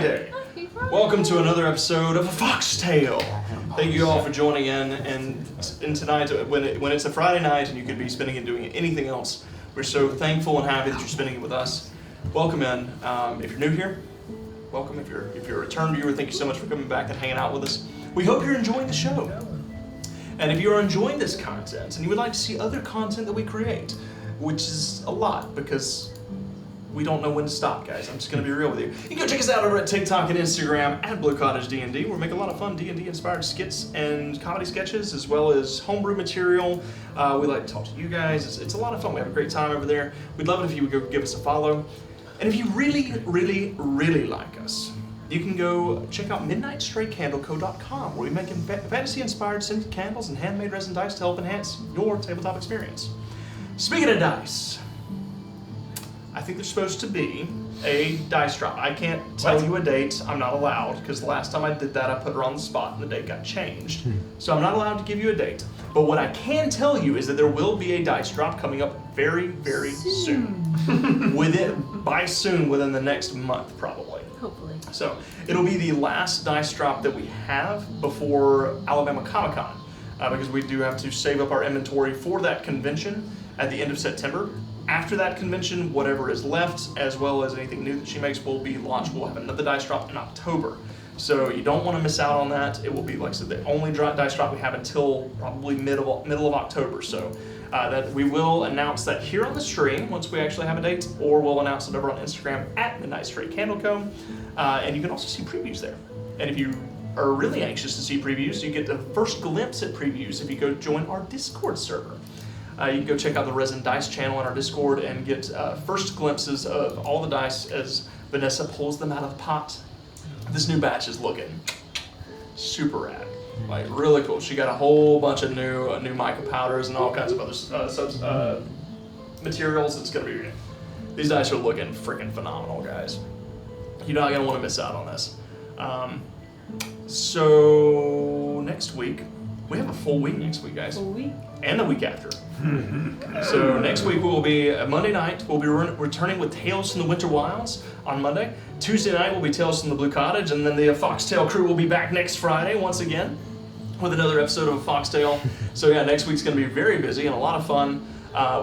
Friday! Welcome to another episode of A Foxtail. Thank you all for joining in, and tonight, when it's a Friday night and you could be spending it doing anything else, we're so thankful and happy that you're spending it with us. Welcome in. If you're new here, welcome. If you're a return viewer, thank you so much for coming back and hanging out with us. We hope you're enjoying the show. And if you're enjoying this content and you would like to see other content that we create, which is a lot because we don't know when to stop, guys. I'm just going to be real with you. You can go check us out over at TikTok and Instagram at Blue Cottage D&D. We're making a lot of fun D&D inspired skits and comedy sketches, as well as homebrew material. We like to talk to you guys. It's a lot of fun. We have a great time over there. We'd love it if you would go give us a follow. And if you really, really, really like us, you can go check out MidnightStrayCandleCo.com, where we make fantasy-inspired scented candles and handmade resin dice to help enhance your tabletop experience. Speaking of dice, I think there's supposed to be a dice drop. I can't tell you a date. I'm not allowed, because the last time I did that, I put her on the spot and the date got changed. So I'm not allowed to give you a date. But what I can tell you is that there will be a dice drop coming up very, very soon. Within the next month, probably. Hopefully. So it'll be the last dice drop that we have before Alabama Comic-Con, because we do have to save up our inventory for that convention at the end of September. After that convention, whatever is left, as well as anything new that she makes, will be launched. We'll have another dice drop in October. So you don't want to miss out on that. It will be, like I said, the only dice drop we have until probably middle of October. So that we will announce that here on the stream once we actually have a date, or we'll announce it over on Instagram at MidnightStrayCandleCo. And you can also see previews there. And if you are really anxious to see previews, you get the first glimpse at previews if you go join our Discord server. You can go check out the Resin Dice channel on our Discord and get first glimpses of all the dice as Vanessa pulls them out of the pot. This new batch is looking super rad, like really cool. She got a whole bunch of new mica powders and all kinds of other materials. It's gonna be, these dice are looking freaking phenomenal, guys. You're not gonna want to miss out on this. So next week, we have a full week next week, guys. Full week? And the week after. So next week will be Monday night. We'll be returning with Tales from the Winter Wilds on Monday. Tuesday night will be Tales from the Blue Cottage, and then the Foxtail crew will be back next Friday once again with another episode of Foxtail. So yeah, next week's going to be very busy and a lot of fun.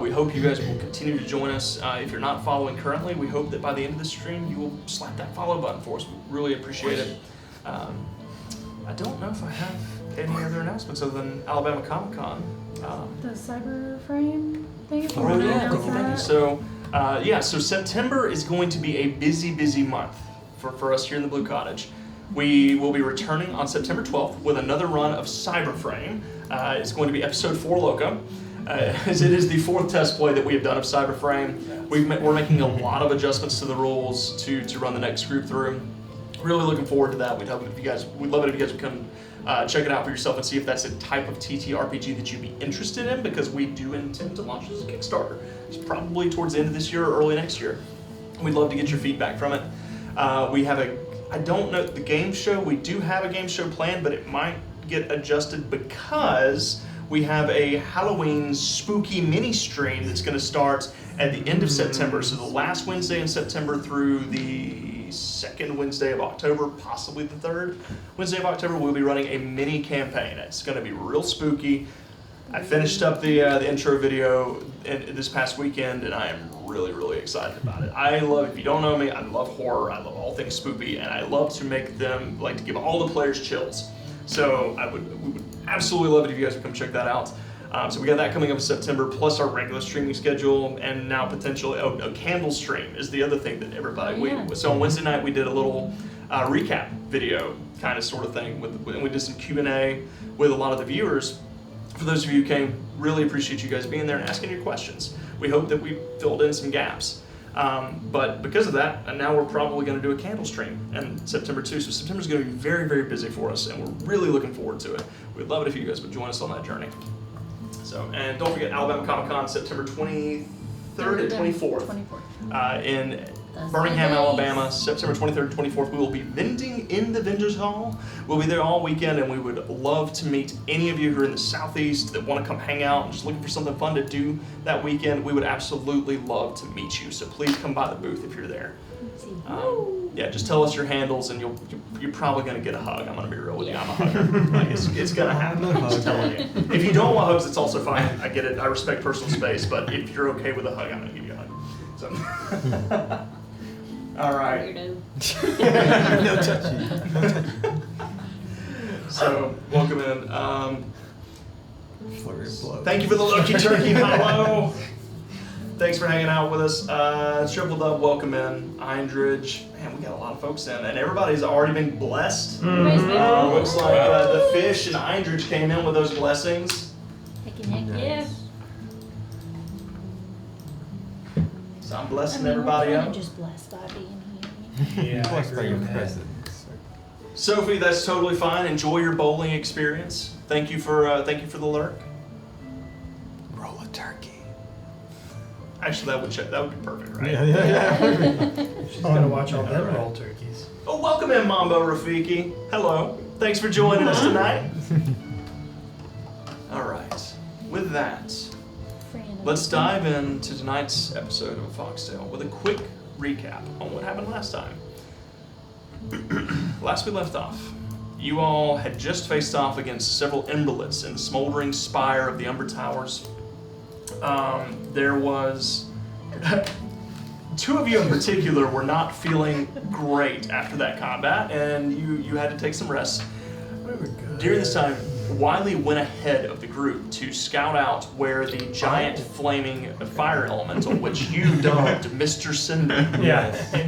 We hope you guys will continue to join us. If you're not following currently, we hope that by the end of the stream you will slap that follow button for us. We really appreciate it. I don't know if I have any other announcements other than Alabama Comic-Con. The cyber frame thing? Oh yeah, so so September is going to be a busy month for us here in the Blue Cottage. We will be returning on September 12th with another run of Cyberframe. It's going to be episode 4 Loco. As it is the 4th test play that we have done of Cyberframe. We're making a lot of adjustments to the rules to run the next group through. Really looking forward to that. We'd love it if you guys would come check it out for yourself and see if that's a type of TTRPG that you'd be interested in, because we do intend to launch as a Kickstarter. It's probably towards the end of this year or early next year. We'd love to get your feedback from it. We have I don't know the game show. We do have a game show planned, but it might get adjusted because we have a Halloween spooky mini stream that's going to start at the end of September. So the last Wednesday in September through the second Wednesday of October, possibly the third Wednesday of October, we'll be running a mini campaign. It's going to be real spooky. I finished up the intro video this past weekend, and I am really excited about it. If you don't know me, I love horror. I love all things spooky, and I love to make them, to give all the players chills. So we would absolutely love it if you guys would come check that out. So we got that coming up in September, plus our regular streaming schedule, and now potentially a candle stream is the other thing that everybody. So on Wednesday night we did a little recap video kind of sort of thing, and we did some Q&A with a lot of the viewers. For those of you who came, really appreciate you guys being there and asking your questions. We hope that we filled in some gaps. But because of that, and now we're probably going to do a candle stream in September too. So September's going to be very busy for us, and we're really looking forward to it. We'd love it if you guys would join us on that journey. So, and don't forget Alabama Comic-Con, September 23rd and 24th. In Birmingham, Alabama, September 23rd and 24th. We will be vending in the Vendors Hall. We'll be there all weekend, and we would love to meet any of you who are in the Southeast that want to come hang out and just looking for something fun to do that weekend. We would absolutely love to meet you. So please come by the booth if you're there. Yeah, just tell us your handles, and you're probably gonna get a hug. I'm gonna be real with you. I'm a hugger. Like it's gonna happen. I'm just telling you. If you don't want hugs, it's also fine. I get it. I respect personal space, but if you're okay with a hug, I'm gonna give you a hug. So. All right. No touchy. So welcome in. Flurry of blows. Thank you for the lucky turkey. Hello. Thanks for hanging out with us. Triple Dub, welcome in. Eindridge, man, we got a lot of folks in, and everybody's already been blessed. Looks like the fish and Eindridge came in with those blessings. Heck yeah. So I'm blessing everybody we're up. just blessed by being here. Yeah, Blessed by your presence. Sophie, that's totally fine. Enjoy your bowling experience. Thank you for the lurk. Roll a turkey. Actually, that would be perfect, right? Yeah. She's gonna watch all them roll turkeys. Oh, welcome in, Mambo Rafiki. Hello. Thanks for joining us tonight. All right. With that, let's dive into tonight's episode of A Foxtale with a quick recap on what happened last time. Last we left off, you all had just faced off against several Emberlets in the smoldering spire of the Umber Towers. There was... Two of you in particular were not feeling great after that combat, and you had to take some rest. During this time, Wiley went ahead of the group to scout out where the giant flaming fire elemental, which you dubbed Mr. Cinder,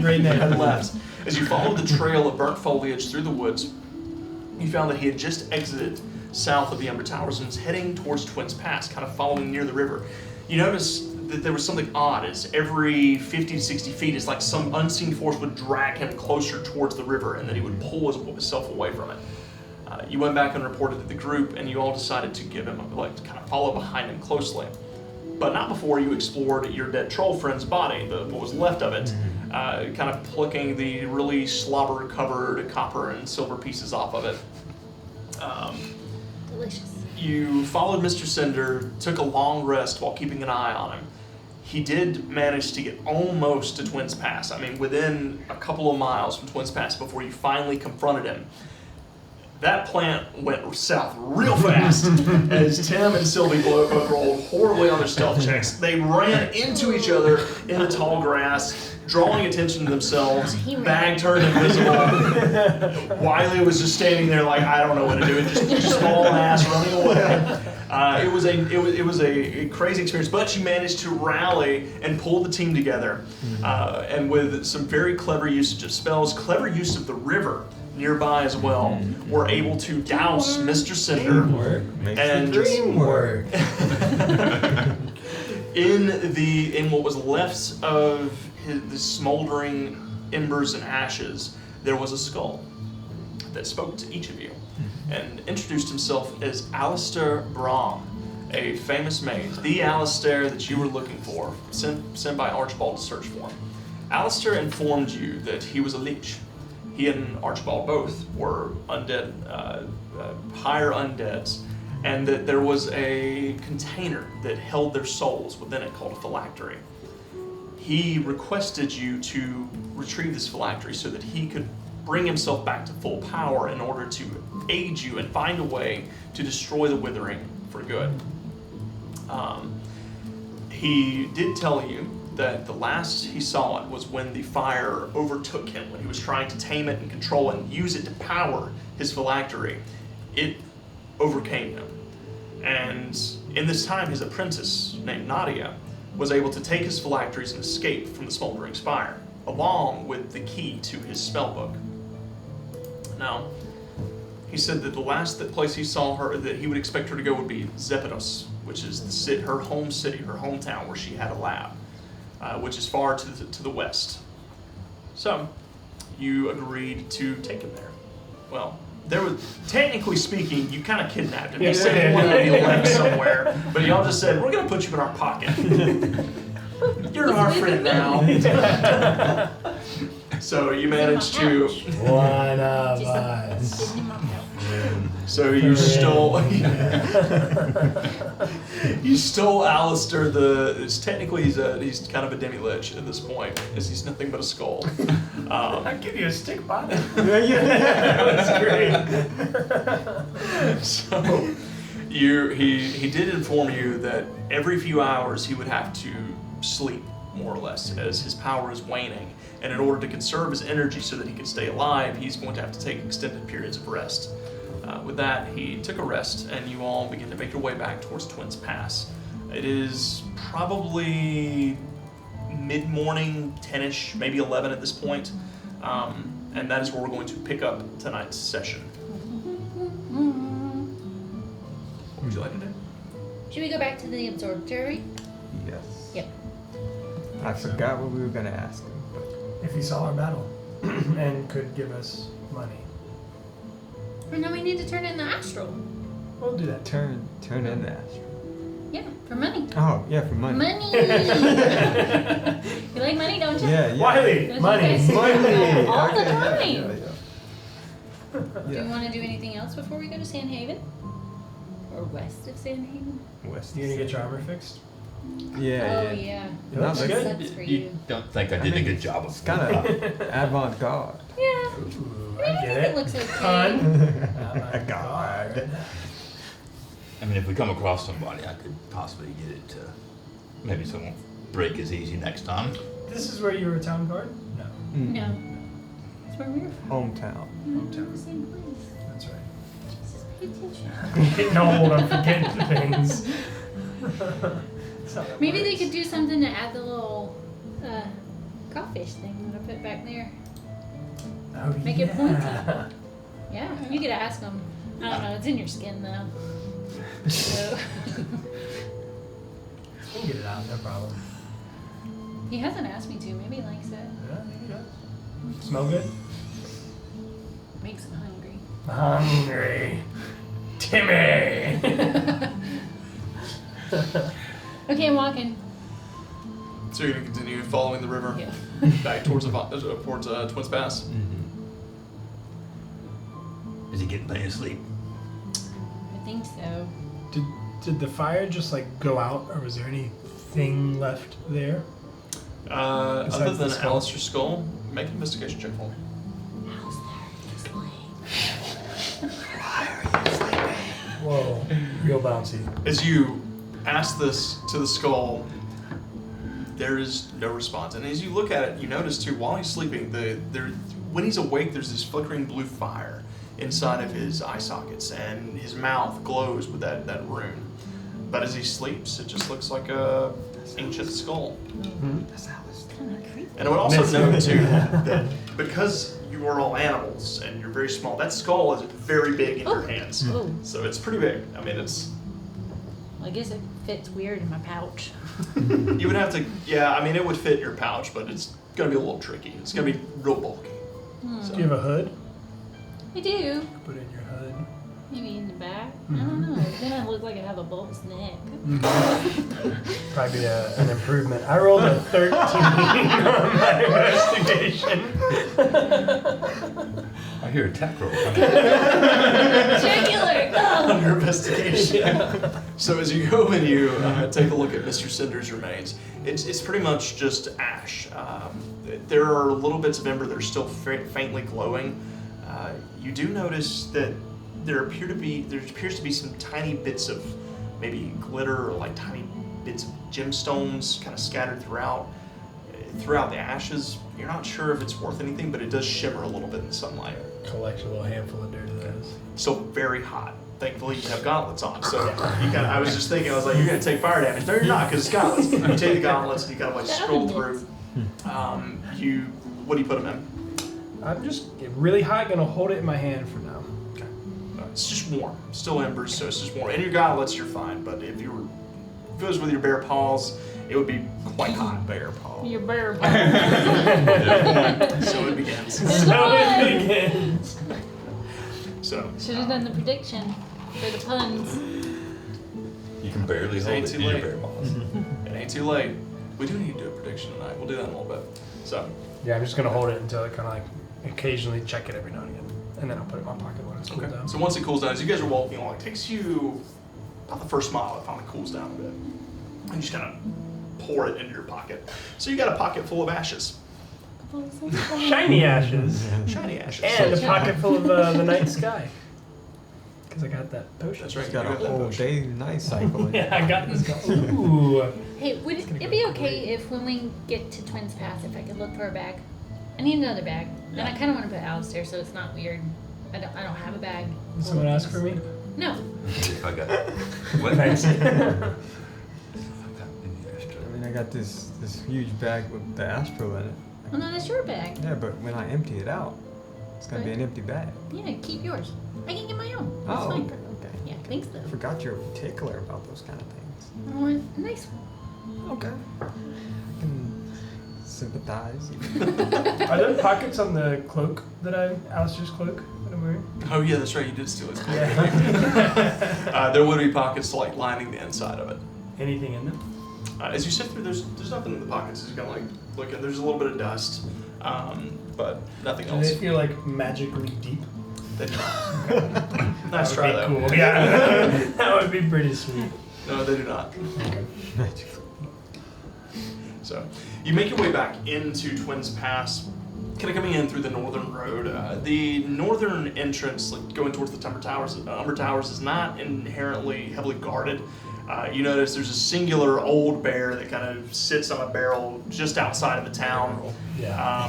Great name. had left. As you followed the trail of burnt foliage through the woods, you found that he had just exited south of the Umber Towers and was heading towards Twins Pass, kind of following near the river. You notice that there was something odd, as every 50 to 60 feet, it's like some unseen force would drag him closer towards the river, and then he would pull himself away from it. You went back and reported to the group, and you all decided to give him, to kind of follow behind him closely. But not before you explored your dead troll friend's body, what was left of it, kind of plucking the really slobber-covered copper and silver pieces off of it. Delicious. You followed Mr. Cinder, took a long rest while keeping an eye on him. He did manage to get almost to Twins Pass. I mean, within a couple of miles from Twins Pass before you finally confronted him. That plant went south real fast as Tim and Sylvie both rolled horribly on their stealth checks. They ran into each other in the tall grass, drawing attention to themselves. Bag turned invisible. Wiley was just standing there like, I don't know what to do, and just hauling ass, running away. It was a crazy experience, but you managed to rally and pull the team together, and with some very clever usage of spells, clever use of the river nearby as well, were able to douse Mr. Cinder and dream work. in what was left of the smoldering embers and ashes. There was a skull that spoke to each of you and introduced himself as Alistair Brahm, a famous mage, the Alistair that you were looking for, sent by Archibald to search for him. Alistair informed you that he was a lich. He and Archibald both were undead, higher undeads, and that there was a container that held their souls within it called a phylactery. He requested you to retrieve this phylactery so that he could bring himself back to full power in order to aid you and find a way to destroy the Withering for good. He did tell you that the last he saw it was when the fire overtook him, when he was trying to tame it and control it and use it to power his phylactery. It overcame him. And in this time, his apprentice, named Nadia, was able to take his phylacteries and escape from the smoldering spire, along with the key to his spellbook. Now, he said that the last place he saw her, that he would expect her to go, would be Zepidos, which is her home city, her hometown, where she had a lab, which is far to the west. So, you agreed to take him there. Well, there was, technically speaking, you kind of kidnapped him. You said he wanted to be left somewhere, but y'all just said, we're going to put you in our pocket. You're our friend now. So you managed to. One of Just us. sitting in my pouch. So you stole. You stole Alistair. Technically he's kind of a demi-lich at this point, as he's nothing but a skull. I'll give you a stick body. That's great. So he did inform you that every few hours he would have to sleep, more or less, as his power is waning. And in order to conserve his energy so that he can stay alive, he's going to have to take extended periods of rest. With that, he took a rest, and you all begin to make your way back towards Twins Pass. It is probably mid-morning, 10-ish, maybe 11 at this point. And that is where we're going to pick up tonight's session. What would you like to do? Should we go back to the observatory? Yes. Yep. I forgot what we were gonna ask him. But If he saw our battle and could give us money. Or no, we need to turn in the astral. We'll do that. turn in the astral. Yeah, for money. Oh yeah, for money. Money! You like money, don't you? Yeah, yeah. Wiley, That's money. what you guys Money. say all the Okay, time. yeah. Do we Yeah. want to do anything else before we go to Sandhaven? Or west of Sandhaven? West. You gonna get your armor fixed? Yeah, Oh, yeah. yeah. It looks No, good. Sucks for You you. don't think I did a good job of It's kind of avant-garde. Yeah. Ooh, I I think get it it. looks okay. Fun. A god. I mean, if we come across somebody, I could possibly get it to maybe so it won't break as easy next time. This is where you were a town guard? No. No. That's where we're from. Hometown. Hometown. The same place. That's right. Jesus, pay attention. I'm getting old, I'm forgetting things. That's how that Maybe they works. could do something to add the little crawfish thing that I put back there. Oh, Make it pointy. yeah. Yeah, you could ask them. I don't know, it's in your skin though. So. We'll get it out, no problem. He hasn't asked me to, maybe he likes it. Yeah, I think it does. Smell good? Makes him hungry. Hungry. Timmy! Okay, I'm walking. So you're going to continue following the river Yeah. back towards Twins Pass. Is he getting plenty of sleep? I think so. Did the fire just like go out, or was there anything left there? Other Besides the than skull? Alistair's skull, make an investigation check for me. How's that? Whoa, real bouncy. As you ask this to the skull, there is no response. And as you look at it, you notice too, while he's sleeping, when he's awake, there's this flickering blue fire inside of his eye sockets, and his mouth glows with that rune. But as he sleeps, it just looks like a ancient skull. That's Alistair. Kind of creepy. And I would also Miss you. note too that because you are all animals and you're very small, that skull is very big in your hands. Oh, So it's pretty big. I mean, it's I guess it fits weird in my pouch. you would have to, yeah. I mean, it would fit in your pouch, but it's gonna be a little tricky. It's gonna be real bulky. Do you have a hood? I do. Put it in your hood. Maybe in the back. I don't know. Then I look like I have a bulbous neck. Probably be an improvement. I rolled a 13 on my investigation. I hear a tack roll. Jugular! Oh. Your investigation. So as you go and you take a look at Mr. Cinder's remains, it's pretty much just ash. There are little bits of ember that are still faintly glowing. You do notice that there appears to be some tiny bits of maybe glitter or like tiny bits of gemstones kind of scattered throughout the ashes. You're not sure if it's worth anything, but it does shimmer a little bit in the sunlight. Collect a little handful of dirt of those. Still very hot. Thankfully, you have gauntlets on. So I was just thinking, I was like, you're gonna take fire damage. No, you're not, because it's gauntlets. You take the gauntlets and you kind of like scroll through. What do you put them in? I'm just really hot, gonna hold it in my hand for now. Okay. It's just warm. Still embers, so it's just warm. In your gauntlets, you're fine. But if it was with your bare paws, it would be quite hot. Bare paw. Your bear. So it begins. There's So one. it begins. So. Should have done the prediction for the puns. You can barely It hold ain't it too in your late. bare paws. It ain't too late. We do need to do a prediction tonight. We'll do that in a little bit. So, Yeah, I'm just gonna hold it until it kind of like occasionally check it every now and again, and then I'll put it in my pocket when it's cooled Okay. down. So once it cools down, as you guys are walking along, it takes you about the first mile. It finally cools down a bit, and you just kind of pour it into your pocket. So you got a pocket full of ashes, Shiny ashes, shiny ashes. and a pocket full of the night sky. Because I got that potion. That's right. It's got you a got that whole potion. day night cycle in it. Yeah, I got this going. Ooh. Hey, would it be okay if when we get to Twins Pass, if I could look for a bag? I need another bag, and I kind of want to put Alice there so it's not weird. I don't have a bag. Did someone ask for me? No. If I got what? Thanks. I mean, I got this huge bag with the Astro in it. Well, no, that's your bag. Yeah, but when I empty it out, it's gonna be an empty bag. Yeah, keep yours. I can get my own. That's Oh, fine. okay. Yeah, thanks though. I forgot you're particular about those kind of things. I want a nice one. Okay. I can sympathize. Are there pockets on the cloak Alistair's cloak that I'm wearing? Oh yeah, that's right. You did steal his cloak. Yeah. There would be pockets like lining the inside of it. Anything in them? As you sift through, there's nothing in the pockets. As you kind of like look at, there's a little bit of dust, but nothing Do else. they feel like magically deep? They do not. Nice That try would though. be cool. Yeah, that would be pretty sweet. No, they do not. Okay. So you make your way back into Twins Pass, kind of coming in through the northern road. The northern entrance, like going towards the Umber Towers, is not inherently heavily guarded. You notice there's a singular old bear that kind of sits on a barrel just outside of the town. Yeah.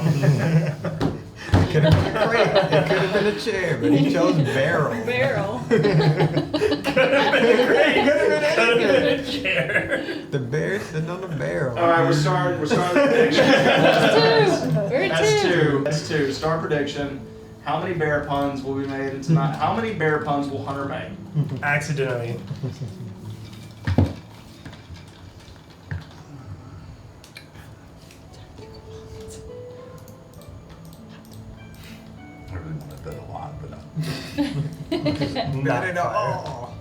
Could have been a crate. It could have been a chair, but he chose barrel. Barrel. Could have been a chair. The bear sitting on the barrel. All right, we're starting the prediction. We're at That's two. Start prediction. How many bear puns will be made in tonight? How many bear puns will Hunter make? Accidentally. I really want to bet a lot, but Bet it all.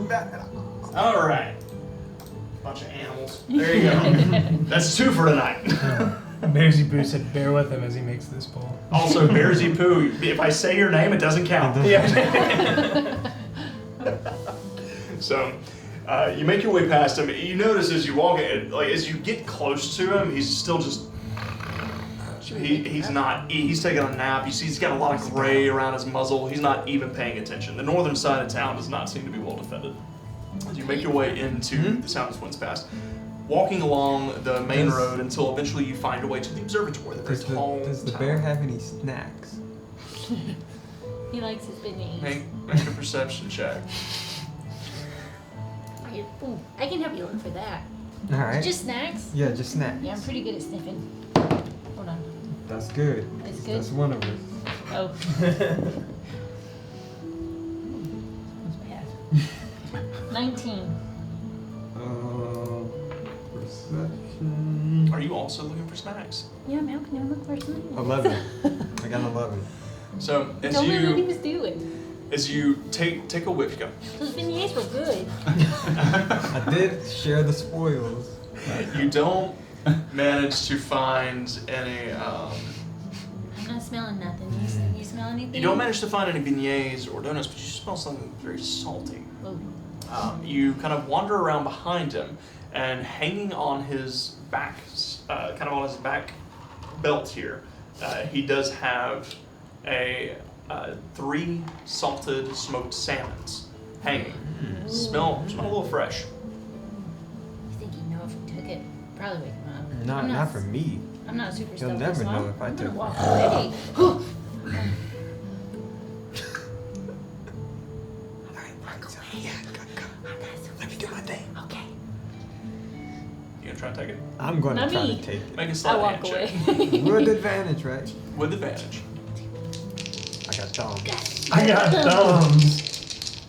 Bet it all. All right. Bunch of animals. There you go. That's two for tonight. Bearsy Boo said, "Bear with him as he makes this poll." Also, Bearsy Poo, if I say your name, it doesn't count. Yeah. So, you make your way past him. You notice as you walk, like as you get close to him, he's still just. He's not. He's taking a nap. You see, he's got a lot of gray around his muzzle. He's not even paying attention. The northern side of town does not seem to be well defended. As you make your way into the Sound of Twins Pass, walking along the main road until eventually you find a way to the observatory. The very tall Does the tower. bear have any snacks? He likes his beignets. Make a perception check. Ooh, I can help you look for that. All right. Just snacks? Yeah, just snacks. Yeah, I'm pretty good at sniffing. Hold on. That's good. It's good? That's one of us. Oh. That's bad. 19. Perception. Are you also looking for snacks? Yeah, I'm helping him look for snacks. 11. I got an 11. So Tell me what he was doing. as you take a whiff, go. Those beignets were good. I did share the spoils. You don't manage to find any. I'm not smelling nothing. You smell anything? You don't manage to find any beignets or donuts, but you smell something very salty. Oh. You kind of wander around behind him, and hanging on his back, kind of on his back belt here, he does have a 3 salted smoked salmons hanging. Smell a little fresh. You think he'd know if we took it? Probably wake him up. Not for me. I'm not super He'll stoked never this know long. if I I'm gonna took it. walk away. Let me do my thing. Okay. You gonna try and take it? I'm going to Not try me. to take it. Make a I sleight walk hand away. check. With advantage, right? With advantage. I got thumbs. I got thumbs.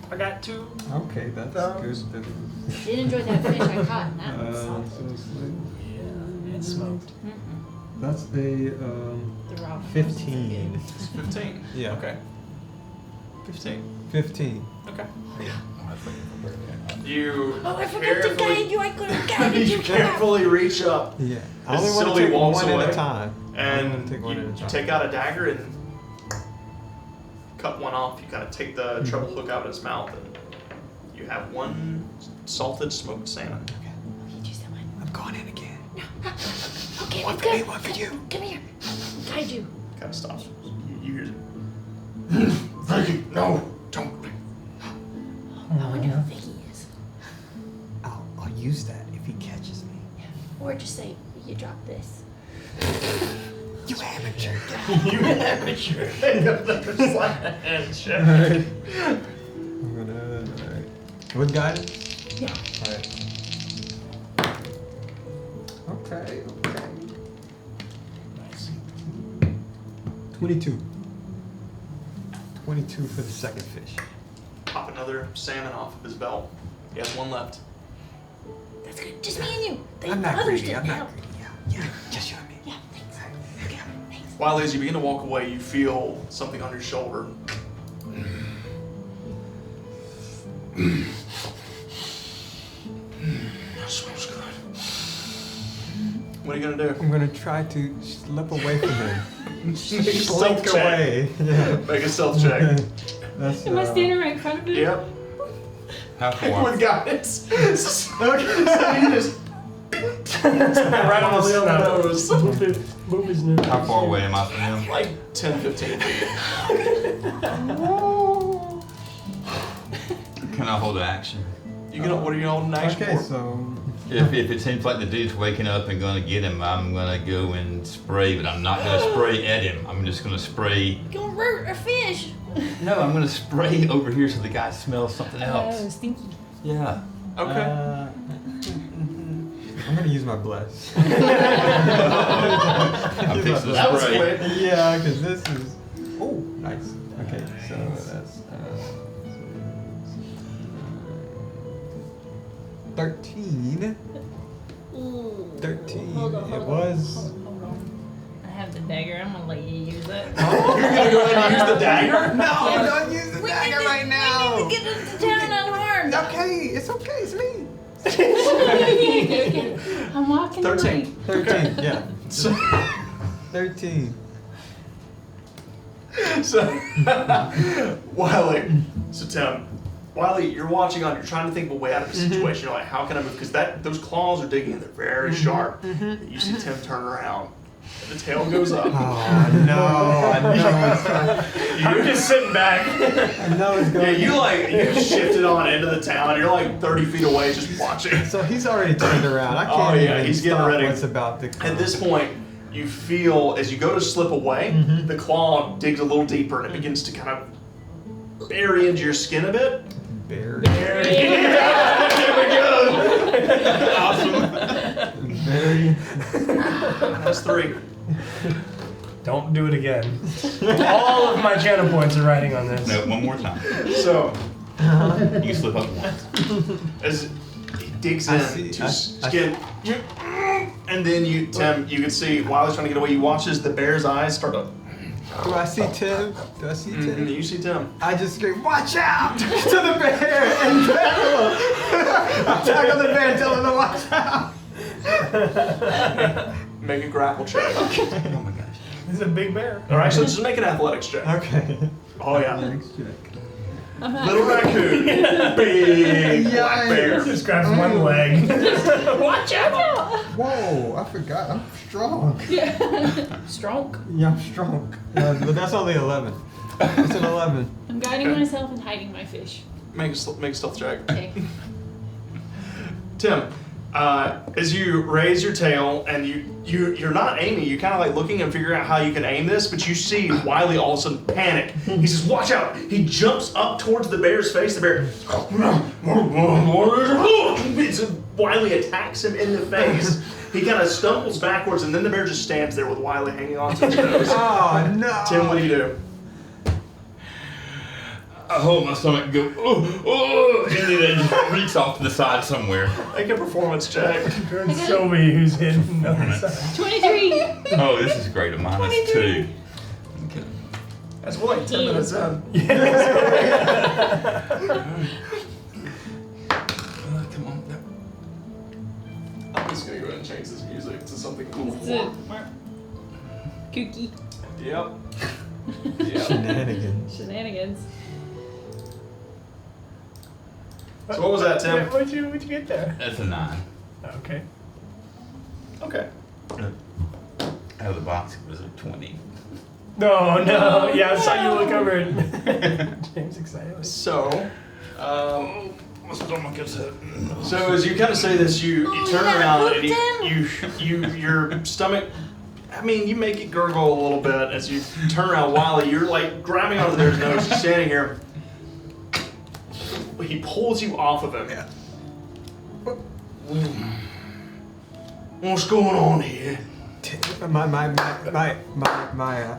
I got 2. Okay, that's Thumbs. good. Did enjoy that fish I caught. And that was So salty. it's like, Yeah, it's smoked. that's a The raw. 15. It's 15. Yeah. Okay. 15. 15. Okay. You Oh, I forgot to guide you. I could have guided you you. carefully reach up. Yeah. I As only want to Sylvie take walks one away, at a time. I only And wanna take one you at a time. take out a dagger and cut one off. You kind of take the treble hook out of its mouth, and you have one salted smoked salmon. Okay. You do someone. I'm going in again. Okay, One let's for go. me, one for you. Come here. Guide you. Kind of stops. You hear Vicky, no, don't. I wonder who Vicky is. I'll use that if he catches me. Or just say, you drop this. You amateur. You amateur. Just like a handshake. Alright. I'm gonna. Alright. With guidance? Yeah. Alright. Okay. 22. 22 for the second fish. Pop another salmon off of his belt. He has one left. That's good. Just me and you. I'm not others greedy. I'm didn't not help. greedy. Yeah. Just you and me. Yeah, thanks. Okay, thanks. While as you begin to walk away, you feel something on your shoulder. That smells good. What are you gonna do? I'm gonna try to slip away from him. Make a stealth Slink check. away. Yeah. Make a stealth check. That's, Am I standing right in front of you? Yep. How far? With guidance. Okay. So you just right on the nose. Boop his nose. How far away am I from him? Like 10, 15 feet. Can I hold an action? You can, what are you holding action Okay, for? so If it seems like the dude's waking up and gonna get him, I'm gonna go and spray, but I'm not gonna spray at him. I'm just gonna spray. Gonna hurt a fish. No, I'm gonna spray over here so the guy smells something Oh, else. stinky. Yeah. Okay. I'm gonna use my bless. I'm fixing That to was spray. quick. Yeah, because this is. Oh, nice. Okay, so that's 13. Ooh. 13. Hold on, It hold on, was. hold on. I have the dagger. I'm gonna let you use it. You're gonna go ahead and use the dagger? No, Yeah. don't use the dagger right We now. need to get into town unharmed. Okay, it's okay, it's me. Okay. I'm walking 13. 13, yeah. So, 13. Wiley. So Tim, Wiley, you're watching on. You're trying to think of a way out of the situation. You're like, how can I move? Because those claws are digging. They're very sharp. You see Tim turn around. And the tail goes up. Oh, no. I know it's I'm just sitting back. I know it's Yeah, going. you shifted on into the town. You're like 30 feet away, just watching. So he's already turned around. I Oh, can't yeah, even he's getting stop ready. what's about to come. At this point, you feel as you go to slip away, the claw digs a little deeper and it begins to kind of bury into your skin a bit. Bear. There we go. Awesome. Very. That's 3. Don't do it again. All of my channel points are riding on this. No, one more time. So, You can slip up once. as he digs I in see. to I- skin, and then Tim, you can see while he's trying to get away, you watch as the bear's eyes start to. Do I see Tim? Do I see Tim? You see Tim. I just scream, watch out! to the bear and tackle him! I tackle the bear and tell him to watch out! Make a grapple check. Oh my gosh. This is a big bear. All right, so just make an athletics check. Okay. Oh yeah. Next check. Little raccoon, big black bear. Just grabs one leg. Watch out! Whoa, I forgot. I'm strong. Strong. Yeah, I'm strong. But that's only 11. It's an 11. I'm guiding myself and hiding my fish. Make a stealth check. Okay. Tim, as you raise your tail and you're not aiming, you're kind of like looking and figuring out how you can aim this, but you see Wiley all of a sudden panic. He says, watch out! He jumps up towards the bear's face. The bear, Wiley attacks him in the face. He kind of stumbles backwards and then the bear just stands there with Wiley hanging on to his nose. Oh, no. Tim, what do you do? I hold my stomach and go, oh, and then it just reeks off to the side somewhere. Make a performance check. Turn Sylvie, who's hidden on the side. 23. Oh, this is great. A -2. Okay. That's more like 10 minutes in. something cool. This is it. Kooky. Yep. Yep. Shenanigans. Shenanigans. So what was that, Tim? What'd you get there? That's a 9. Okay. Okay. Out of the box, it was a 20. No. Yeah, I saw you look over and James excited. So, My stomach is hit. so as you kind of say this, you turn around and your stomach. I mean, you make it gurgle a little bit as you turn around. Wiley, you're like grabbing onto their nose. You're standing here. He pulls you off of him. Yeah. What's going on here? My.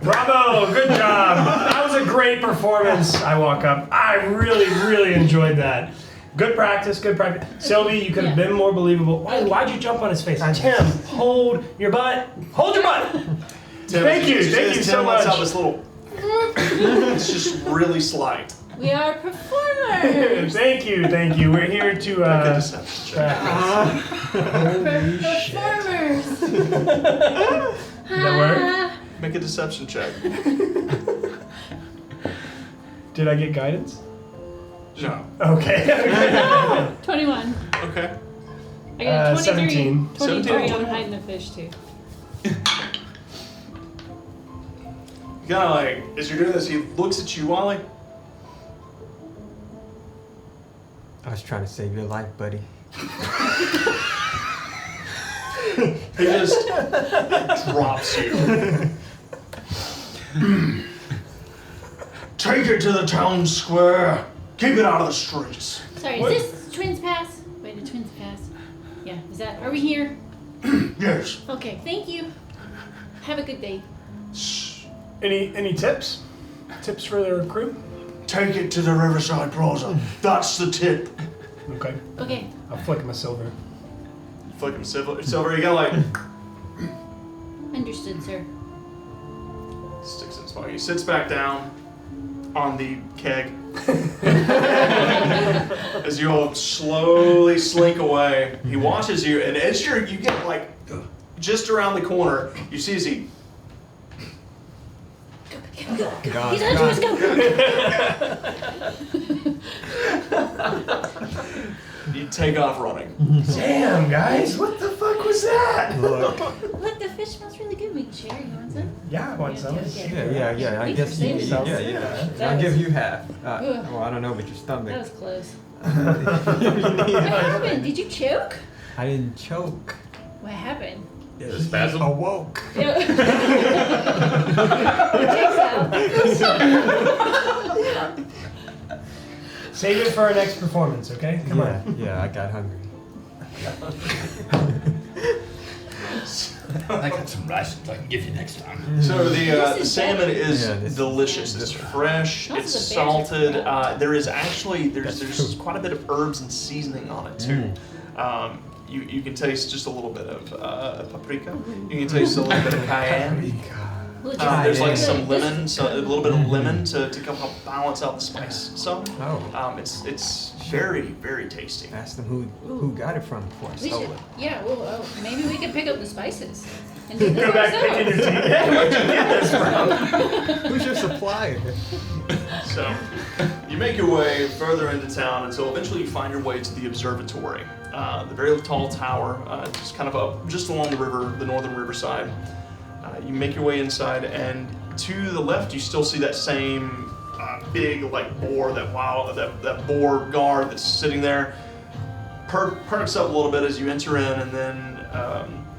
Bravo! Good job. That was a great performance. I walk up. I really enjoyed that. Good practice. Sylvie, you could have been more believable. Why'd you jump on his face? Tim, hold your butt. Hold your butt. Tim, Thank you so lets out much. this little. It's just really slight. We are performers. Thank you. We're here to Make a deception check. Performers. Did that work? Make a deception check. Did I get guidance? No. Okay. 21. Okay. I got a 23. 17. 23 on hiding the fish too. Kind of like, as you're doing this, he looks at you, Wally. I was trying to save your life, buddy. He just drops you. Take it to the town square. Keep it out of the streets. Sorry, What? is this Twins Pass? Wait, the Twins Pass. Yeah, is that, are we here? Yes. Okay, thank you. Have a good day. Any tips? Tips for the crew? Take it to the Riverside Plaza. That's the tip. Okay. Okay. I'll flick him a silver. Flick him silver. You gotta like Understood, sir. sticks in his pocket. He sits back down on the keg. As you all slowly slink away, he watches you, and as you get like just around the corner, you see as he God, He's under his go. you take off running. Damn, guys, what the fuck was that? Look. Look, the fish smells really good. We can share. You want some? Yeah, I want some. Okay. Yeah. I Thanks guess for saving you. us. Yeah. That I'll was- give you half. Ugh. Well, I don't know, but your That stomach. was close. You need What half. happened? Did you choke? I didn't choke. What happened? Is it spasm? Awoke. Checks out. Save it for our next performance, okay? Come on. Yeah, I got hungry. I got some rations I can give you next time. So the This is salmon is Yeah, this- delicious. It's fresh. Smells It's like the bears are salted. crap. There is actually there's That's true. quite a bit of herbs and seasoning on it too. You can taste just a little bit of paprika. You can taste a little bit of cayenne. Look, There's like Cayenne. some lemon, so a little bit of lemon to come help balance out the spice. So Oh. it's very tasty. Ask them who got it from before I we stole should, it. yeah, well, maybe we could pick up the spices and do this Go back picking your ourselves. teeth. Hey, where'd you get this from? Who's your supplier? So you make your way further into town until eventually you find your way to the observatory. The very tall tower, just kind of up, just along the river, the northern riverside. You make your way inside, and to the left, you still see that same big, like boar, that boar guard that's sitting there. Perks up a little bit as you enter in, and then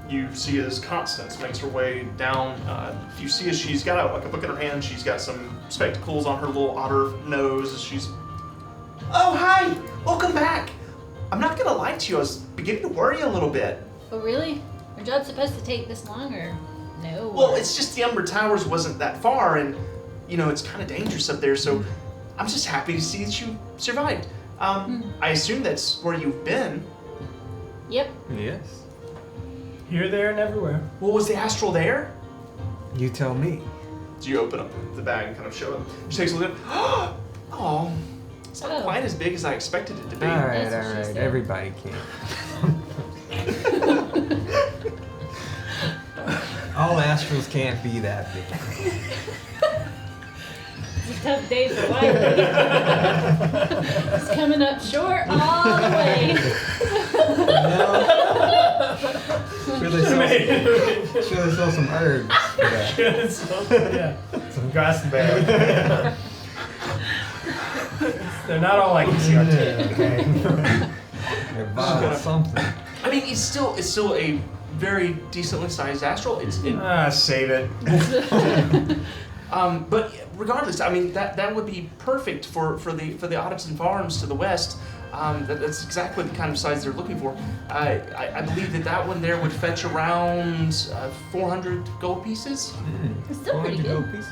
you see as Constance makes her way down. You see as she's got a book in her hand. She's got some spectacles on her little otter nose. As she's, oh hi, welcome back. I'm not gonna lie to you. I was beginning to worry a little bit. Oh, really? Our job's supposed to take this long, or no? Well, it's just the Umber Towers wasn't that far, and it's kind of dangerous up there. So I'm just happy to see that you survived. I assume that's where you've been. Yep. Yes. Here, there, and everywhere. Well, was the astral there? You tell me. So you open up the bag and kind of show him. She takes a look at it. Oh, it's not Oh. quite as big as I expected it to be. All right. That's what she said. Everybody can. Astrals can't be that big. It's a tough day for Wiley. He's coming up short all the way. Sure they sell some herbs for that. Yeah, some grass berry. They're not all like CRT, okay? They're buying something. I mean, it's still a very decently sized astral. Save it. But regardless, I mean that would be perfect for the Ottoson farms to the west. That's exactly the kind of size they're looking for. I believe that one there would fetch around 400 gold pieces. It's still pretty 400 good. gold pieces.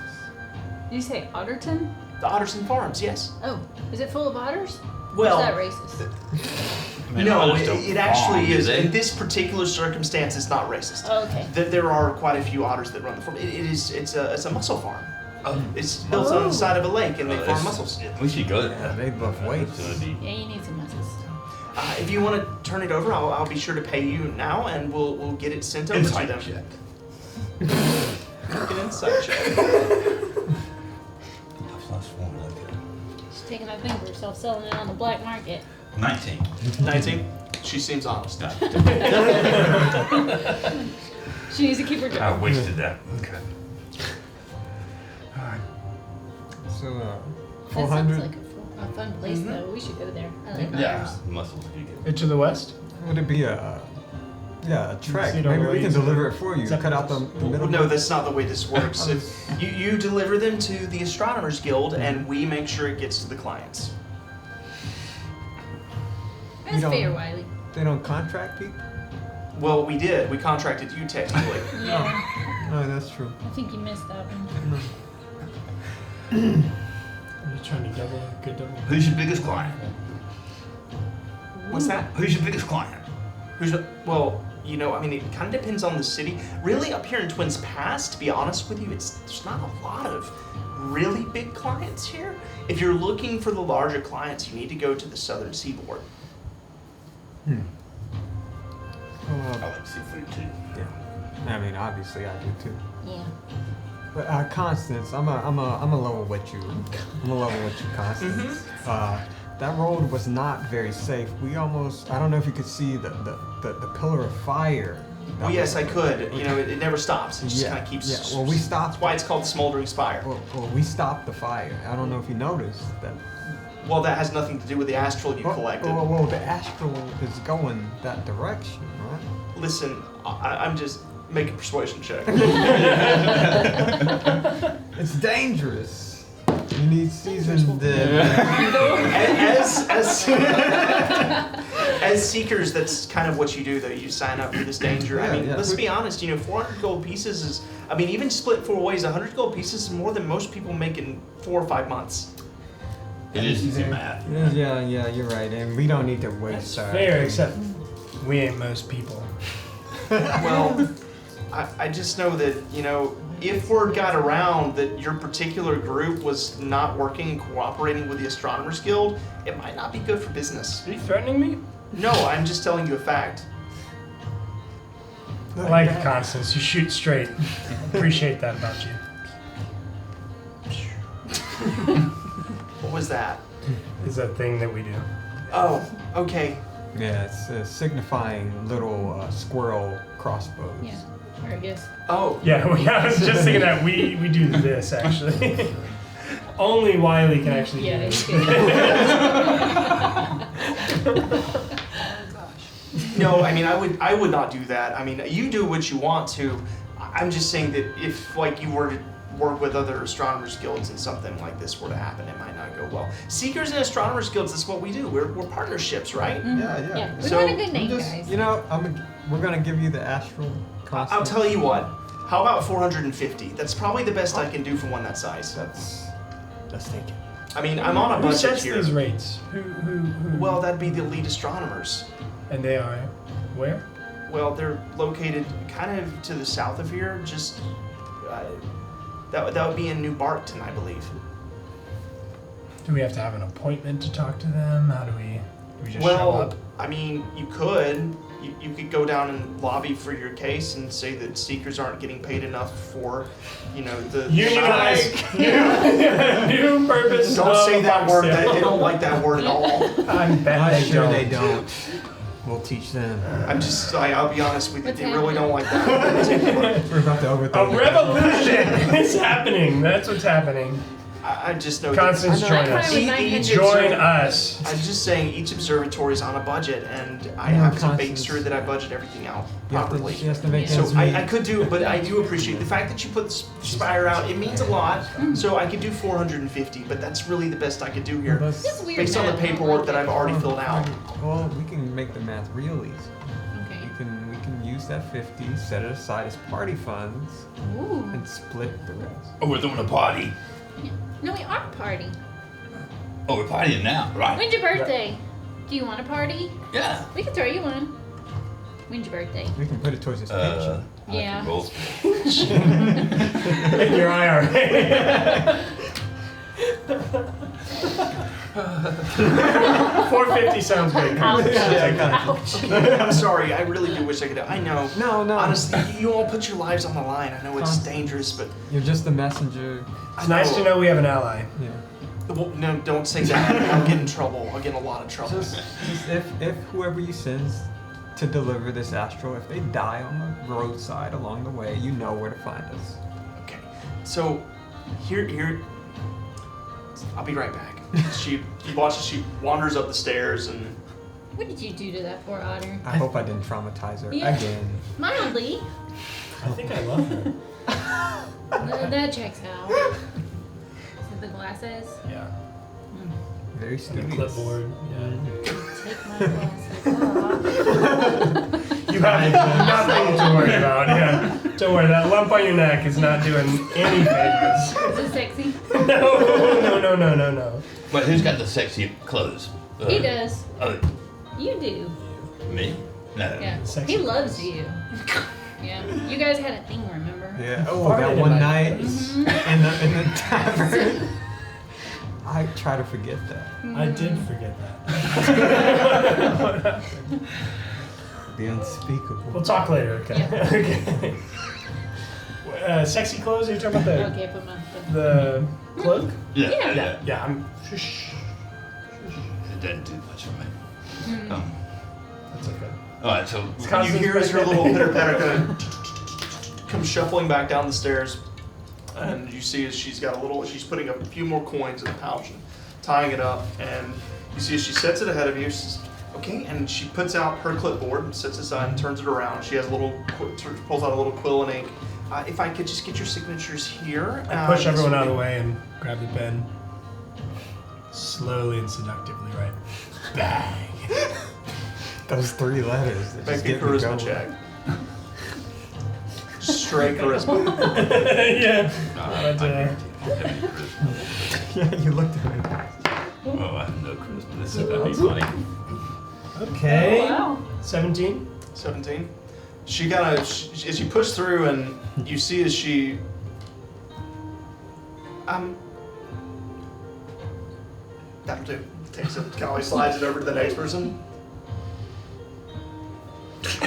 Did you say Otterton? The Ottoson farms, yes. Oh, is it full of otters? Well, Or is that racist? I mean, no, others don't it actually farm, do is. they? In this particular circumstance, it's not racist. Oh, okay. There are quite a few otters that run the farm. It's a mussel farm. Oh. It's built on the side of a lake, and they farm mussels. We should go Yeah, there. they buff weights. It's gonna be- Yeah, you need some muscles. If you want to turn it over, I'll be sure to pay you now, and we'll get it sent over to Insight them. check. Make an insight check. Plus one, okay. She's taking that thing for herself, selling it on the black market. 19. 19. She seems honest. She needs to keep her I job. wasted that. Okay. Alright. So, That 400. sounds like a fun place, though. We should go there. I like Yeah, otters. muscles would be good. It to the west? Would it be a trek? See it on Maybe the we can ways. deliver it for you. Is that Cut out the middle. No, that's not the way this works. You deliver them to the Astronomers Guild, and we make sure it gets to the clients. That's don't- fair, Wiley. They don't contract people. Well, we did. We contracted you technically. Yeah, No, that's true. I think you missed that one. Are you trying to good double? Who's your biggest client? What's that? Who's your biggest client? Well, I mean, it kind of depends on the city. Really, up here in Twins Pass, to be honest with you, there's not a lot of really big clients here. If you're looking for the larger clients, you need to go to the southern seaboard. Oh, I like seafood too. yeah. I mean, obviously, I do too. Yeah. But Constance, I'm a level with you. I'm a level with you, Constance. That road was not very safe. We almost, I don't know if you could see the pillar of fire. Well, yes, I could. It never stops. It just kind of keeps. Yeah, well, we stopped. That's why it's called the Smoldering Spire. Well, we stopped the fire. I don't know if you noticed that. Well, that has nothing to do with the astral you collected. Well, the astral is going that direction, right? Listen, I'm just making a persuasion check. It's dangerous. You need seasoned. As seekers, that's kind of what you do, though. You sign up for this danger. I mean, let's be honest. 400 gold pieces is. I mean, even split 4 ways, 100 gold pieces is more than most people make in 4 or 5 months. It is easy math. Yeah, you're right, and we don't need to waste That's fair, except we ain't most people. Well, I just know that, if word got around that your particular group was not working and cooperating with the Astronomers Guild, it might not be good for business. Are you threatening me? No, I'm just telling you a fact. I like it, Constance. You shoot straight. Appreciate that about you. What was that? It's that thing that we do. Oh, okay. Yeah, it's signifying little squirrel crossbows. Yeah. Or I guess. Oh, Yeah, I was just thinking that we do this actually. Only Wiley can actually Yeah, do you this. could. no, I mean, I would not do that. I mean, you do what you want to. I'm just saying that if, you were to work with other Astronomers Guilds and something like this were to happen, it might not go well. Seekers and Astronomers Guilds, that's what we do. We're partnerships, right? Yeah, we So, got a good name, guys. We're gonna give you the astral. I'll Constance. tell you what. How about 450? That's probably the best I can do for one that size. Let's take it. I mean, I'm on a Who budget sets here. these rates? Who? Well, that'd be the lead astronomers. And they are where? Well, they're located kind of to the south of here. Just that would be in New Barkton, I believe. Do we have to have an appointment to talk to them? How do we just show Well, up? I mean, you could. you could go down and lobby for your case and say that Seekers aren't getting paid enough for, the Unionize. New purpose. Don't of say that word. Foxtail. They don't like that word at all. I'm bet I'm they sure don't. they don't. We'll teach them. I'll be honest with you. What's They really don't like that. We're about to overthrow A you. revolution is happening. That's what's happening. I just know. Constance, that, join I'm us. fine with 900. Join us. I'm just saying each observatory is on a budget, and I No, have to make Constance. sure that I budget everything out You have properly. to, she has to make So ends meet. I could do, but I do appreciate the fact that you put Spire out. It means a lot. So I could do 450, but that's really the best I could do here, That's- It's weird based on the math, I don't paperwork like that it. I've already filled out. Well, we can make the math real easy. Okay. We can use that 50, set it aside as party funds, Ooh. and split the rest. Oh, we're throwing a party. No, we are partying. Oh, we're partying now, right? When's your birthday? Do you want a party? Yeah. We can throw you one. When's your birthday? We can put it towards his pension. I Yeah. can roll. In your IRA. 450 sounds good. Ouch. I'm sorry. I really do wish I could. I know. No. Honestly, you all put your lives on the line. I know it's Constance. dangerous, but You're just the messenger. It's nice to know we have an ally. Yeah. well, no, don't say that. I'll get in trouble. I'll get in a lot of trouble. Just if whoever you send to deliver this astral, if they die on the roadside along the way, you know where to find us. Okay, so here, I'll be right back. She wanders up the stairs and What did you do to that poor otter? I hope I didn't traumatize her Yeah. again. Mildly. I think I love her. That checks out. Is it the glasses? Yeah. Very The studious. clipboard. Yeah. Take my glasses off. You have nothing to worry about. Yeah. Don't worry. That lump on your neck is not doing any favors. Is it sexy? No. But who's got the sexy clothes? He does. Oh, You do. me? No. Yeah. Sexy He loves you. Yeah. You guys had a thing, remember? Yeah. Oh, Farted that in one my night face. in the tavern. I try to forget that. I did forget that. What happened? The unspeakable. We'll talk later, okay? Yeah. Okay. Sexy clothes? Are you talking about Okay, put my. the cloak? Yeah. Yeah. Yeah. Yeah, I'm. Shush. It doesn't do much for me. Mm. That's okay. All right, so It's you hear as her little pitter patter kind of comes shuffling back down the stairs, and you see as she's putting a few more coins in the pouch and tying it up, and you see as she sets it ahead of you. She says, okay, and she puts out her clipboard and sets it aside and turns it around. She has a little, pulls out a little quill and ink. If I could just get your signatures here. I push this everyone would out of be- the way and grab the pen. Slowly and seductively, right? Bang! Those 3 letters. That just Make a get me charisma going. check. Straight charisma. Yeah. I But, guarantee I don't have any charisma. Yeah, you looked at me. Oh, I have no charisma. This is gonna be funny. Okay. Oh, wow. 17. 17. She kind of, as you push through and you see as she, that'll do. Takes it, kind of slides it over to the next person.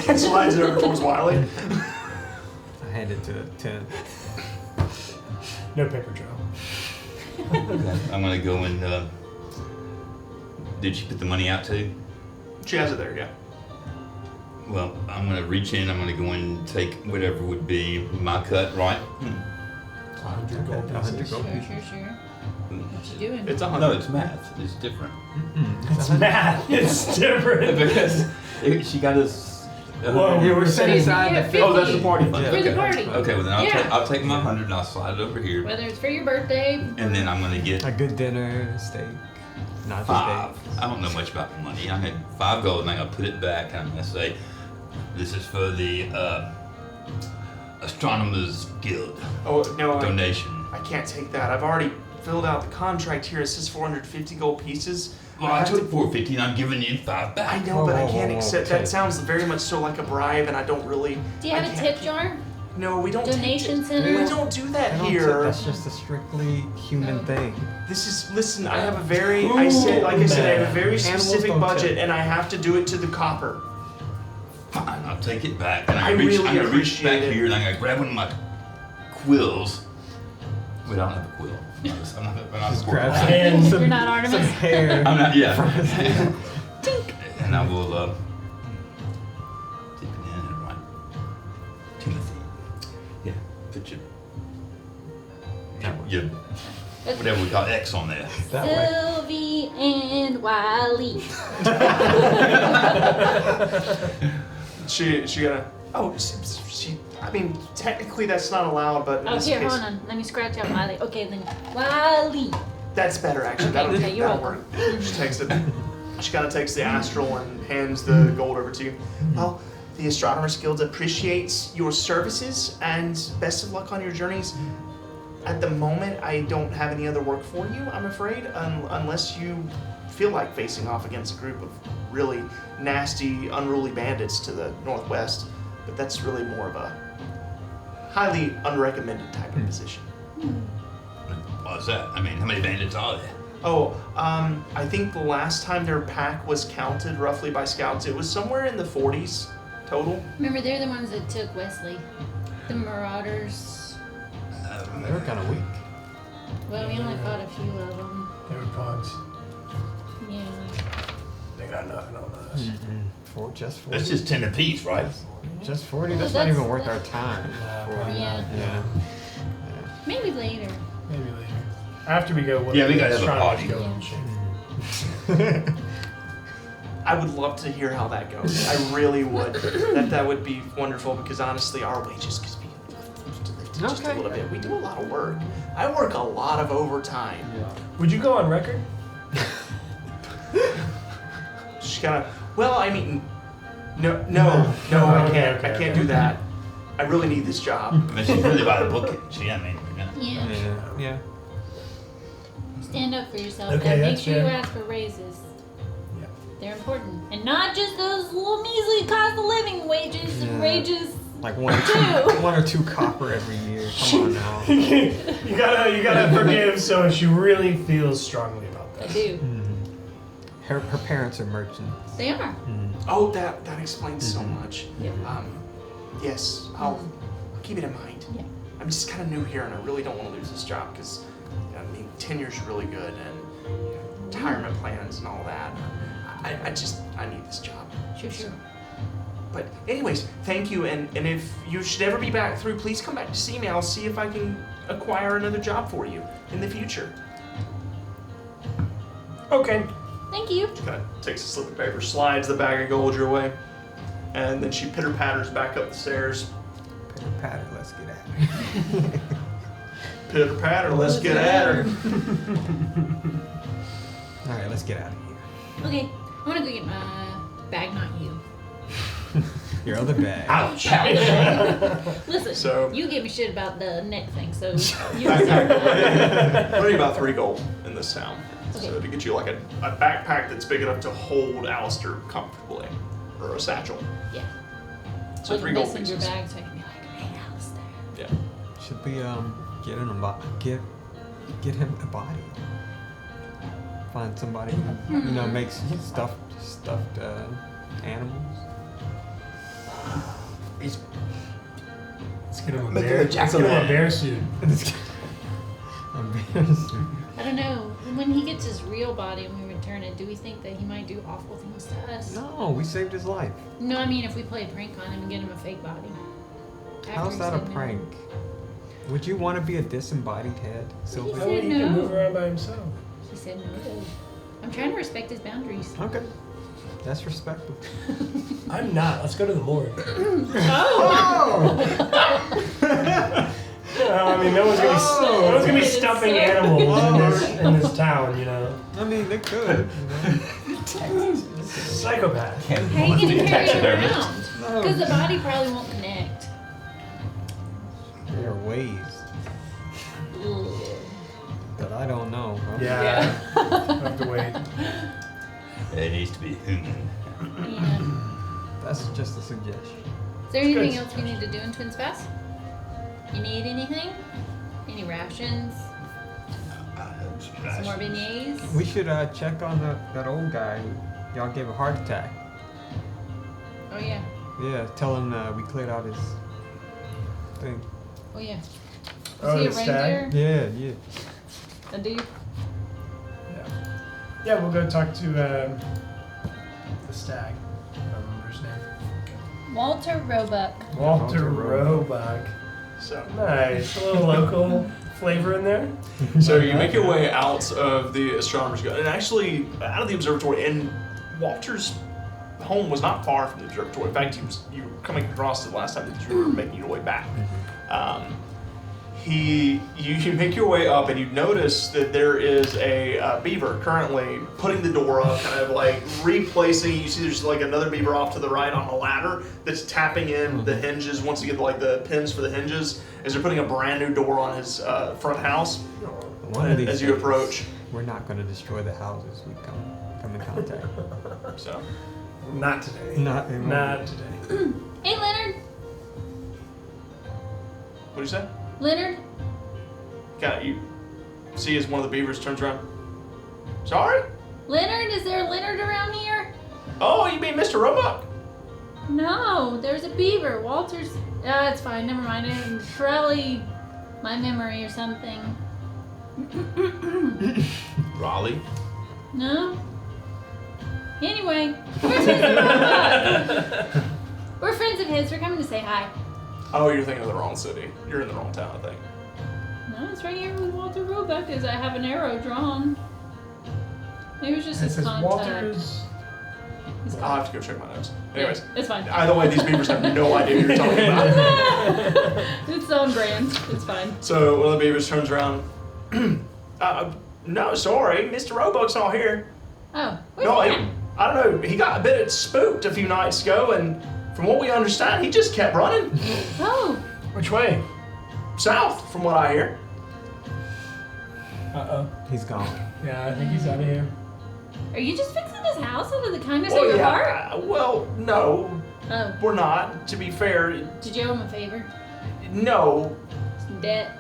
And slides it over towards Wiley. I hand it to 10. No paper trail. I'm gonna go and. Did she put the money out too? She has it there, yeah. Well, I'm gonna reach in. I'm gonna go and take whatever would be my cut, right? 100 gold 100 pieces. gold Sure, pieces. sure, sure. What you doing? It's 100. No, it's math. It's different It's math. It's different. because she got us. Whoa, You were setting aside Yeah, the 50. Oh, that's the party fund. Yeah. For the Okay. party. Okay, well then Yeah. I'll take my 100 and I'll slide it over here, Whether it's for your birthday. and then I'm gonna get A good dinner, steak, not the 5. steak. I don't know much about the money. I had 5 gold, and I'm gonna put it back. And I'm gonna say, "This is for the Astronomers Guild Oh, no, donation." I can't take that. I've already filled out the contract here. It says 450 gold pieces. Well, I took 450, and I'm giving you 5 I back. know, but I Whoa, can't whoa, accept. okay. That sounds very much so like a bribe, and I don't really. Do you I have a can't tip jar? No, we don't. Donation take center? We don't do that I don't here. think That's just a strictly human No. thing. This is. Listen, I have a very. I have a very Animals specific don't budget, tip. and I have to do it to the copper. I'll take it back. And I I'm really gonna reach appreciate back it. here and I'm gonna grab one of my quills. Wait, I don't have a quill. I'm not a Just quill. grab And some, You're not some Artemis. hair. I'm not, yeah. Tink. And I will, dip it in and write Timothy. Yeah, put your whatever we call X on there. That way. Sylvie and Wiley. She gonna. Oh, she. I mean, technically that's not allowed, but in Oh, this here, case, hold on. Let me scratch out Wiley. Okay, then Wiley. that's better actually. That'll, Okay, you're that'll welcome. work. She takes it. She kind of takes the astral and hands the gold over to you. Well, the Astronomers Guild appreciates your services and best of luck on your journeys. At the moment, I don't have any other work for you, I'm afraid, unless you feel like facing off against a group of really nasty, unruly bandits to the northwest. But that's really more of a highly unrecommended type of position. What's that? I mean, how many bandits are there? Oh, I think the last time their pack was counted roughly by scouts, it was somewhere in the 40s total. Remember, they're the ones that took Wesley. The Marauders. They were kind of weak. Well, we only fought a few of them. they were punks. Yeah. They got nothing on us. Just 40. That's just 10 apiece, right? Just 40. Well, That's not that's- even worth our time. Probably Yeah. not. Yeah. Maybe later. Maybe later. After we go, Yeah, we gotta have a Astronomers party. Guild and shit. I would love to hear how that goes. I really would. That would be wonderful because honestly, our wages could be lifted just a Okay. little bit. We do a lot of work. I work a lot of overtime. Would you go on record? She's kind of. Well, I mean, no, I can't. Okay, I can't okay. do that. I really need this job. I mean, she's really by the book, isn't she? I mean, Yeah. Yeah. Stand up for yourself. Okay, and make that's sure you fair. ask for raises. Yeah. They're important. And not just those little measly cost of living wages and Yeah. wages. Like one or two copper every year. Come on now. you gotta forgive. So she really feels strongly about I this. do. Her parents are merchants. They are. Oh, that explains so much. Yep. Yes, I'll keep it in mind. Yeah. I'm just kind of new here, and I really don't want to lose this job because, I mean, tenure's really good, and retirement plans and all that. I need this job. Sure. But anyways, thank you, and if you should ever be back through, please come back to see me. I'll see if I can acquire another job for you in the future. Okay. Thank you. She kind of takes a slip of paper, slides the bag of gold your way, and then she pitter-patters back up the stairs. Pitter patter, let's get at it. Pitter-patter, let's get at her. All right, let's get out of here. Okay. I want to go get my bag, not you. Your other bag. ouch! Listen, So- you give me shit about the neck thing, so you Backpack. Only about 3 gold in this town. Okay. So to get you like a backpack that's big enough to hold Alistair comfortably, or a satchel. Yeah. So Like 3 gold messenger pieces. bag, so I can be like, hey, Alistair. Yeah. Should we get him a body? Find somebody who makes stuffed animals. Let's get him a Make bear. him a Let's get him a jack-o'-lantern. bear suit. I don't know. When he gets his real body and we return it, do we think that he might do awful things to us? No, we saved his life. No, I mean if we play a prank on him and get him a fake body. After How's he that a said no. prank? Would you want to be a disembodied head, Sylvia? That way he can no. move around by himself. He said no. I'm trying to respect his boundaries. Okay, that's respectable. I'm not. Let's go to the morgue. I mean, no one's gonna be stuffing animals in this town, you know. I mean, they could. Psychopath. How are you gonna carry it Taxidermist. around? No, Because the body probably won't connect. there are ways Ugh. that I don't know. Huh? Yeah. I have to wait. It needs to be human. Yeah. That's just a suggestion. Is there anything good. else we need to do in Twins Pass? You need anything? Any rations? Some more beignets? We should check on that old guy who y'all gave a heart attack. Oh yeah. Yeah, tell him we cleared out his thing. Oh yeah. Is Oh, he a the stag? reindeer? Yeah. A dude? Yeah, we'll go talk to the stag. I don't remember his name. Walter Roebuck. Walter Walter Roebuck. So. Nice. A little local flavor in there. So you make your way out of the astronomer's garden, and actually out of the observatory. And Walter's home was not far from the observatory. In fact, you were coming across it the last time that you were making your way back. You make your way up, and you notice that there is a beaver currently putting the door up, kind of like replacing. You see, there's like another beaver off to the right on a ladder that's tapping in the hinges. Once you get like the pins for the hinges, as they're putting a brand new door on his front house. One of these As you days, approach. we're not going to destroy the houses we come in contact. So. Not today. Not anymore. Not today. Hey Leonard. What'd you say? Leonard. You see as one of the beavers turns around. Sorry? Leonard, is there a Leonard around here? Oh, you mean Mr. Roebuck? No, there's a beaver. Walter's. It's fine. Never mind. It's probably my memory or something. Raleigh? No. Anyway, we're friends of Roebuck. We're friends of his. We're coming to say hi. Oh, you're thinking of the wrong city. You're in the wrong town, I think. No, it's right here with Walter Roebuck, as I have an arrow drawn. Maybe it was just It his says contact. Walter's. His I'll have to go check my notes. Anyways, It's fine. either way, these beavers have no idea who you're talking about. It's on brand. It's fine. So one of the beavers turns around. No, sorry, Mr. Roebuck's not here. Oh, where's No, he at? I don't know. He got a bit spooked a few nights ago, and from what we understand, he just kept running Oh, Which way? south, from what I hear. Uh-oh. He's gone. Yeah, I think he's out of here. are you just fixing his house out of the kindness Well, of your yeah. heart? Well, no, Oh, we're not. To be fair, did you owe him a favor? no, Some debt?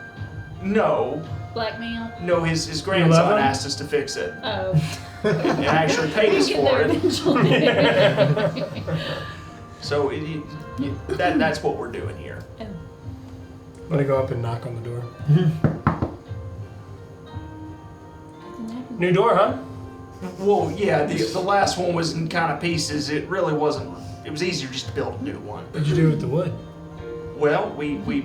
no, Blackmail? no. His love grandson him? asked us to fix it, Oh. and actually paid us Get for there it. eventually. So that's what we're doing here. I'm gonna go up and knock on the door. New door, huh? Well, yeah, the last one was in kind of pieces. It really wasn't. It was easier just to build a new one. What'd you do with the wood? Well, we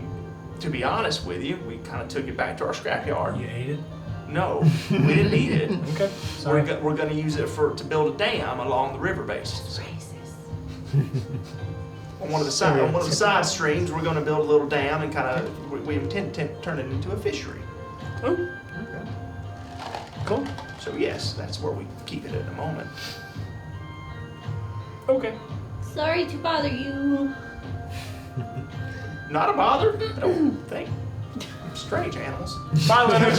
to be honest with you, we kind of took it back to our scrapyard. You ate it? No, we didn't need it. Okay. Sorry. We're going to use it to build a dam along the river basin. On one of the side streams, we're going to build a little dam and kind of we intend to turn it into a fishery. Oh, Okay. cool. So yes, that's where we keep it at the moment. Okay. Sorry to bother you. Not a bother, I don't think. Strange animals. Bye, Leonard.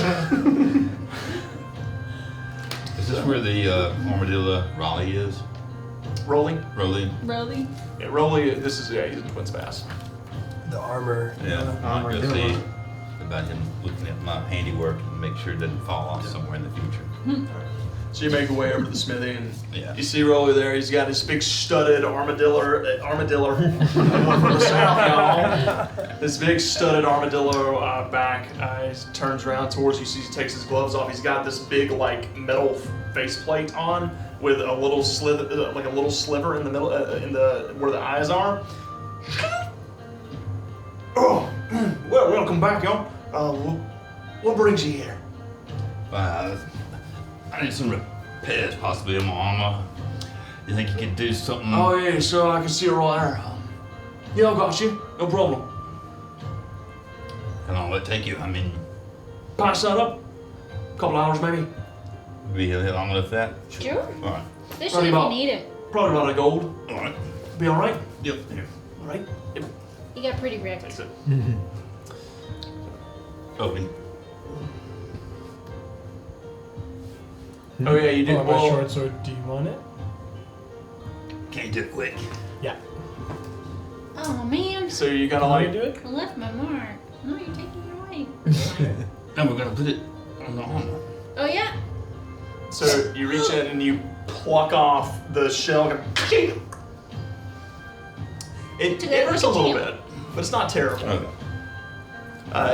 Is this where the armadillo Raleigh is? Rolling. Raleigh? Rolly? Yeah, Rolly. This is he's in Twins Pass. The armor. Yeah. I'm gonna Armadillo. see about him looking at my handiwork and make sure it doesn't fall off somewhere in the future. So you make your way over to the smithy, and Yeah. you see Rolly there. He's got his big studded armadillo from the south, y'all. This big studded armadillo back. He turns around towards you. He takes his gloves off. He's got this big like metal faceplate on with a little sliver, like a little sliver in the middle, in the where the eyes are. Oh, well, welcome back, y'all. What brings you here? I need some repairs possibly on my armor. You think you could do something? Oh yeah, so I can see it right there. Yeah, I got you. No problem. How long will it take you? I mean, Pass that up. Couple hours maybe. be here long enough that? Sure. All right. Especially if you about- need it. Probably about a gold. All right. Be all right. Yep. Here. All right. Yep. You got pretty wrecked. That's it. Open. Oh yeah, you did. Oh, my Well, short sword. Do you want it? Can't do it quick. Yeah. Oh man, so you're gonna Want me like. to do it? I left my mark. No, you're taking it away. Then we're gonna put it on the armor. Oh yeah. So you reach in and you pluck off the shell. It To go hurts a little jam. bit, but it's not terrible. Okay.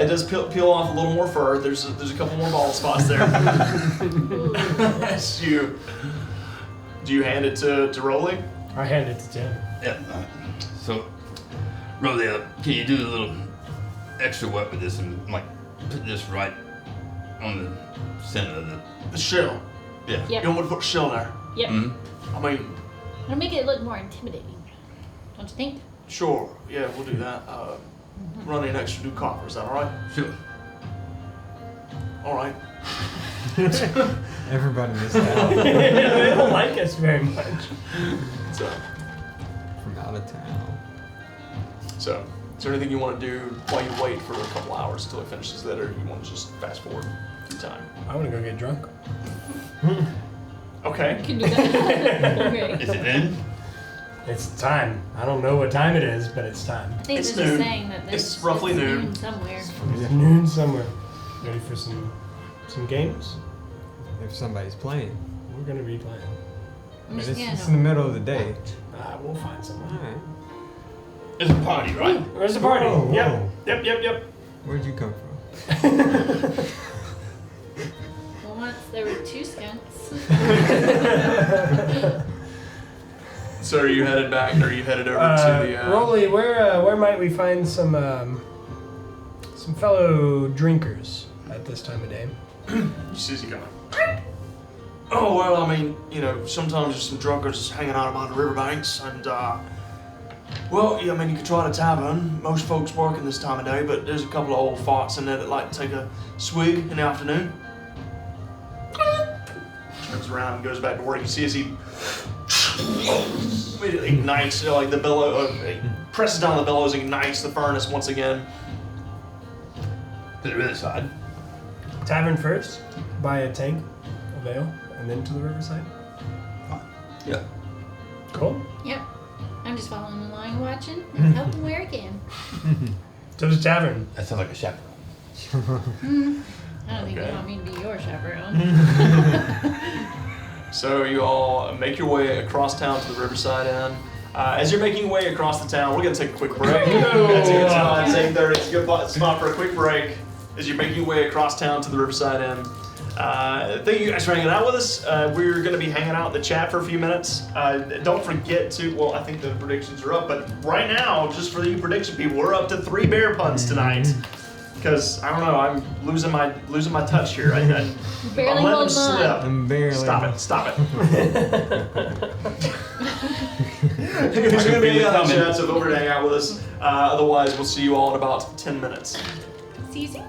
It does peel off a little more fur. There's a couple more bald spots there. Do you hand it to Rolly? I hand it to Tim. Yeah. So, Rolly, can you do a little extra work with this and like put this right on the center of The shell. yeah. Yep. You want me to put the shell there? Yep. Mm-hmm. I mean, It'll make it look more intimidating. Don't you think? sure. Yeah, we'll do that. Run in extra new copper. Is that all right? Sure. All right. Everybody missed out They don't like us very much. So, from out of town. so, is there anything you want to do while you wait for a couple hours until he finishes that, or you want to just fast forward through time? I want to go get drunk. Okay. You can do that. Okay. Is it in? It's time. I don't know what time it is, but it's time. I think It's they're just noon. saying that It's roughly noon. somewhere. It's noon somewhere. Ready for some games? If somebody's playing. We're gonna be playing. I'm But just it's gonna in the middle of the day. We'll find someone. Alright. It's a party, right? Where's the party? Whoa, Yep. whoa. Yep. Where'd you come from? Well, once there were 2 skunks. So are you headed back, or are you headed over to the? Rolly, where might we find some fellow drinkers at this time of day? He sees you coming. Oh well, I mean, sometimes there's some drunkards hanging out by the riverbanks, and well, yeah, I mean, you could try the tavern. Most folks working this time of day, but there's a couple of old farts in there that like to take a swig in the afternoon. Turns around and goes back to work. You see as he immediately ignites, like the bellow, he presses down the bellows, ignites the furnace once again. To the other side. Tavern first, buy a tank of ale, and then to the riverside. Fine. Yeah. Cool. Yep. I'm just following along, watching, and helping where I can. To the tavern. That sounds like a chaperone. I don't think you Okay. want me to be your chaperone. So you all make your way across town to the Riverside Inn. As you're making your way across the town, we're gonna take a quick break. That's a good time. It's 8:30. It's a good spot for a quick break. As you're making your way across town to the Riverside Inn. Thank you guys for hanging out with us. We're gonna be hanging out in the chat for a few minutes. Don't forget to. Well, I think the predictions are up, but right now, just for you prediction people, we're up to 3 bear puns tonight. Because I don't know, I'm losing my touch here. I'm Barely letting them holding slip. on. I'm barely. Stop it. There's going to be other chats, so feel free to hang out with us. Otherwise, we'll see you all in about 10 minutes. See you soon.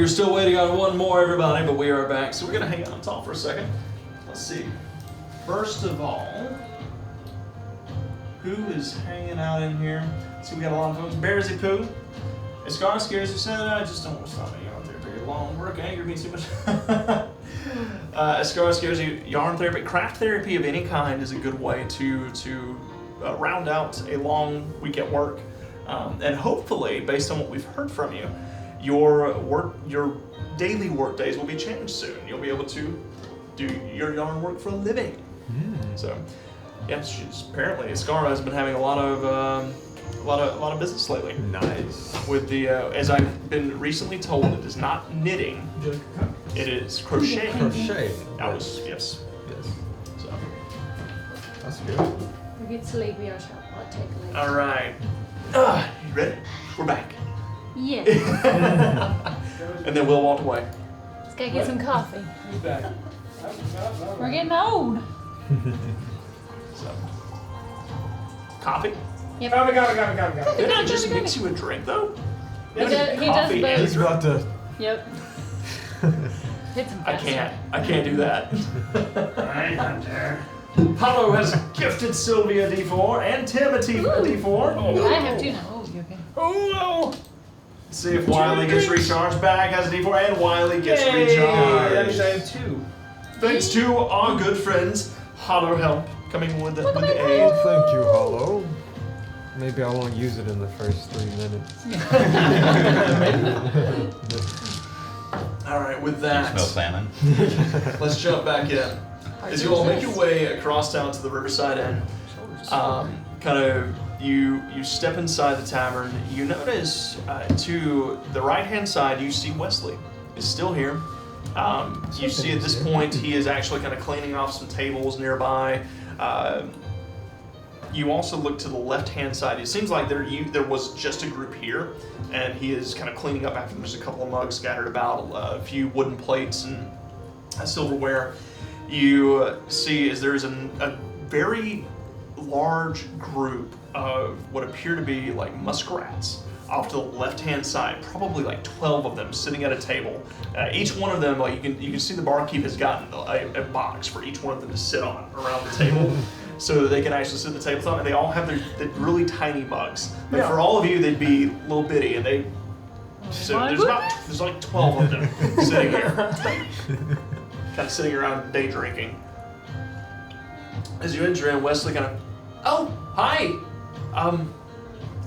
were still waiting on one more, everybody, but we are back. So we're gonna hang out and talk for a second. Let's see. First of all, who is hanging out in here? See, we got a lot of folks. Bearsy Poo. Scar Scares who said, I just don't want to stop me out there very long. Work angered me too much. Scar Scares you. Yarn therapy, craft therapy of any kind is a good way to round out a long week at work. And hopefully, based on what we've heard from you, your daily work days will be changed soon. You'll be able to do your yarn work for a living. So, yeah, apparently Scara has been having a lot of business lately. Nice. With the as I've been recently told, it is not knitting. It is crochet. Crochet. That was yes. Yes. So, That's good. We get sleepy, I'll take a later. all right. You ready? We're back. Yes. And then we'll walk away. Let's go get some coffee. Who's back? We're getting old. So, coffee? Yep. Got it. Didn't I just mix you a drink though? He does Coffee and He's both. about to. Yep. Hit some I faster. can't do that. Alright, Hunter. Hollow has gifted Sylvia D4 and Timothy D4. I have two now. Oh, you okay? Oh, see if Wiley gets recharged. Bag has a D4 and Wiley gets That means recharged. I have 2. Thanks to our good friends, Hollow Help, coming with the aid. Oh, thank you, Hollow. Maybe I won't use it in the first 3 minutes. All right, with Smell that, salmon. let's jump back in. As you all make your way across town to the Riverside Inn, you step inside the tavern. You notice to the right-hand side, you see Wesley is still here. You see at this point he is actually kind of cleaning off some tables nearby. You also look to the left-hand side. It seems like there was just a group here, and he is kind of cleaning up after them. There's a couple of mugs scattered about, a few wooden plates and silverware. You see as there is a very large group of what appear to be like muskrats off to the left-hand side, probably like 12 of them sitting at a table. Each one of them, like you can see the barkeep has gotten a box for each one of them to sit on around the table. So that they can actually sit at the tabletop, and they all have their really tiny mugs. But for all of you, they'd be little bitty, and so there's like 12 of them sitting here, kind of sitting around day drinking. As you enter in, Wesley kind of, oh, hi,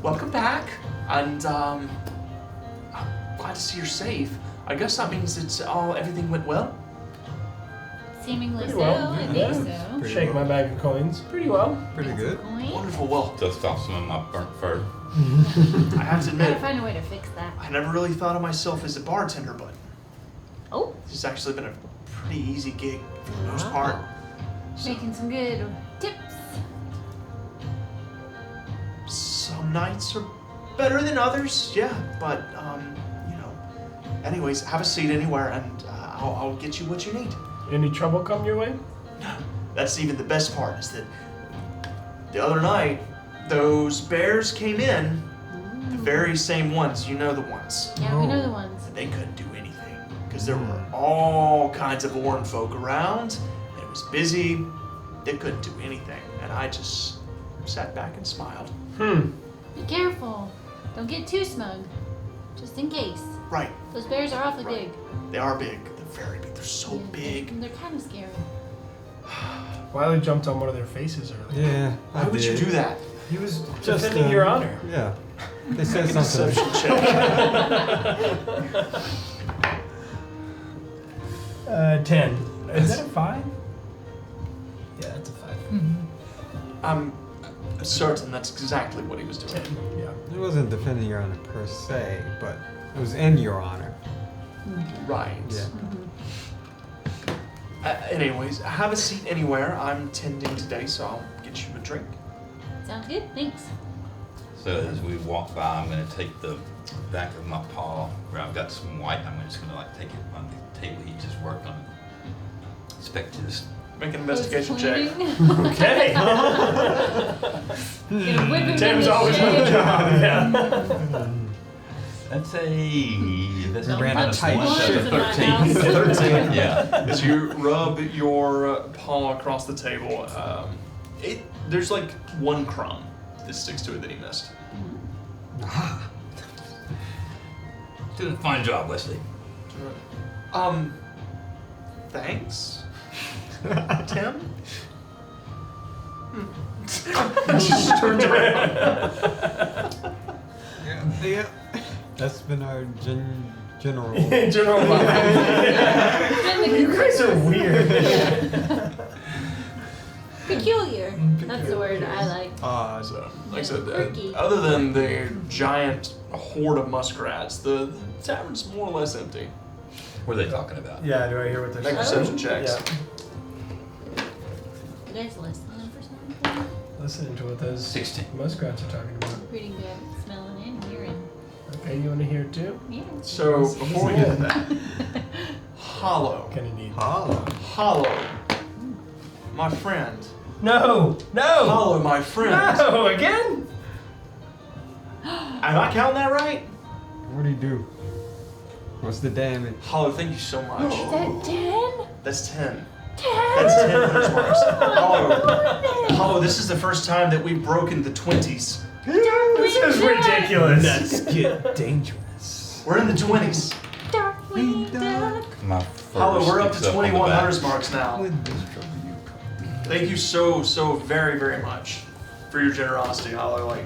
welcome back, and I'm glad to see you're safe. I guess that means everything went well. Seemingly Pretty so, well. I think Yeah. so. Pretty Shake well. my bag of coins. Pretty well. Pretty good. Coin? Wonderful. Well, Dust off some of my burnt fur. I have to Gotta admit, find a way to fix that. I never really thought of myself as a bartender, but Oh, it's actually been a pretty easy gig for the most part. So, making some good tips. some nights are better than others, yeah, but anyways, have a seat anywhere, and I'll get you what you need. Any trouble come your way? That's even the best part, is that the other night, those bears came in, the very same ones, you know the ones. Yeah, we know the ones. They couldn't do anything, because there were all kinds of Oran folk around, and it was busy, they couldn't do anything, and I just sat back and smiled. Be careful. Don't get too smug. Just in case. Right, Those bears are awfully Right. big. they are big, they're very big, they're so Yeah, big. They're kind of scary. Wiley jumped on one of their faces earlier. Yeah. Why would you do that? He was Just defending your honor. Yeah. They said Make a something. deception check. 10. Is that a 5? Yeah, that's a 5. I'm certain that's exactly what he was doing. 10. Yeah. It wasn't defending your honor per se, but it was in your honor. Right. Yeah. Anyways, have a seat anywhere. I'm tending today, so I'll get you a drink. Sounds good. Thanks. So as we walk by, I'm gonna take the back of my paw where I've got some white. I'm just gonna like take it on the table he just worked on. Inspect his. Make an investigation check. Okay. Gonna whip him Tim's into always on the shape. job. Yeah. That's a. That's Don't ran a minus tight one, so ship. that's a 13. 13. Yeah. As you rub your paw across the table, there's like one crumb that sticks to it that he missed. Doing a fine job, Wesley. Thanks, Tim. Just turns around. Yeah. That's been our general. General. You guys are weird. Peculiar. That's the word I like. So, like I said, Quirky. other than the giant horde of muskrats, the tavern's more or less empty. What are they talking about? Yeah, do I hear what they're Make saying? perception checks. Yeah. You guys listening for something? Listening to what those 16. muskrats are talking about. Pretty good. Smelling and hearing. Okay, you want to hear it too? Yeah. So before we get to that, Hollow, Kind of need. Hollow, my friend. No! No! Hollow, my friend. No! Again? Am I counting that right? What do you do? What's the damage? Hollow, thank you so much. Is that 10? That's 10. 10? That's 10 hunter's marks. Hollow, this is the first time that we've broken the 20s. This is ridiculous. Let's get dangerous. We're in the 20s. Darkwing Duck. My Hollow, we're up sticks to on the 21 back. hunter's marks now. Thank you so very, very much for your generosity, Hollow. Like,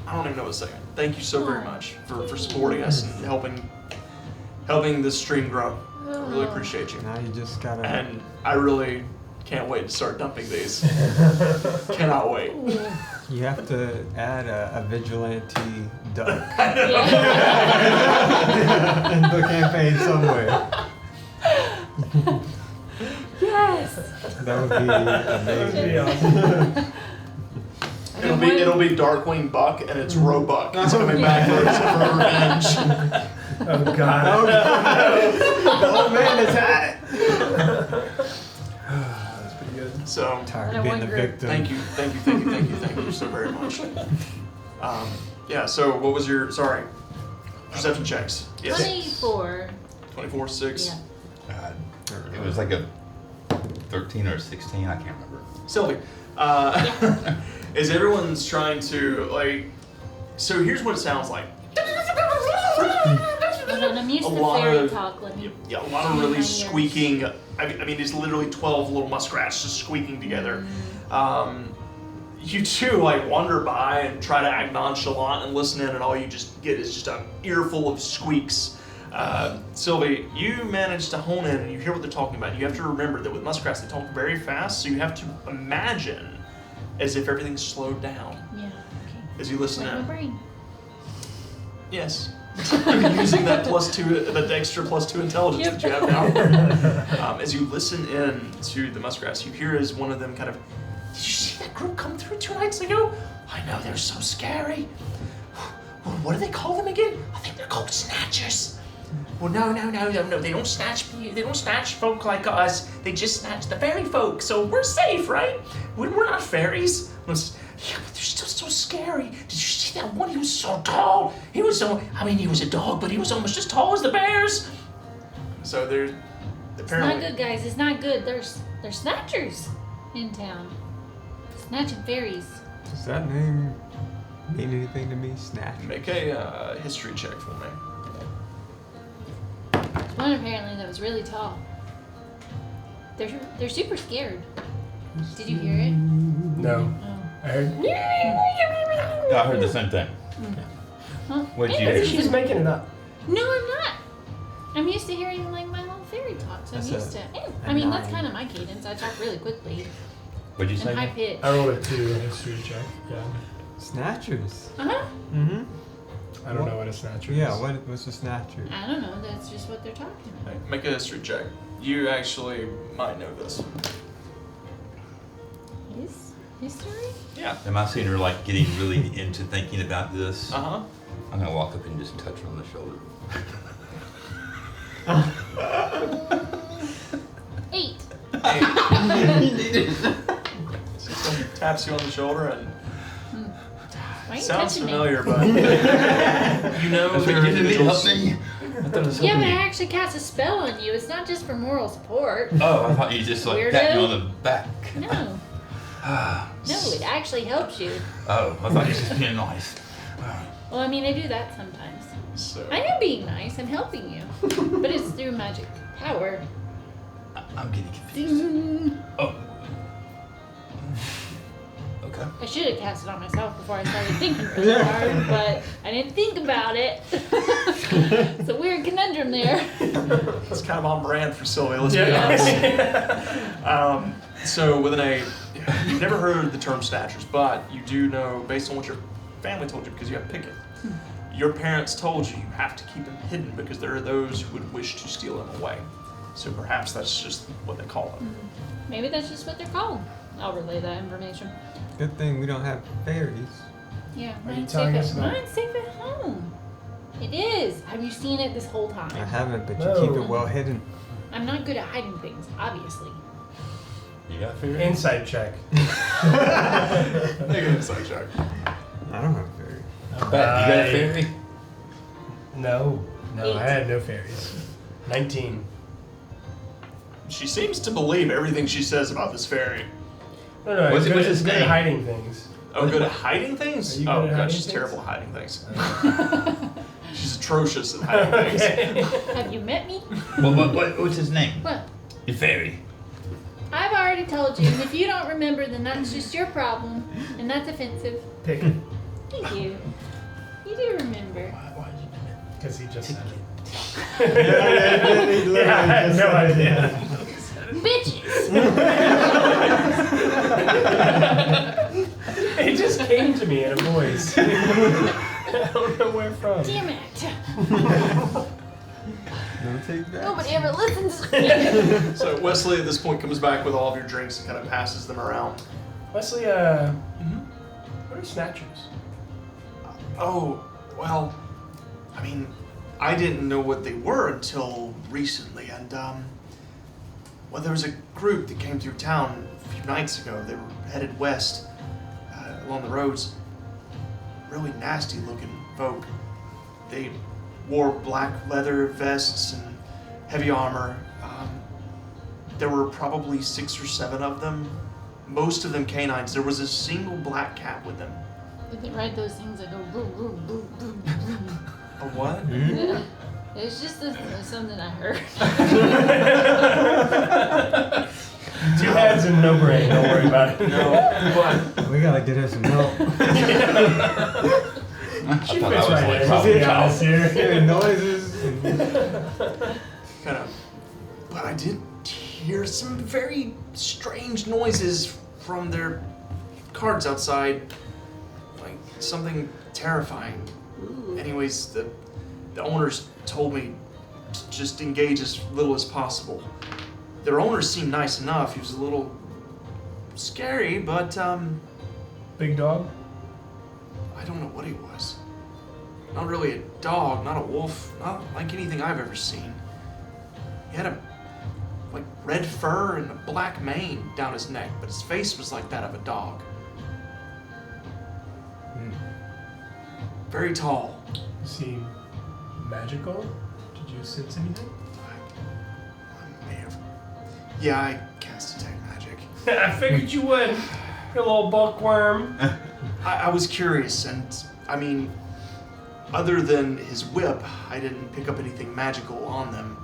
I don't even know what to say. Thank you so very much for supporting us and helping this stream grow. I really appreciate you. Now you just gotta. And I really can't wait to start dumping these. Cannot wait. You have to add a vigilante duck in the campaign somewhere. Yes. That would be amazing. Yeah. It'll be Darkwing Buck and it's Roebuck. It's coming back for revenge. Oh god. The old man has had it. That's pretty good. So Tired I of being the wonder- victim. thank you so very much. Yeah. So what was your perception checks? Yes. 24. 24, 6. Yeah. God. It was like a 13 or 16, I can't remember. Sylvie, is everyone's trying to like? So here's what it sounds like. Hold on, I'm used A to lot fairy of- talk. Let me. Yeah, a lot of really squeaking. I mean, it's literally 12 little muskrats just squeaking together. You two like wander by and try to act nonchalant and listen in, and all you just get is just an earful of squeaks. Sylvie, you manage to hone in and you hear what they're talking about. You have to remember that with muskrats, they talk very fast, so you have to imagine as if everything's slowed down Yeah. Okay. as you listen Like my in. brain. Yes. Using that that extra +2 intelligence that you have now. As you listen in to the muskrats, you hear as one of them kind of, did you see that group come through 2 nights ago? I know, they're so scary. What do they call them again? I think they're called snatchers. Well, no, they don't snatch folk like us. They just snatch the fairy folk, so we're safe, right? We're not fairies. Yeah, but they're still so scary. Did you see that one? He was so tall. He was a dog, but he was almost as tall as the bears. So they're It's apparently. not good, guys. It's not good. There's snatchers in town. Snatching fairies. Does that name mean anything to me? Snatch. Make a history check for me. There's one apparently that was really tall. They're super scared. Did you hear it? No. Oh. I heard. I heard the same thing. Huh? What'd you I think hear? she's making it up. No, I'm not. I'm used to hearing like my little fairy talks. I'm That's used a- to. a I mean, that's 9. kind of my cadence. I talk really quickly What'd you say? and high pitch. I rolled a 2 history check. Yeah. Snatchers. Uh-huh. Mm-hmm. I don't know what a snatcher is. Yeah, what's a snatcher? I don't know. That's just what they're talking about. Make a history check. You actually might know this. History? Yeah. Am I seeing her like getting really into thinking about this? Uh-huh. I'm gonna walk up and just touch her on the shoulder. 8. She taps you on the shoulder and Why are you Sounds touching familiar, me? but you know That's there what are you did to individuals. help me. I thought it was Yeah, helping but I you. actually cast a spell on you. It's not just for moral support. Oh, I thought you just like Weirdo. tapped me on the back. No. No, it actually helps you. Oh, I thought you were just being nice. Well, I mean, I do that sometimes. So, I am being nice. I'm helping you. But it's through magic power. I'm getting confused. Oh. Okay. I should have cast it on myself before I started thinking really hard, but I didn't think about it. It's a weird conundrum there. it's kind of on brand for Sylvia, let's be Yeah. honest. So within a, you've never heard the term snatchers, but you do know, based on what your family told you, because you have Pickett, your parents told you you have to keep them hidden because there are those who would wish to steal them away. So perhaps that's just what they call them. Maybe that's just what they're called. I'll relay that information. Good thing we don't have fairies. Yeah, Are you mine's telling safe us at, about- mine's safe at home. It is. Have you seen it this whole I time? haven't, but No. you keep it well hidden. I'm not good at hiding things, obviously. You got a favorite? Insight check. Make an insight check. I don't have a fairy. Not bad. You got a fairy? No, Eight. I had no fairies. 19. She seems to believe everything she says about this fairy. No, What's good, his good at name? hiding things. Oh, good at hiding things? Are you good Oh, at God, hiding she's things? terrible at hiding things. She's atrocious at hiding things. Okay. Have you met me? What's his name? What? Your fairy. I've already told you, and if you don't remember, then that's just your problem, and that's offensive. Pick it. Thank you. You do remember. Why did you do that? Because he just said it. He literally Yeah, I had just no said idea. Bitches! It just came to me in a voice. I don't know where from. Damn it! No take that. Nobody ever listens to me. So Wesley at this point comes back with all of your drinks and kind of passes them around. Wesley, what are snatchers? Oh, well, I mean, I didn't know what they were until recently, and well, there was a group that came through town a few nights ago. They were headed west along the roads. Really nasty looking folk. They wore black leather vests and heavy armor. There were probably 6 or 7 of them. Most of them canines. There was a single black cat with them. Did they ride those things that go boom, boom, boom, boom, boom? A what? Yeah. It's just something I heard. 2 heads and no brain. Don't worry about it. No, but We gotta get her some help. She I thought fits that was right like in. probably Let's be honest here. Hearing noises. kind of. But I did hear some very strange noises from their carts outside, like something terrifying. Anyways, the owners told me to just engage as little as possible. Their owner seemed nice enough. He was a little scary, but Big dog? I don't know what he was. Not really a dog, not a wolf, not like anything I've ever seen. He had a like red fur and a black mane down his neck, but his face was like that of a dog. Very tall. Is he magical? Did you sense anything? I may have. Yeah, I cast detect magic. I figured you would. You little bookworm. I was curious, and I mean, other than his whip, I didn't pick up anything magical on them.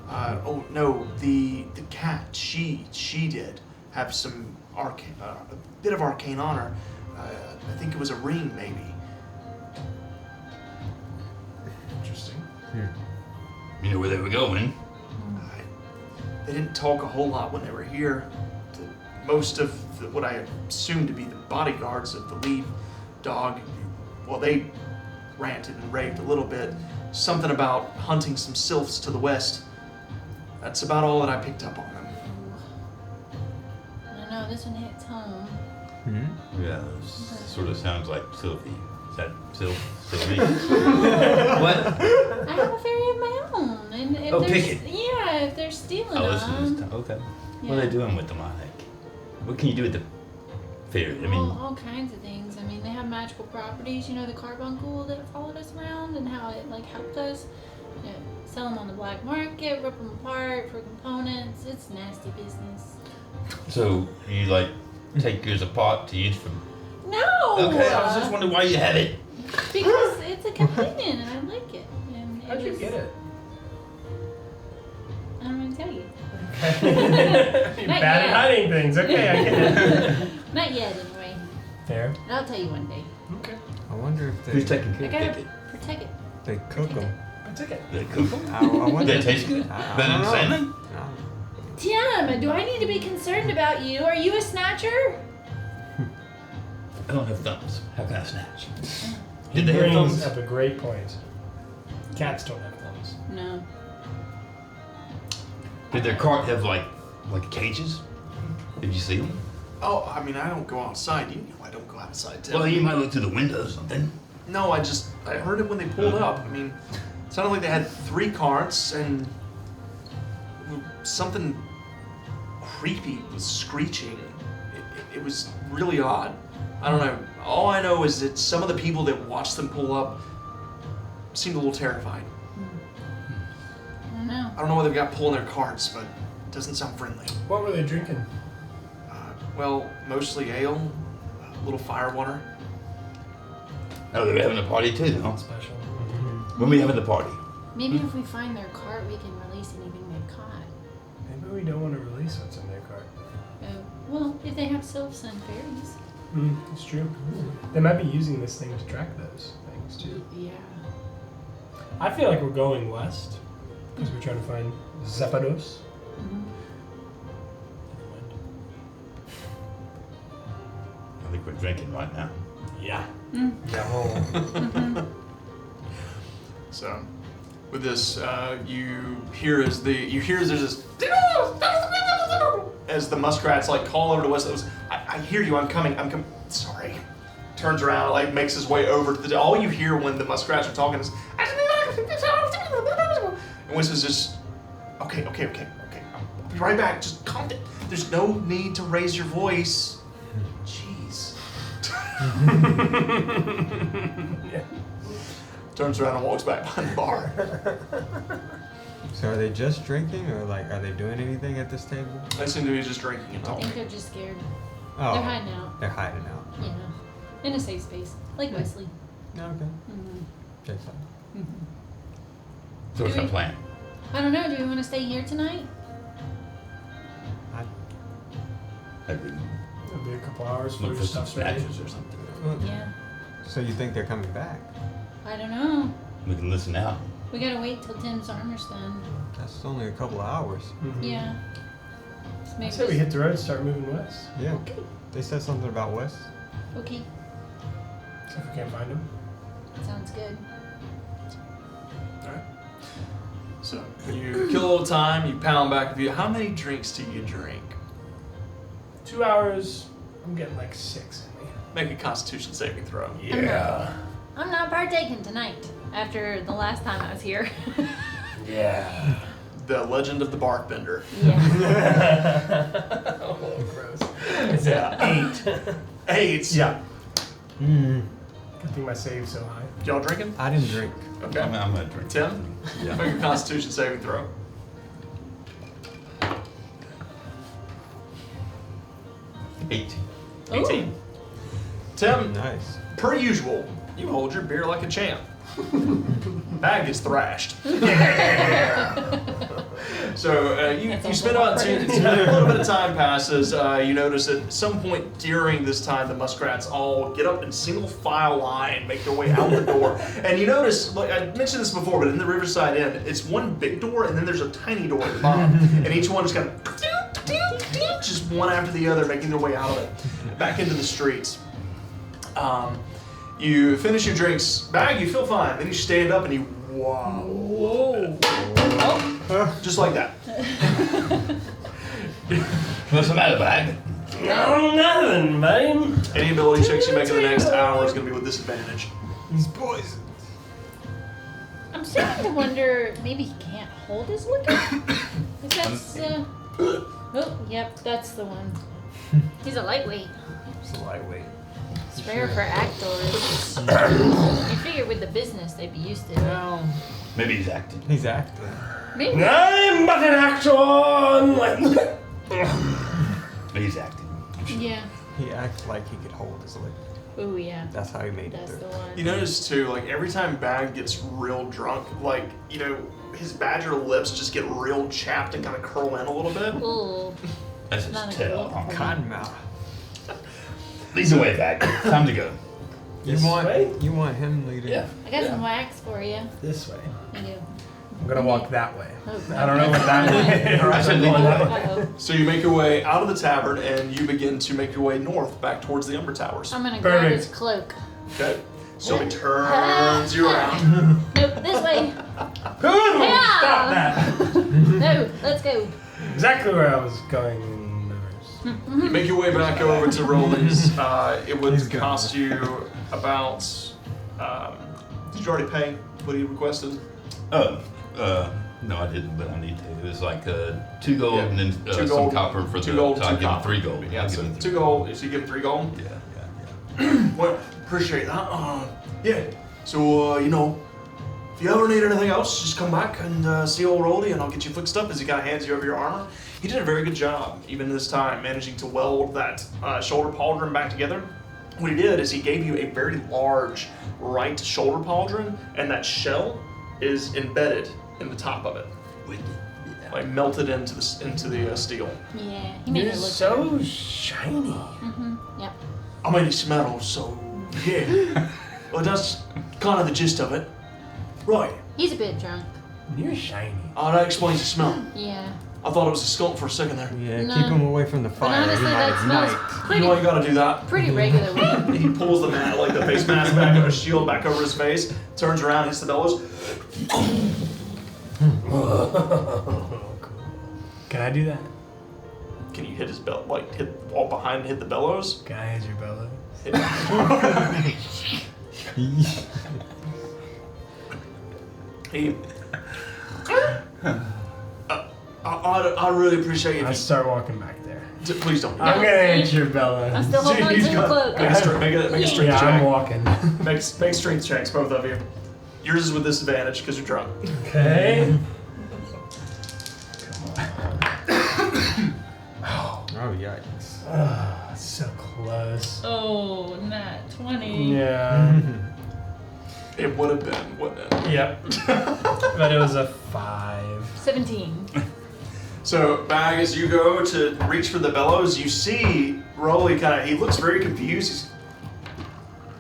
Oh no, the cat, she did have some arcane, a bit of arcane on her. I think it was a ring, maybe. Interesting. You know where they were going? They didn't talk a whole lot when they were here. Most of what I assumed to be the bodyguards of the lead dog, well, they ranted and raved a little bit. Something about hunting some sylphs to the west. That's about all that I picked up on them. I don't know, this one hits home. Yeah, sort of sounds like Sylvie. Is that Sylvie? What? I have a fairy of my own, and if Oh, they're pick it. yeah, if they're stealing Oh, listen to them, this. Okay. What are Yeah. they doing with them, I think? What can you do with the fairy? I mean, all kinds of things. I mean, they have magical properties. You know, the carbuncle that followed us around and how it like helped us. You know, sell them on the black market, rip them apart for components. It's nasty business. so you like take yours apart to use for. No. Okay, I was just wondering why you have it. Because it's a companion and I like it. And How'd you get it? I'm gonna tell you. You're Not bad yet. at hiding things. Okay, I get it. Not yet, anyway. Fair. And I'll tell you one day. Okay. I wonder if Who's they taking I care of gotta it? protect it. they cook them. I took it. They cook them? I wonder. They taste good? I Better don't than know. salmon? Tim, do I need to be concerned about you? Are you a snatcher? I don't have thumbs. How can I snatch? He Did they have brings thumbs? up a great point. Cats don't have thumbs. No. Did their cart have like cages? Did you see them? Oh, I mean, I don't go outside. You know I don't go outside, Tim. Well, you might look through the window or something. No, I heard it when they pulled up. I mean, it sounded like they had 3 carts and something creepy was screeching. It was really odd. I don't know. All I know is that some of the people that watched them pull up seemed a little terrified. I don't know. I don't know why they've got pulling their carts, but it doesn't sound friendly. What were they drinking? Well, mostly ale, a little fire water. Oh, they're having a party too, though. Special. When we having the party? Maybe if we find their cart, we can release anything they caught. Maybe we don't want to release what's in their cart. Well, if they have self-sent fairies. It's true. They might be using this thing to track those things too. Yeah. I feel like we're going west because we're trying to find Zapados. I think we're drinking right now. Yeah. Mm. So, with this, you hear as there's this as the muskrats like call over to West. I hear you. I'm coming. Sorry. Turns around, like makes his way over to the. All you hear when the muskrats are talking is. And Winston's just. Okay. I'll be right back. Just calm down. There's no need to raise your voice. Jeez. Yeah. Turns around and walks back behind the bar. So are they just drinking, or like are they doing anything at this table? They seem to be just drinking and I talking. think they're just scared. Oh, They're hiding out. They're hiding out. Yeah. In a safe space. Like Wesley. Okay. Mm-hmm. Checks out. So what's Do our we- plan? I don't know. Do we want to stay here tonight? Maybe It'll be a couple hours for look your for some stuff's ready. snatches or something. Yeah. So you think they're coming back? I don't know. We can listen out. We gotta wait till Tim's armor's done. That's only a couple of hours. Yeah. So I maybe say we just- hit the road and start moving west. Yeah. Okay. They said something about West. Okay. See if we can't find them. Sounds good. Alright. So you kill a little time, you pound back a few. How many drinks do you drink? 2 hours. I'm getting like 6 in me. Make a Constitution saving throw. I'm not partaking tonight. After the last time I was here. Yeah. The Legend of the Barkbender. Yeah. Oh, gross. It's at 8. 8. Yeah. Mm. Good thing my save's so high. Y'all drinking? I didn't drink. Okay. I'm gonna drink. Tim? Yeah. Make a Constitution saving throw. 18. 18. Tim, Nice. per usual, you hold your beer like a champ. Bag gets thrashed. So you spend about a little bit of time passes. You notice at some point during this time, the muskrats all get up in single file line, make their way out the door. And you notice, like I mentioned this before, but in the Riverside Inn, it's one big door and then there's a tiny door at the bottom, and each one is kind of just one after the other, making their way out of it, back into the streets. You finish your drinks, Bag, you feel fine. Then you stand up and you, whoa. Just like that. What's the matter, Bag? No, nothing, babe. Any ability checks you make in the next hour is going to be with disadvantage. These boys. I'm starting to wonder, maybe he can't hold his liquor? If that's, oh, yep, that's the one. He's a lightweight. It's a lightweight. It's rare for actors. You figure with the business they'd be used to it. Well, Maybe he's acting. he's acting. Maybe. I'm but an actor. He's acting. I'm sure. Yeah. He acts like he could hold his lip. Oh yeah. That's how he made it That's through. the one. You notice too, like every time Bag gets real drunk, like, you know, his badger lips just get real chapped and kind of curl in a little bit. Ooh. That's Not his a tail. good Huh? Cotton mouth. Lead the way back. Time to go. This way? You want him leading? Yeah. I got some wax for you. This way. I do. I'm gonna walk that way. Oh, I don't know what that means. All right, said lead the way. Uh-oh. So you make your way out of the tavern and you begin to make your way north back towards the Umber Towers. I'm gonna grab Perfect. his cloak. Okay. So he turns you around. Nope, this way. Good one. Yeah. Stop that. No, let's go. Exactly where I was going. Reverse. You make your way back over to Rolly's. It would He's good. cost you about. Did you already pay what he requested? No, I didn't, but I need to. It was like 2 gold Yeah. and then 2 some gold, copper for 2 the. gold, so 2 I give him copper. 3 gold. Yeah, I so give him 2 gold. So you give him 3 gold. Yeah. Well, appreciate that. Yeah. So you know, if you ever need anything else, just come back and see old Rolly, and I'll get you fixed up. As he kind of hands you over your armor, he did a very good job, even this time, managing to weld that shoulder pauldron back together. What he did is he gave you a very large right shoulder pauldron, and that shell is embedded in the top of it, like melted into the steel. Yeah, he made You're it look so shiny. Yep. I mean, it's metal, so yeah. Well, that's kind of the gist of it. Right. He's a bit drunk. You're shiny. Oh, that explains the smell. Yeah. I thought it was a skunk for a second there. Yeah, No. keep him away from the But fire. honestly, he might that smells ignite. You know why you gotta do that? pretty regular with him. He pulls the like the face mask back over his shield back over his face, turns around, hits the bellows. Can I do that? Can you hit his belt, like hit all behind and hit the bellows? Can I hit your bellows? He. I really appreciate I it. start walking back there. Please don't. I'm gonna hit your bellows. I'm still holding on to He's the got- cloak. Make a strength Yeah, check. I'm walking. Make strength checks, both of you. Yours is with disadvantage because you're drunk. Okay. Oh, yikes. Oh, so close. Oh, not 20. Yeah. It would have been, wouldn't it? Yep. But it was a 5. 17. So, Bag, as you go to reach for the bellows, you see Rolly he looks very confused. He's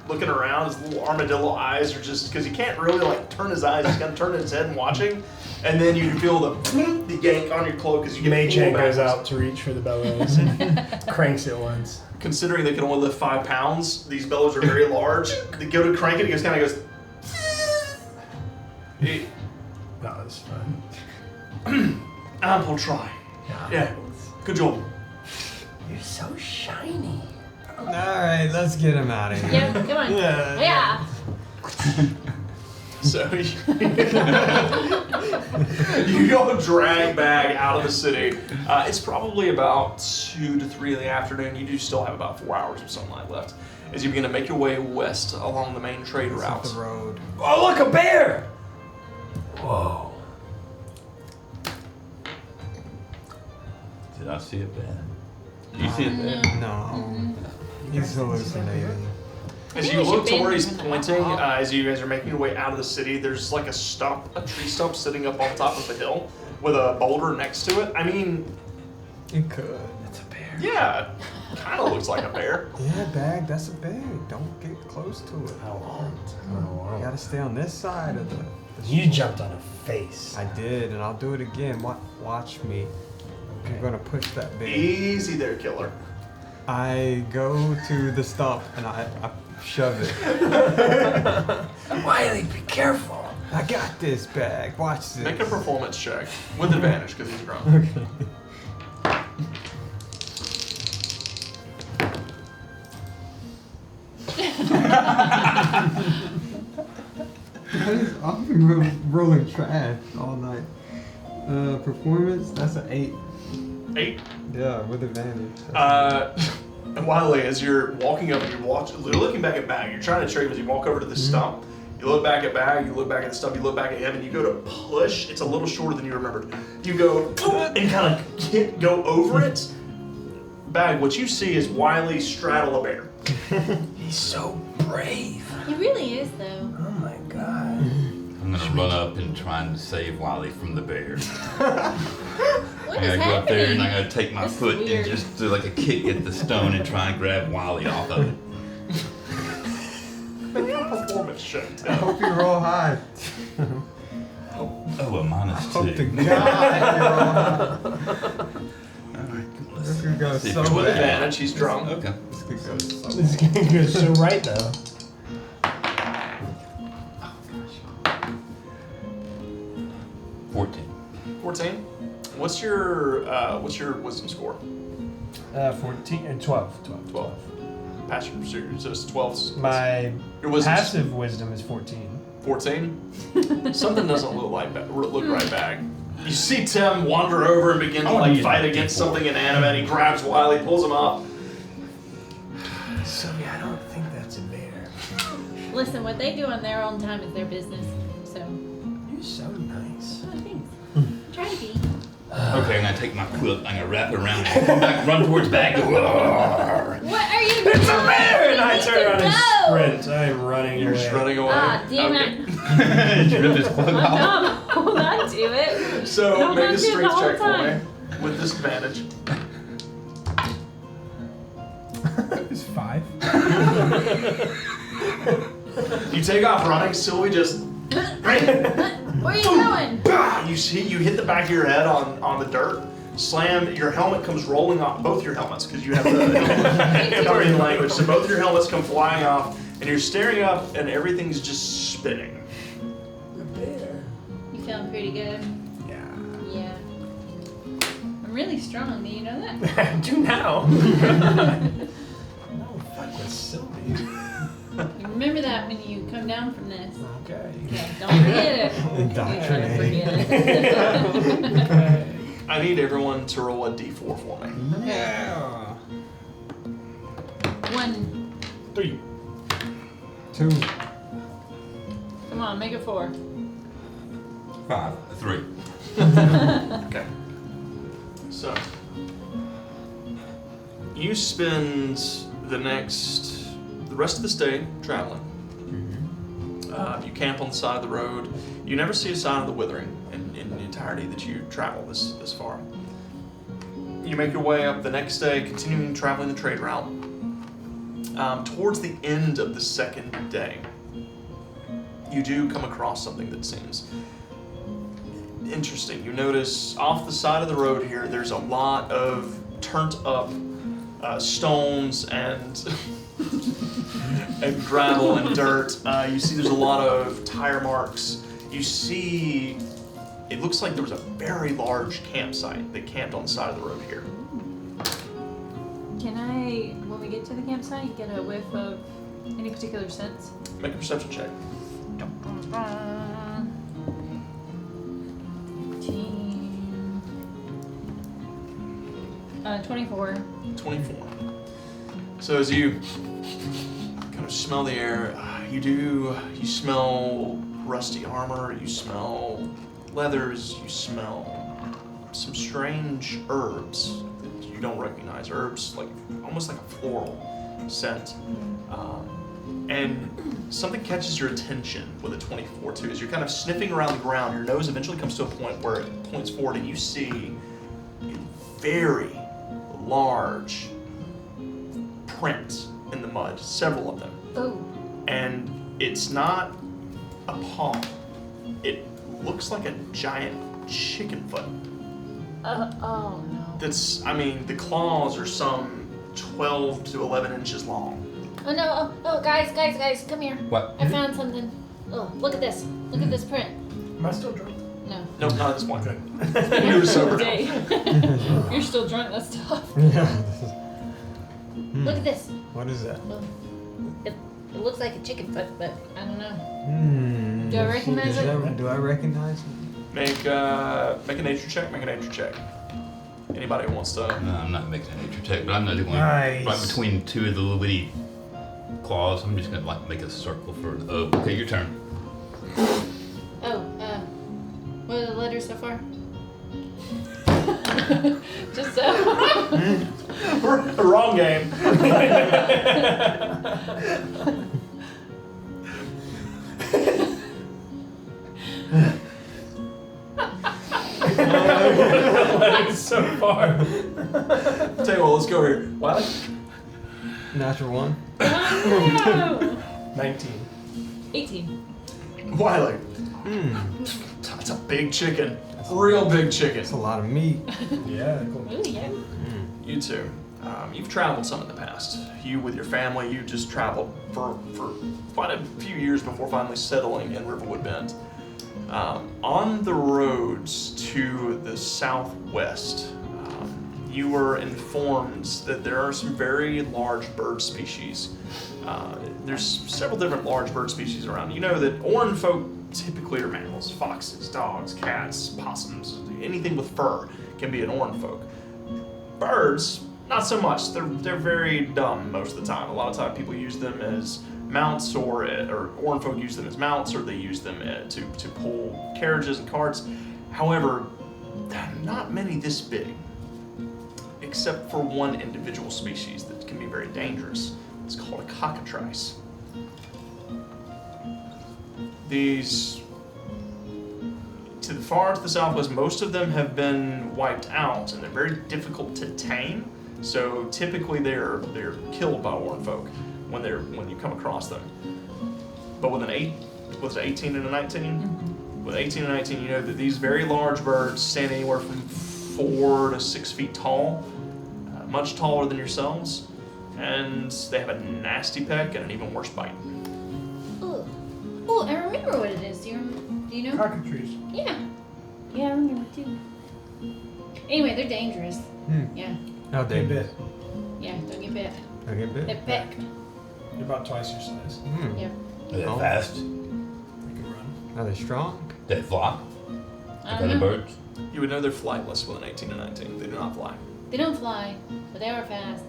looking around, his little armadillo eyes are just, because he can't really turn his eyes, he's kind of turning his head and watching. And then you feel the yank on your cloak as you get Mage pulled hand goes backwards. out to reach for the bellows and cranks it once. Considering they can only lift 5 pounds, these bellows are very large. They go to crank it, he just kind of goes. That was fun. Ample try. Yeah, good job. You're so shiny. All right, let's get him out of here. Yeah, come on. Yeah. Yeah. So you go drag Bag out of the city. It's probably about 2 to 3 in the afternoon. You do still have about 4 hours of sunlight left as you begin to make your way west along the main trade It's route. up the road. Oh, look, a bear! Whoa. Did I see it bad? Did you see it bad? No. He's hallucinating. As Maybe you we look should to where ban he's him from pointing, alcohol. as you guys are making your way out of the city, there's like a tree stump sitting up on top of the hill with a boulder next to it. I mean, It could. It's a bear. yeah, kind of looks like a bear. Yeah, Bag, that's a bear. Don't get close to it. I won't. You gotta stay on this side of the You jumped on a face. I did, and I'll do it again. Watch me. I'm gonna push that bear. Easy there, killer. I go to the stump and I shove it. Wiley, be careful. I got this, Bag. Watch this. Make a performance check with advantage because he's drunk. Okay. I've been rolling trash all night. Performance, that's an 8. 8. Yeah, with advantage. And Wiley, as you're walking up and you're looking back at Bag, you're trying to trick him as you walk over to the stump. You look back at Bag, you look back at the stump, you look back at him, and you go to push. It's a little shorter than you remembered. You go and kind of go over it. Bag, what you see is Wiley straddle a bear. He's so brave. He really is, though. Oh my god. I'm gonna run up and try and save Wiley from the bear. What I'm is gonna go up there and I'm happening? gonna take my This is foot and weird. just do like a kick at the stone and try and grab Wiley off of it. Make a performance check. I hope you roll high. Oh, a minus Hope to 2. God you roll high. Alright, This could go see if so it's With bad. advantage, he's drunk. Okay. This could go so This is gonna go so right though. 14. 14. What's your wisdom score? 14 and 12. 12. Passive pursuit, so it's 12. My Your wisdom's passive wisdom is 14. 14. Something doesn't look right back. You see Tim wander over and begin to like fight against something inanimate. He grabs Wiley, pulls him off. Sylvia, I don't think that's a bear. Listen, what they do on their own time is their business. So, You're so nice. oh, thanks. Try to be. Okay, I'm gonna take my foot, I'm gonna wrap it around and come back, run towards Bag. What are you doing? It's a bear! And I You turn around need and to go. sprint. I am running You're away. just running away. Ah, damn Okay. it. Did you rip his plug I'm off? dumb. Hold on to it. So Hold make on a to it the strength whole check for time. me with disadvantage. It's 5. You take off running. Sylvie just. Where are you going? You hit the back of your head on the dirt. Slam. Your helmet comes rolling off. Both your helmets, because you have the Korean language. So both your helmets come flying off, and you're staring up, and everything's just spinning. A bear. You feeling pretty good? Yeah. Yeah. I'm really strong. Do you know that? Do now. No, fuck with Sylvie. You remember that when you come down from this. Okay. Yeah, don't forget it. Indoctrinating. You gotta forget it. I need everyone to roll a d4 for me. Yeah. 1. 3. 2. Come on, make it 4. 5. 3. Okay. So you spend the rest of this day traveling. You camp on the side of the road. You never see a sign of the withering in the entirety that you travel this far. You make your way up the next day, continuing traveling the trade route. Towards the end of the second day, you do come across something that seems interesting. You notice off the side of the road here, there's a lot of turned up stones and and gravel and dirt. You see there's a lot of tire marks. You see, it looks like there was a very large campsite that camped on the side of the road here. Can I, when we get to the campsite, get a whiff of any particular scents? Make a perception check. 24. 24. So as you kind of smell the air, you smell rusty armor, you smell leathers, you smell some strange herbs that you don't recognize. Herbs, like almost like a floral scent. And something catches your attention with a 24 too. As you're kind of sniffing around the ground, your nose eventually comes to a point where it points forward and you see a very large print in the mud, several of them. Oh. And it's not a paw. It looks like a giant chicken foot. Oh no. The claws are some 12 to 11 inches long. Oh no, oh guys, come here. What? I found something. Oh, look at this. Look at this print. Am I still drunk? No. Nope, not at this point. Good. You're sober now. Day. You're still drunk, that's tough. Yeah. Look at this. What is that? Oh, it looks like a chicken foot, but I don't know. Do I recognize it? Do I recognize it? Make a nature check. Anybody who wants to. No, I'm not making a nature check, but I'm not doing Nice. right between two of the little bitty claws. I'm just gonna like make a circle for. Oh, okay, your turn. Oh, what are the letters so far? Just so. Wrong game. Letters so far. Tell you what, let's go here. Wiley? Natural one. Oh, 19. no. 18. Wiley. That's a big chicken. Real big chicken. It's a lot of meat. Yeah, cool. Ooh, yeah. You too. You've traveled some in the past. You with your family, you just traveled for quite a few years before finally settling in Riverwood Bend. On the roads to the southwest, you were informed that there are some very large bird species. There's several different large bird species around. You know that Oran folk typically are mammals: foxes, dogs, cats, possums. Anything with fur can be an Oran folk. Birds, not so much. They're very dumb most of the time. A lot of time people use them as mounts, or Oran folk use them as mounts, or they use them to pull carriages and carts. However, not many this big, except for one individual species that can be very dangerous. It's called a cockatrice. These, to the southwest, most of them have been wiped out, and they're very difficult to tame. So typically they're killed by Oran folk when you come across them. But with an 18 and a 19? With 18 and 19, you know that these very large birds stand anywhere from 4 to 6 feet tall, much taller than yourselves, and they have a nasty peck and an even worse bite. Ooh. Ooh, I remember what it is. Do you know? Cockatrice. Yeah. Yeah, I remember too. Anyway, they're dangerous. Yeah. How They they bit. Yeah, don't get bit. Okay, They're bit. peck. You're about twice your size. Yeah. Are they Oh. fast? You can run. Are they strong? They fly? I Like don't other know. birds? You would know they're flightless with an 18 and 19. They do not fly. They don't fly, but they are fast.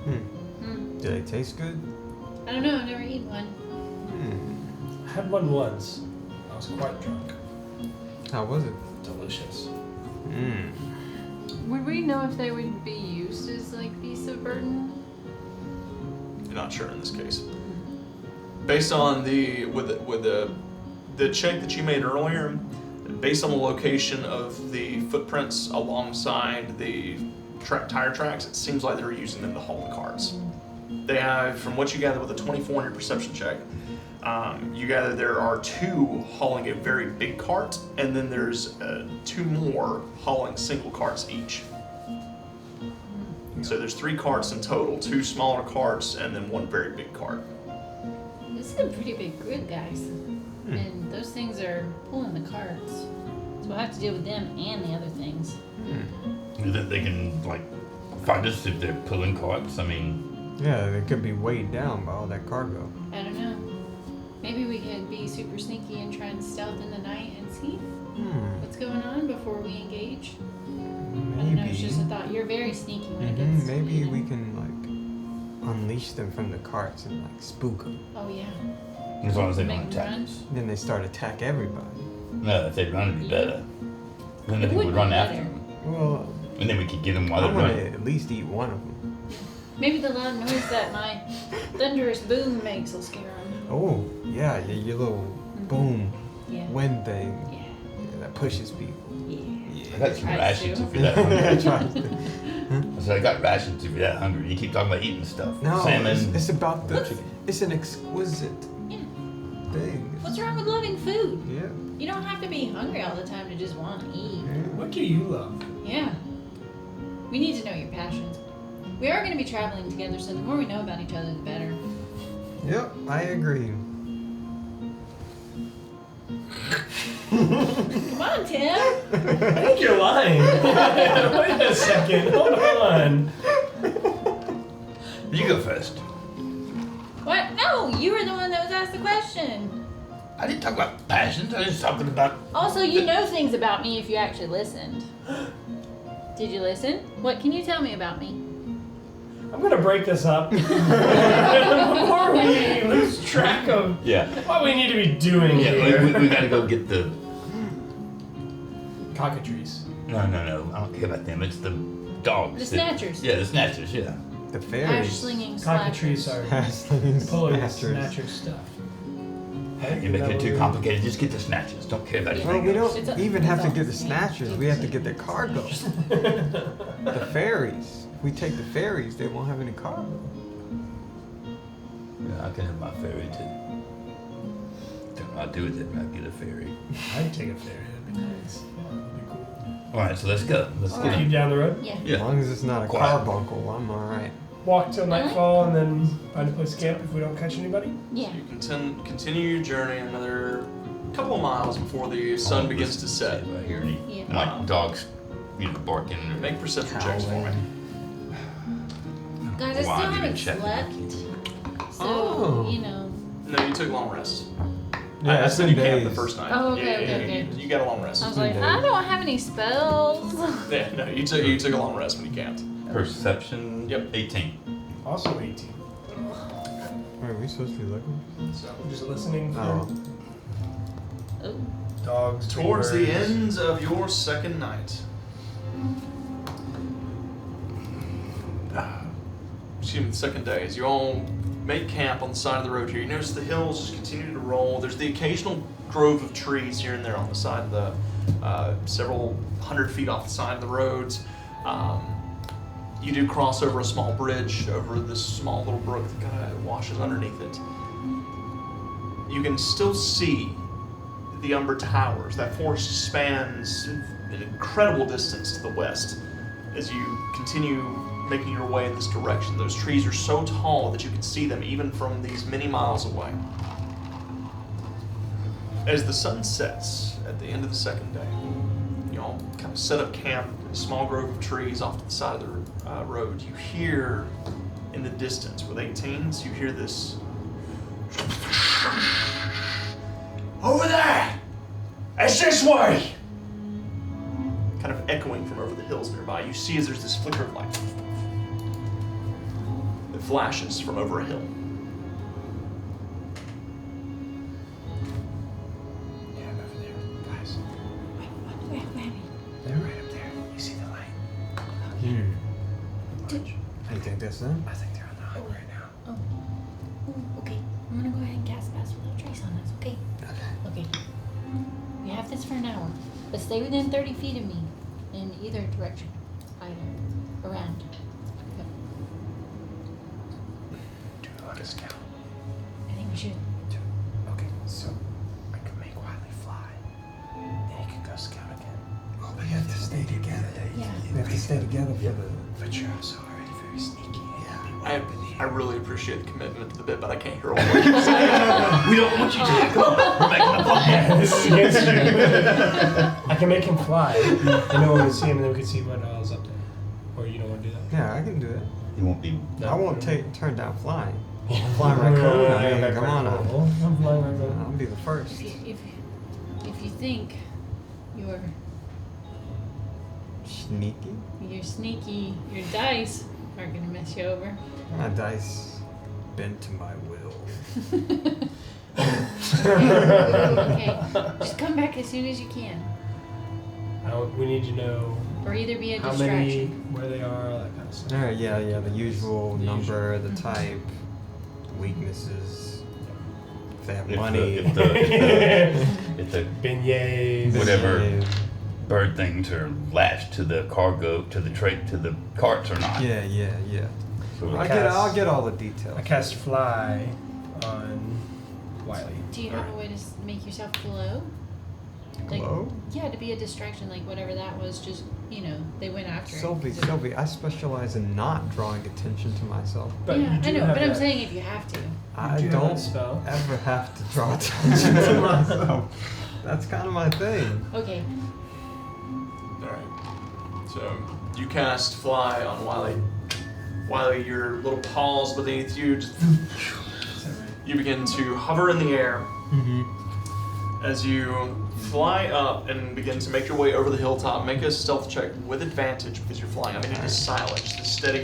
Do they taste good? I don't know, I've never eaten one. I had one once. I was quite drunk. How was it? Delicious. Would we know if they would be used as like beasts of burden? You're not sure in this case. Based on with the check that you made earlier, based on the location of the footprints alongside the tire tracks, it seems like they're using them to haul the carts. They have, from what you gather with a 24 on your perception check, you gather there are 2 hauling a very big cart, and then there's 2 more hauling single carts each. So there's 3 carts in total, 2 smaller carts, and then 1 very big cart. This is a pretty big grid, guys. And those things are pulling the carts. So we'll have to deal with them and the other things. You think they can, like, find us if they're pulling carts? I mean, Yeah, they could be weighed down by all that cargo. I don't know. Maybe we could be super sneaky and try and stealth in the night and see what's going on before we engage. I don't know, it's just a thought. You're very sneaky when it gets to Maybe you. we can like unleash them from the carts and like spook them. Oh, yeah. as long as they Make don't them attack run. us. Then they start attack everybody. No, if they run, it'd be better. Then It they would would be run better. after them. Well, And then we could get them while I they're want to running. at least eat one of them. Maybe the loud noise that my thunderous boom makes will scare them. Oh, yeah, your little boom Yeah. wind thing Yeah. that pushes people. Yeah. I got some Tries rations to. if you're that hungry. Yeah, tries to. I said, I got rations if you're that hungry. You keep talking about eating stuff. No, Salmon. it's about the. chicken. It's an exquisite Yeah. thing. What's wrong with loving food? Yeah. You don't have to be hungry all the time to just want to eat. What do you love? Yeah. We need to know your passions. We are going to be traveling together, so the more we know about each other, the better. Yep, I agree. Come on, Tim. I think you're lying. Wait a second. Hold on. You go first. What? No, you were the one that was asked the question. I didn't talk about passions. I was talking about. Also, you know things about me if you actually listened. Did you listen? What can you tell me about me? I'm gonna break this up before we lose track of what we need to be doing here. We gotta go get the Cockatrices. No. I don't care about them. It's the dogs. The snatchers. Yeah, the snatchers. Yeah. The Ash fairies. slinging Cockatrices slackers. are Slinging pulling the snatchers. snatcher stuff. You're making it too complicated. Just get the snatchers. Don't care about Well, anything we else. don't even have to get the snatchers. We have to get the cargo. The fairies. If we take the fairies, they won't have any cargo. Yeah, I can have my ferry too. Don't know what I'll do with it, but I'll get a ferry. I'd take a ferry. That'd be nice. Yeah, that'd be cool. All right, so let's go. Let's Keep get down the road. Yeah. As long as it's not a Quiet. carbuncle, I'm alright. Walk till nightfall and then find a place to camp if we don't catch anybody. Yeah. You can continue your journey another couple of miles before the sun begins to set. Right here. Yeah. My dogs, barking. Make perception checks for me. Guys, I still Why didn't haven't check? slept. So, Oh. you know. No, you took long rest. Yeah, I it's said been you camped the days. first night. Oh, okay. You got a long rest. I was like, I don't have any spells. Yeah, no, you took a long rest when you camped. Perception. Yep. 18. Also 18. Wait, are we supposed to be looking? So I'm just listening for Oh. Oh. dogs. towards the birds. end of your second night. Excuse me, the second day, as you all make camp on the side of the road here, you notice the hills just continue to roll. There's the occasional grove of trees here and there on the side of the, several hundred feet off the side of the roads. You do cross over a small bridge over this small little brook that kind of washes underneath it. You can still see the Umber Towers. That forest spans an incredible distance to the west as you continue making your way in this direction. Those trees are so tall that you can see them even from these many miles away. As the sun sets at the end of the second day, you all kind of set up camp in a small grove of trees off to the side of the road. You hear in the distance with 18s, you hear this over there! It's this way! Kind of echoing from over the hills nearby. You see as there's this flicker of light that flashes from over a hill. Yeah, I'm over there. Guys, Where? they're right up there. You see the light? You think that's them? I think they're on the highway right now. Oh. Ooh, okay. I'm gonna go ahead and cast Pass Without Trace on us, okay? Okay. We have this for an hour, but stay within 30 feet of me in either direction. Either. Around. Okay. Do we want to scout? I think we should. Okay, so I can make Wiley fly. Then he can go scout again. Oh, we have to stay together. Yeah. We have to stay together for the. But you're also already very sneaky. I really appreciate the commitment to the bit, but I can't hear a word you're saying. We don't want you to. Come on. We're making a plan. Yeah, this is against you. I can make him fly. And no one can see him, and then we can see what all's up there. Or you don't want to do that? Yeah, I can do it. He won't be. I won't turn down flying. Yeah. Flying raccoon. I mean, Yeah, come on now. I'm flying raccoon. I'll be the first. If you think you're Sneaky. sneaky, your dice are gonna mess you over. My dice bent to my will. Okay. Just come back as soon as you can. We need to know Or either be a how distraction. many, where they are, all that kind of stuff. Alright, yeah, the usual The number, the type, weaknesses. If they have money. If the Beignets. Whatever. Yeah, bird things are lashed to the cargo, to the carts or not. yeah. So I'll get all the details. I cast fly on Wiley. Do you have a way to make yourself glow? Like, Glow? yeah, to be a distraction, like whatever that was, just, they went after it. Sylvie, I specialize in not drawing attention to myself. But yeah, you do I know, have but I'm that- saying if you have to. I do have don't that spell. ever have to draw attention to myself. That's kind of my thing. Okay. Alright. So you cast fly on Wiley. Wiley, your little paws beneath you, just, you begin to hover in the air. Mm-hmm. As you fly up and begin to make your way over the hilltop, make a stealth check with advantage because you're flying. I mean, it is silent, just a steady.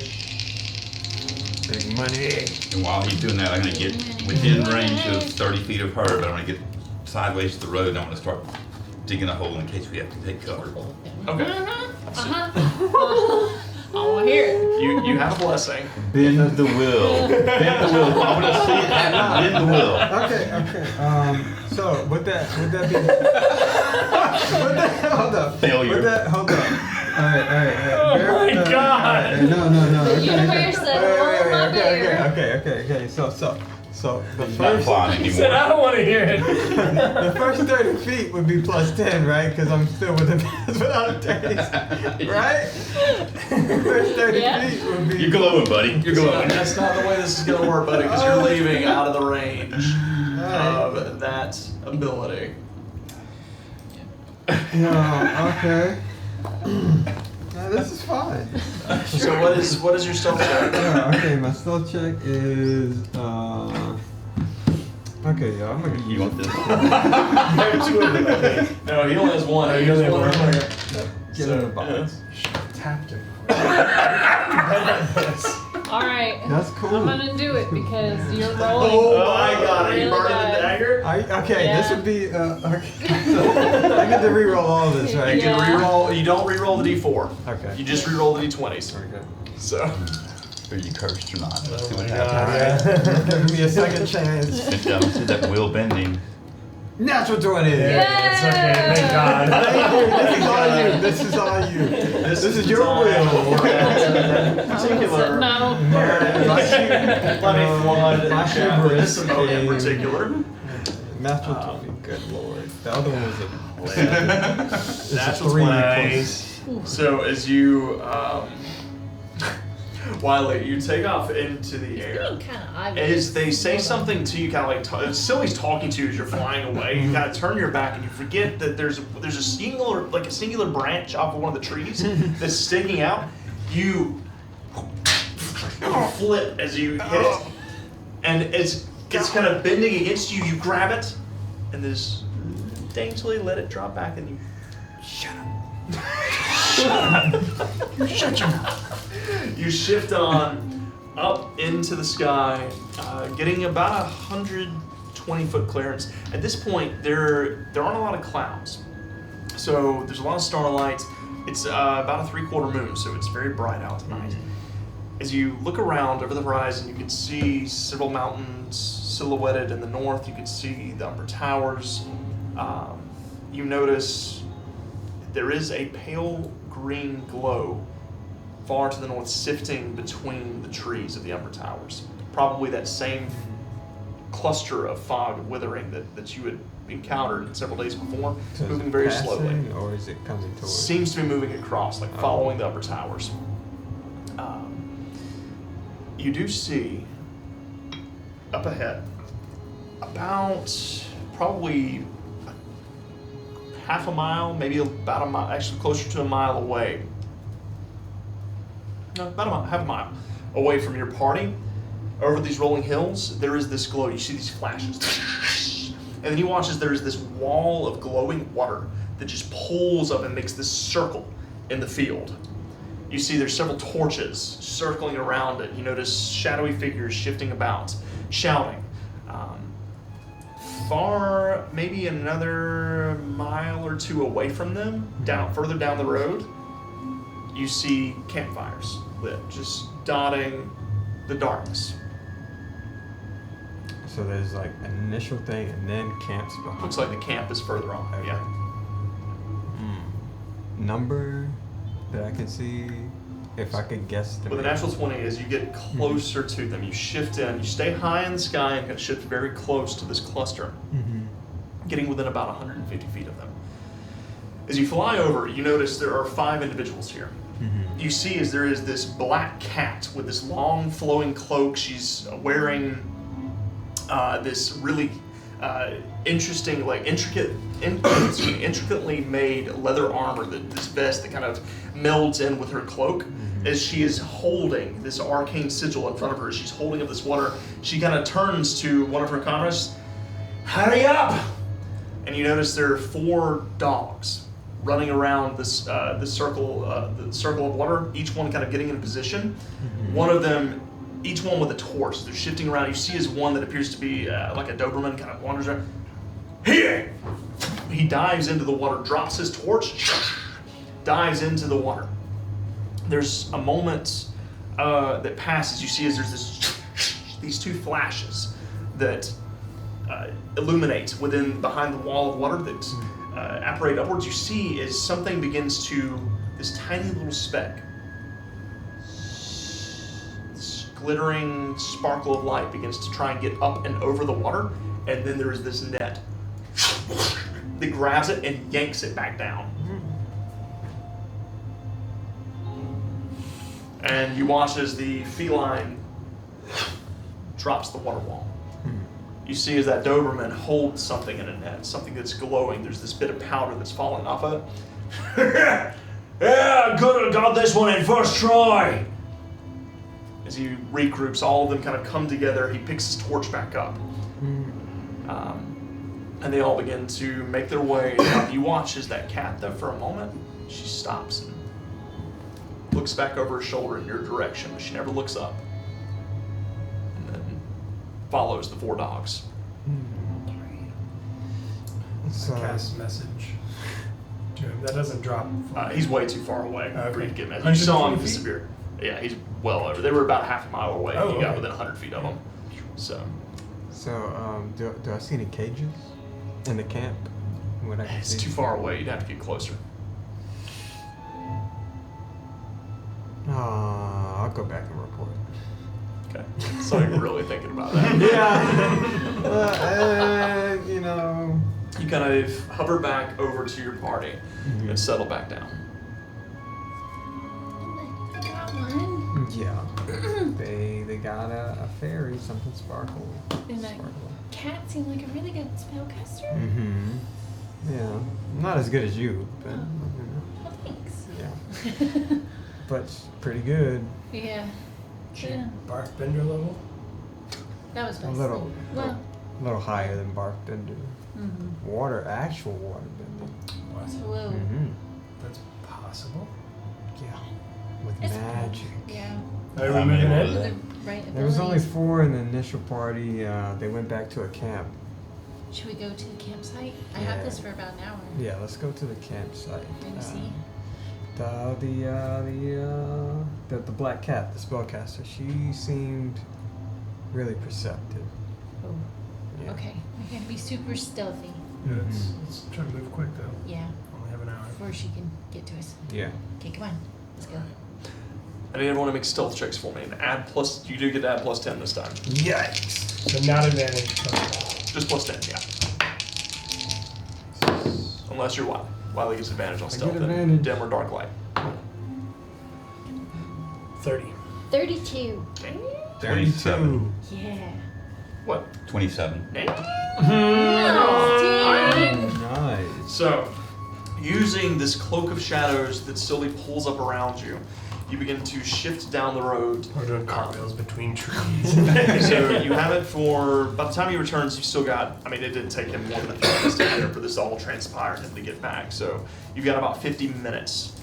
Big money. And while he's doing that, I'm going to get within range of 30 feet of her, but I'm going to get sideways to the road and I'm going to start digging a hole in case we have to take cover. Okay. I want to hear it. You have a blessing. Bend the will. Bend the will. I want to see it happen. Bend the will. Okay. So would that be? Hold up. Failure. Hold up. All right. Oh my God. No. The Okay. universe said, "Oh, my bear." Okay. So the He's not first. flying He said, anymore. I don't want to hear it. The first 30 feet would be plus 10, right? Because I'm still within pass without a taste, right? The first 30 Yeah. feet would be. You're glowing, buddy. You're glowing. That's not the way this is going to work, buddy, because you're leaving out of the range of that ability. No, okay. No, this is fine. So what is your stealth check? Okay, my stealth check is okay, I'm gonna You want this? No, he only has one. He you has only one have one. earlier. get in the box. Tapped him. All right. That's cool. I'm gonna do it because you're rolling. Oh my god, are you really burning the bad. dagger? Okay, Yeah. this would be okay. So I get to reroll all of this, right? You can Yeah. reroll. You don't reroll the d4. Okay. You just reroll the d20s. Very good. So Are you cursed or not? Let's see Oh what my happens. God, yeah. Give me a second chance. Good job. See that wheel bending. Natural 20. Yeah, it's okay. Thank God. Thank you. This is all you. This is all you. This is your will. particular. No. Let me flood My chat with hubris this emote in came- particular. Natural 20. Good lord. The other one was a. It's a Natural 3 Nice. So as you, Wiley, you take off into the air. Being kind of obvious. As they say something to you, kind of like Silly's talking to you as you're flying away. You kind of turn your back and you forget that there's a singular branch off of one of the trees that's sticking out. You flip as you hit it, and it's kind of bending against you. You grab it, and just daintily let it drop back, and you shut up. Shut your mouth. You shift on up into the sky, getting about 120-foot clearance. At this point, there aren't a lot of clouds, so there's a lot of starlight. It's about a 3/4 moon, so it's very bright out tonight. As you look around over the horizon, you can see several mountains silhouetted in the north. You can see the upper towers. You notice there is a pale green glow far to the north, sifting between the trees of the upper towers. Probably that same cluster of fog withering that you had encountered several days before, So is moving it very passing, slowly. or is it coming towards? Seems to be moving across, like following the upper towers. You do see up ahead, about probably half a mile, maybe about a mile, actually closer to a mile away. No, about a mile, half a mile away from your party, over these rolling hills, there is this glow. You see these flashes. And then you watch as there is this wall of glowing water that just pulls up and makes this circle in the field. You see there's several torches circling around it. You notice shadowy figures shifting about, shouting. Far, maybe another mile or two away from them, further down the road, you see campfires lit, just dotting the darkness. So there's like an initial thing and then camps behind. Looks like the camp is further on. Okay. Yeah. Number that I can see, if I could guess the With a natural 20, as you get closer to them, you shift in. You stay high in the sky and shift very close to this cluster, getting within about 150 feet of them. As you fly over, you notice there are 5 individuals here. You see as there is this black cat with this long flowing cloak. She's wearing this really interesting, like intricately made leather armor, this vest that kind of melds in with her cloak. As she is holding this arcane sigil in front of her, she's holding up this water. She kind of turns to one of her comrades, "Hurry up!" and you notice there are 4 dogs running around this the circle of water, each one kind of getting in position. One of them, each one with a torch. They're shifting around. You see is one that appears to be like a Doberman, kind of wanders around. Here! He dives into the water, drops his torch, dives into the water. There's a moment that passes. You see as there's these 2 flashes that illuminate behind the wall of water that apparate upwards. You see as something begins to, this tiny little speck, this glittering sparkle of light begins to try and get up and over the water, and then there is this net that grabs it and yanks it back down. And you watch as the feline drops the water wall. You see as that Doberman holds something in a net, something that's glowing. There's this bit of powder that's falling off of it. Yeah, good have got this one in first try. As he regroups, all of them kind of come together. He picks his torch back up. And they all begin to make their way. You watch as that cat, though, for a moment, she stops and looks back over her shoulder in your direction, but she never looks up. And then follows the 4 dogs. So, Cast message to him. That doesn't drop. He's way too far away for you to get messages. You 120 saw him feet? disappear. Yeah, he's well over. They were about half a mile away. Oh, You got okay. within 100 feet of them. So do I see any cages in the camp? What I can it's see? too far away. You'd have to get closer. I'll go back and report. Okay. So you're really thinking about that. Yeah. You know. You kind of hover back over to your party and settle back down. I got one. Yeah. They got a fairy, something sparkle. And that cat seemed like a really good spellcaster. Mm-hmm. Yeah. Not as good as you, but Well, thanks. yeah. But pretty good. Yeah. Yeah. Bark bender level? That was A best. little, Well. a little higher than bark bender. Mm-hmm. Actual water bender. Whoa. Mm-hmm. That's possible. Yeah. With It's magic. Yeah. Are we moving many in? was The right There was only abilities. 4 in the initial party. They went back to a camp. Should we go to the campsite? I Yeah. have this for about an hour. Yeah, let's go to the campsite. Let me see. The black cat, the spellcaster, she seemed really perceptive. Oh. Yeah. Okay. I can be super stealthy. Yeah, let's try to move quick though. Yeah. Only have an hour. Before she can get to us. Yeah. Okay, come on. Let's go. I need everyone to make stealth checks for me. And add plus, you do get to add plus 10 this time. Yikes! So not advantage. Just plus 10, yeah. Unless you're Wiley. Wiley gets advantage on I stealth get and advantage. dim or dark light. 30. 32. 27. Yeah. What? 27. Nice. So, using this cloak of shadows that slowly pulls up around you, you begin to shift down the road. We're doing cartwheels between trees. So you have it for, by the time he returns, you've still got, I mean, it didn't take him more than a few minutes to get there for this to all transpire and him to get back. So you've got about 50 minutes.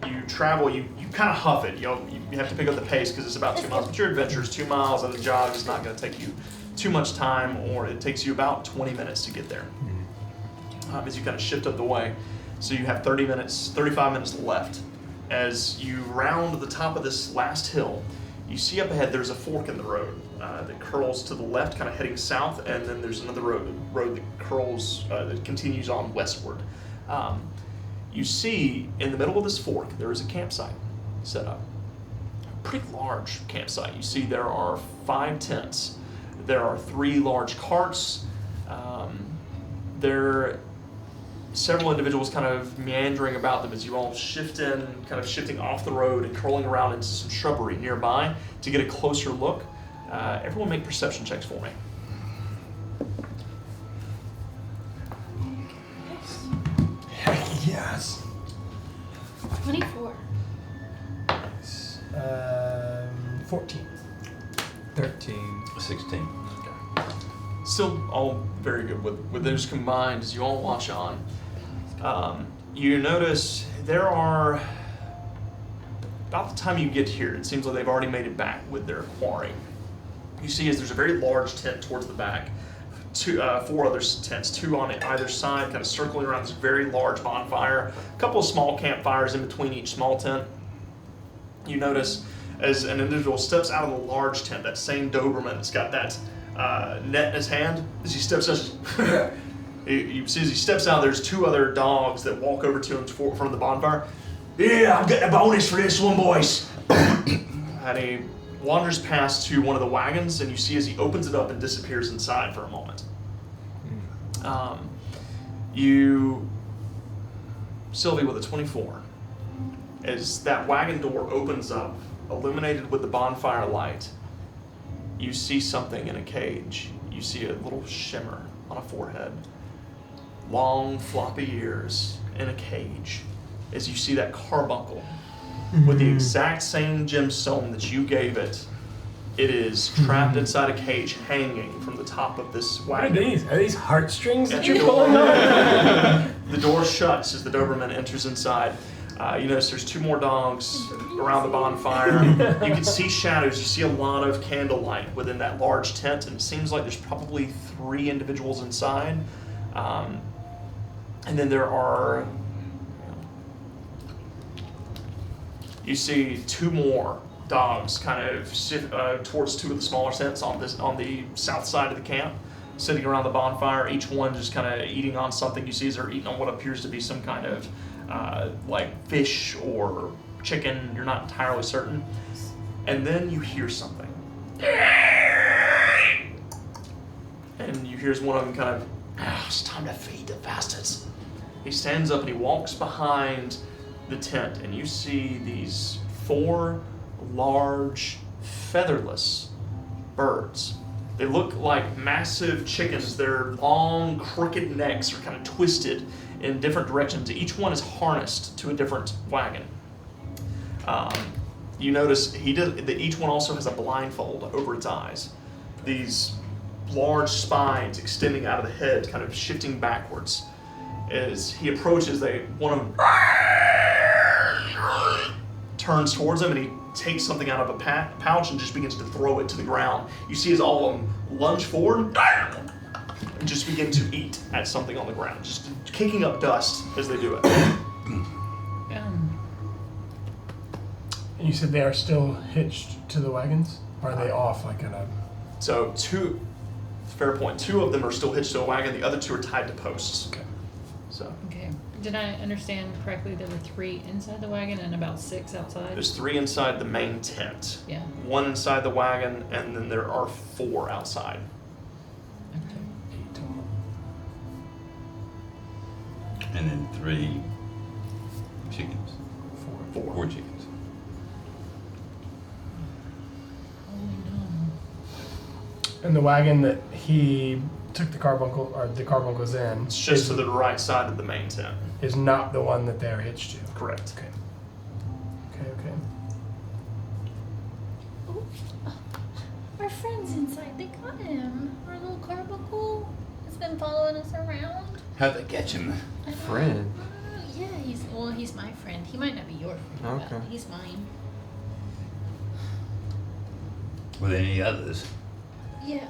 You travel, you kind of huff it. You have to pick up the pace because it's about 2 miles. But your adventure is 2 miles, and a jog is not going to take you too much time, or it takes you about 20 minutes to get there. As you kind of shift up the way. So you have 35 minutes left. As you round the top of this last hill, you see up ahead there's a fork in the road that curls to the left, kind of heading south, and then there's another road that curls, that continues on westward. You see in the middle of this fork there is a campsite set up. A pretty large campsite. You see there are 5 tents. There are 3 large carts. There are several individuals kind of meandering about them as you all shift in, kind of shifting off the road and curling around into some shrubbery nearby to get a closer look. Everyone make perception checks for me. Yes. 24. 14. 13. 16. Still all very good with those combined as you all watch on. You notice there are, about the time you get here, it seems like they've already made it back with their quarry. You see as there's a very large tent towards the back, 4 other tents, 2 on either side, kind of circling around this very large bonfire, a couple of small campfires in between each small tent. You notice as an individual steps out of the large tent, that same Doberman that's got that net in his hand, as he steps out, you see as he steps out, there's 2 other dogs that walk over to him from the bonfire. Yeah, I'm getting a bonus for this one, boys. And he wanders past to one of the wagons, and you see as he opens it up and disappears inside for a moment. Sylvie with a 24, as that wagon door opens up, illuminated with the bonfire light, you see something in a cage. You see a little shimmer on a forehead. Long, floppy ears in a cage. As you see that carbuncle with the exact same gemstone that you gave it, it is trapped inside a cage, hanging from the top of this wagon. Are these heartstrings that And you're pulling on? The door shuts as the Doberman enters inside. You notice there's 2 more dogs around the bonfire. You can see shadows. You see a lot of candlelight within that large tent, and it seems like there's probably 3 individuals inside. And then there are, you see 2 more dogs kind of sit towards 2 of the smaller tents on the south side of the camp, sitting around the bonfire, each one just kind of eating on something. You see as they're eating on what appears to be some kind of like fish or chicken. You're not entirely certain. And then you hear something. And you hear one of them kind of, it's time to feed the bastards. He stands up and he walks behind the tent, and you see these 4 large, featherless birds. They look like massive chickens. Their long, crooked necks are kind of twisted in different directions. Each one is harnessed to a different wagon. You notice each one also has a blindfold over its eyes. These large spines extending out of the head, kind of shifting backwards. As he approaches, one of them turns towards him, and he takes something out of a pouch and just begins to throw it to the ground. You see as all of them lunge forward and just begin to eat at something on the ground, just kicking up dust as they do it. You said they are still hitched to the wagons? Or are they off like in a... So fair point, 2 of them are still hitched to a wagon, the other 2 are tied to posts. Okay. So Okay. Did I understand correctly there were 3 inside the wagon and about 6 outside? there's 3 inside the main tent. Yeah. 1 inside the wagon, and then there are 4 outside. Okay. 8 total. And then 3 chickens. 4. 4 chickens. And the wagon that he took the carbuncles in It's just to the right side of the main tent. is not the one that they're hitched to. Correct. Okay. Our friend's inside. They got him. Our little carbuncle has been following us around. How'd they catch him? I don't Friend? know. Yeah, he's my friend. He might not be your friend, Okay. but he's mine. Were there any others? Yeah.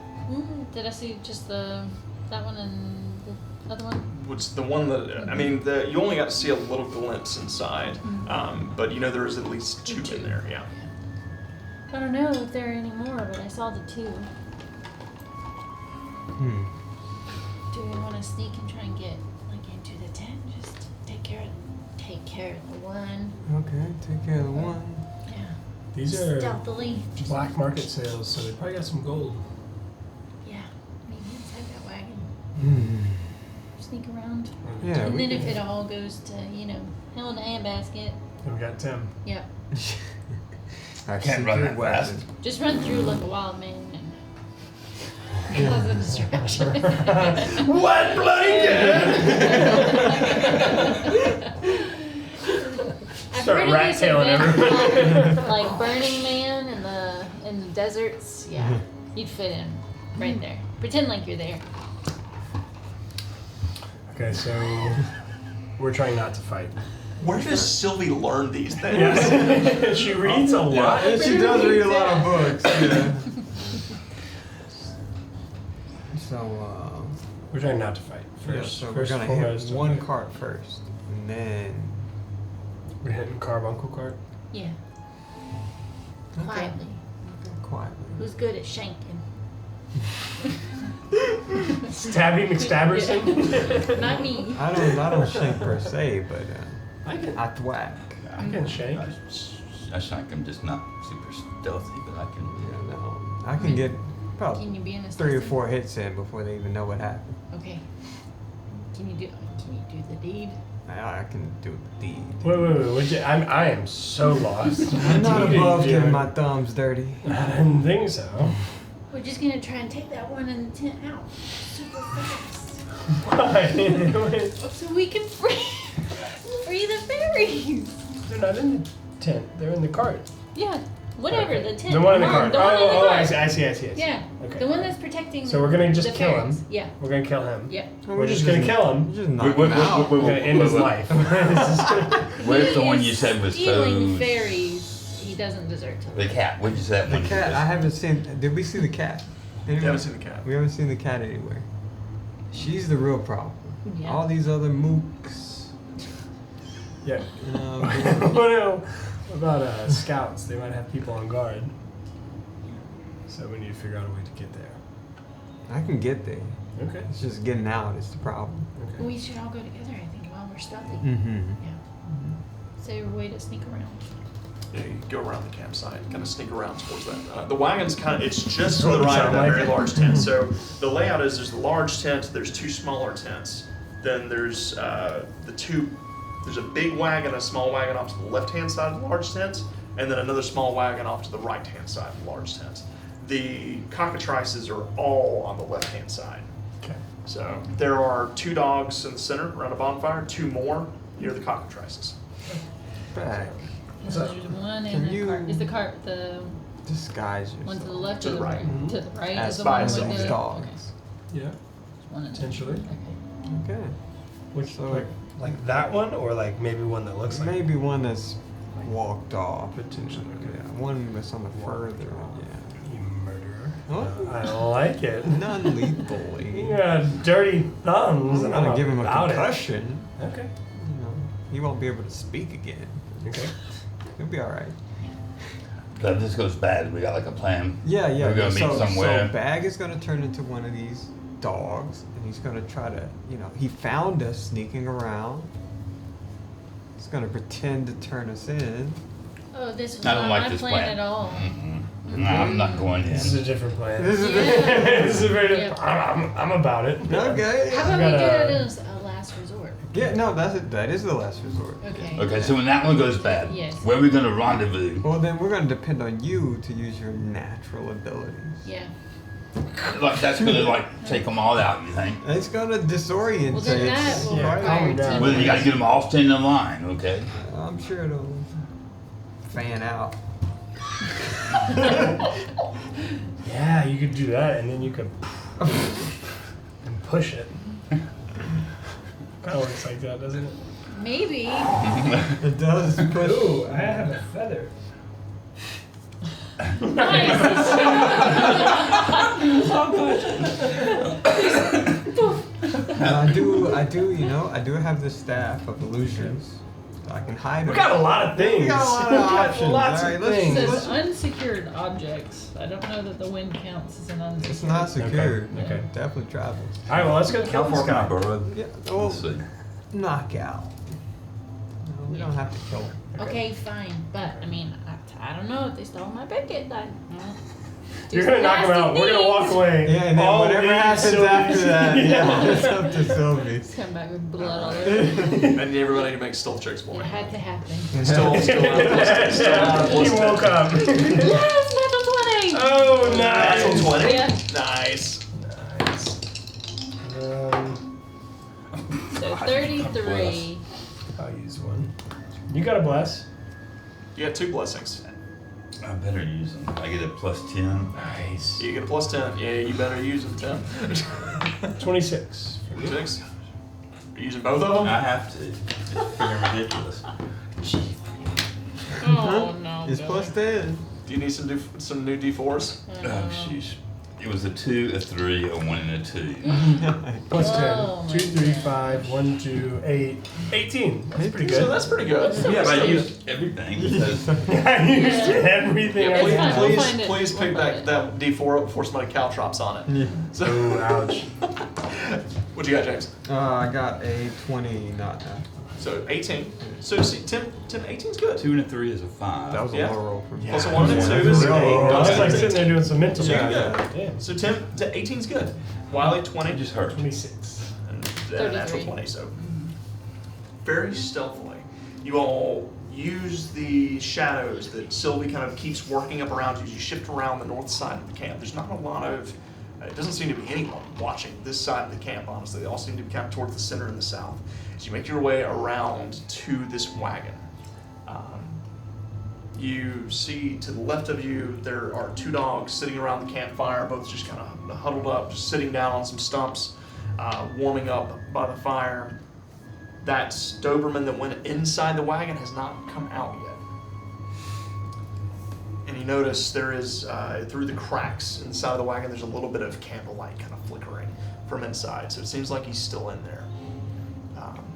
Did I see just that one and the other one? Which the one that, I mean, you only got to see a little glimpse inside, but you know there's at least 2 in there, yeah. I don't know if there are any more, but I saw the 2. Do we want to sneak and try and get into the tent? Just take care of the one. Okay, take care of the one. Yeah. These are Stealthily. black market sales, so they probably got some gold. Yeah. Maybe inside that wagon. Sneak around. Yeah. And we then if can- it all goes to, hell in a handbasket. Then we got Tim. Yep. Our Can't run secret that fast. weapon. Just run through like a wild man and cause a distraction. What blanket? Start rat-tailing everyone. Like Burning Man in the deserts. Yeah, you'd fit in right there. Pretend like you're there. Okay, so we're trying not to fight. Where does Sylvie learn these things? Yes. She reads a lot. Yeah, she does read a lot of books. Yeah. So, We're trying not to fight. yeah, First, so we're first gonna and hit foremost, one okay. cart first, and then We're hitting carbuncle card. Yeah. Okay. Quietly. quietly. Who's good at shanking? Stabby McStabberson. Not me. I don't shank per se, but I can. I thwack. I can shake. I shank him, just not super stealthy, but I can. Yeah, no, I can get probably Can you be an 3 or assassin? 4 hits in before they even know what happened. Okay. Can you do the deed? I can do the deed. Wait. Would you, I am so lost. I'm not What are you above getting doing? my thumbs dirty. I didn't think so. We're just gonna try and take that one in the tent out super fast, Why? so we can free the fairies. They're not in the tent. They're in the cart. Yeah, whatever Okay. the tent. The one in the Mom, cart. The one in the Oh, cart. I see. Yeah. Okay. The one that's protecting. So we're gonna just the kill him. fairies. Yeah. We're gonna kill him. Yeah. We're just gonna kill him. Just knock him out. We're gonna end his life. This is gonna- Where's the He one is you said was stealing so? fairies? He doesn't deserve to. The cat. What'd you say that The one? cat, I haven't seen. Did we see the cat? You haven't seen the cat. We haven't seen the cat anywhere. She's the real problem. Yeah. All these other mooks. Yeah. Um, What about scouts? They might have people on guard. So we need to figure out a way to get there. I can get there. Okay. It's just getting out is the problem. Okay. We should all go together. I think while we're stealthy. Mm-hmm. Yeah. Save a way to sneak around. Yeah, you go around the campsite, kind of sneak around towards that. The wagon's it's just to the Doesn't right of sound that like very it. large tent. So the layout is there's the large tent, there's 2 smaller tents. Then there's there's a big wagon, a small wagon off to the left-hand side of the large tent, and then another small wagon off to the right-hand side of the large tent. The cockatrices are all on the left-hand side. Okay. So there are 2 dogs in the center around a bonfire, 2 more near the cockatrices. Back. So- There's one Can in the you- cart. Is the cart the Disguise one to the yourself. left To or the the right. right? To the right As is the by one with those the dogs. Yeah. Okay. One in Potentially. Okay. Okay. Which So- like that one, or like maybe one that looks like Maybe one that's walked off. potentially. Okay. Yeah, one that's on the further. Yeah. You murderer. Oh. I like it. Non-lethally. You got dirty thumbs, I'm and gonna I'm give him a about concussion. it. Okay. You know, he won't be able to speak again. Okay. He'll be all right. So if this goes bad, we got like a plan. Yeah. We're gonna meet somewhere. So Bag is gonna turn into one of these dogs, and he's gonna try to, he found us sneaking around. He's gonna pretend to turn us in. Oh, this was I don't not like my this plan plan at all. Mm-mm. Nah, I'm not going in. This is a different plan. This is This is a very. Yeah. I'm about it. Okay. How about we gotta- do that as a last resort? Yeah, no, that is the last resort. Okay. Okay, so when that one goes bad, Yes. where are we gonna rendezvous? Well, then we're gonna depend on you to use your natural abilities. Yeah. Like that's gonna like take them all out, you think? It's gonna disorient. Well, then that will Yeah, require calm down. Well, then you gotta get them all staying in line, okay? I'm sure it'll fan out. Yeah, you could do that, and then you could and push it. Kind of works like that, doesn't it? Maybe. It does push. Ooh, I have a feather. Nice. I do, I do have the staff of illusions. So I can hide We it. got a lot of things. We got a lot of We got options. lots All right, of let's- It things. says unsecured objects. I don't know that the wind counts as an unsecured. It's not secured. Okay, okay. Definitely travels. All right, well, let's go kill How this far can I guy. burrow? Yeah. Well, Let's see. knockout. No, we don't have to kill him. Okay, fine. But, I mean, I don't know if they stole my picket. You're gonna knock him out. We're gonna walk away. Yeah, and then All whatever leave happens Sylvie. after that, yeah, it's up to Sylvie. Come back with blood all over. And everybody to make stealth checks for It me. had to happen. Still out of plus He woke up. Yes, level 20! Oh, nice. Natural 20? Yeah. Nice. Nice. So 33. I'll use one. You got a bless. You got 2 blessings. I better use them. I get a +10. Nice. You get a +10. Yeah, you better use them, Tim. 26. 26. Are you using both of them? I have to. It's freaking ridiculous. Oh no. It's Billy. +10. Do you need some new D4s? Oh, sheesh. It was a 2, a 3, a 1, and a 2. Plus 10. Oh, my 2, 3, God. 5, 1, 2, 8. 18. That's pretty So good. that's pretty good. Yeah, but I used everything because I used everything Yeah, I please, fine, had. we'll please, find it. please We'll pick find that D4 up before somebody caltrops on it. Yeah. So, Ooh, ouch. what you got, James? I got a 20, not that. So 18. So see, Tim, 18's good. 2 and a 3 is a 5. That was a Yeah. low roll for me. Plus a 1 and a 2 That's is a an real 8. low roll. I was like That's sitting there doing some mental So you math. go. Damn. So Tim, 18's good. Wiley, 20. It just hurt. 26. And a natural 33. 20, so very stealthily. You all use the shadows that Sylvie kind of keeps working up around you as you shift around the north side of the camp. There's not a lot of, it doesn't seem to be anyone watching this side of the camp, honestly. They all seem to be kind of towards the center and the south. As you make your way around to this wagon, you see to the left of you, there are 2 dogs sitting around the campfire, both just kind of huddled up, just sitting down on some stumps, warming up by the fire. That Doberman that went inside the wagon has not come out yet. And you notice there is, through the cracks inside of the wagon, there's a little bit of candlelight kind of flickering from inside. So it seems like he's still in there.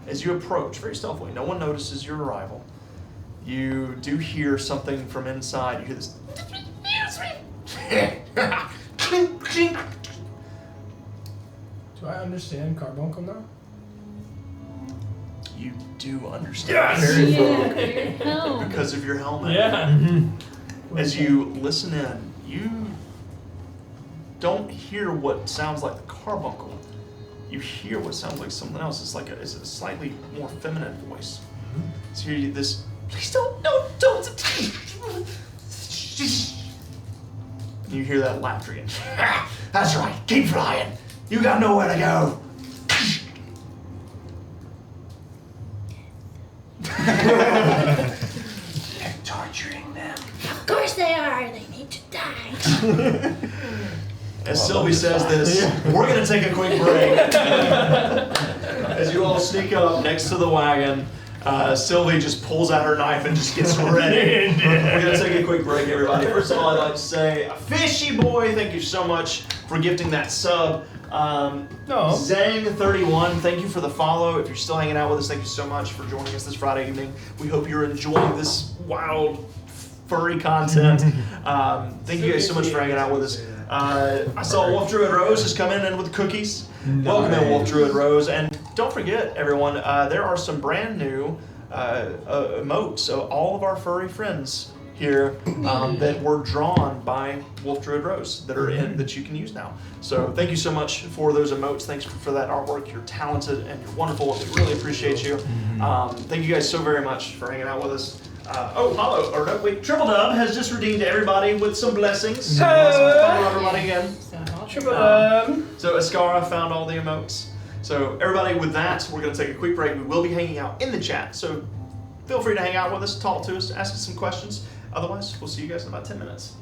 As you approach, very stealthily, no one notices your arrival. You do hear something from inside. You hear this. Do I understand Carbuncle now? You do understand. Yes! Very Yeah, well. your helm. Because of your helmet. Yeah. As you listen in, you don't hear what sounds like the carbuncle. You hear what sounds like something else. It's a slightly more feminine voice. So you hear this, please don't. And you hear that laughter again. That's right, keep flying. You got nowhere to go. They're torturing them. Of course they are. They need to die. As Sylvie says this, we're going to take a quick break. As you all sneak up next to the wagon, Sylvie just pulls out her knife and just gets ready. We're going to take a quick break, everybody. First of all, I'd like to say, Fishy Boy, thank you so much for gifting that sub. No. Zang31, thank you for the follow. If you're still hanging out with us, thank you so much for joining us this Friday evening. We hope you're enjoying this wild, furry content. Thank you guys so much for hanging out with us. I saw Wolf Druid Rose has come in with cookies. Welcome in, Wolf Druid Rose. And don't forget, everyone, there are some brand new emotes. So all of our furry friends here that were drawn by Wolf Druid Rose that are in that you can use now. So thank you so much for those emotes. Thanks for that artwork. You're talented and you're wonderful, and we really appreciate you. Thank you guys so very much for hanging out with us. Triple Dub has just redeemed everybody with some blessings. Follow everybody again. So Ascara found all the emotes. So everybody, with that, we're going to take a quick break. We will be hanging out in the chat. So feel free to hang out with us, talk to us, ask us some questions. Otherwise, we'll see you guys in about 10 minutes.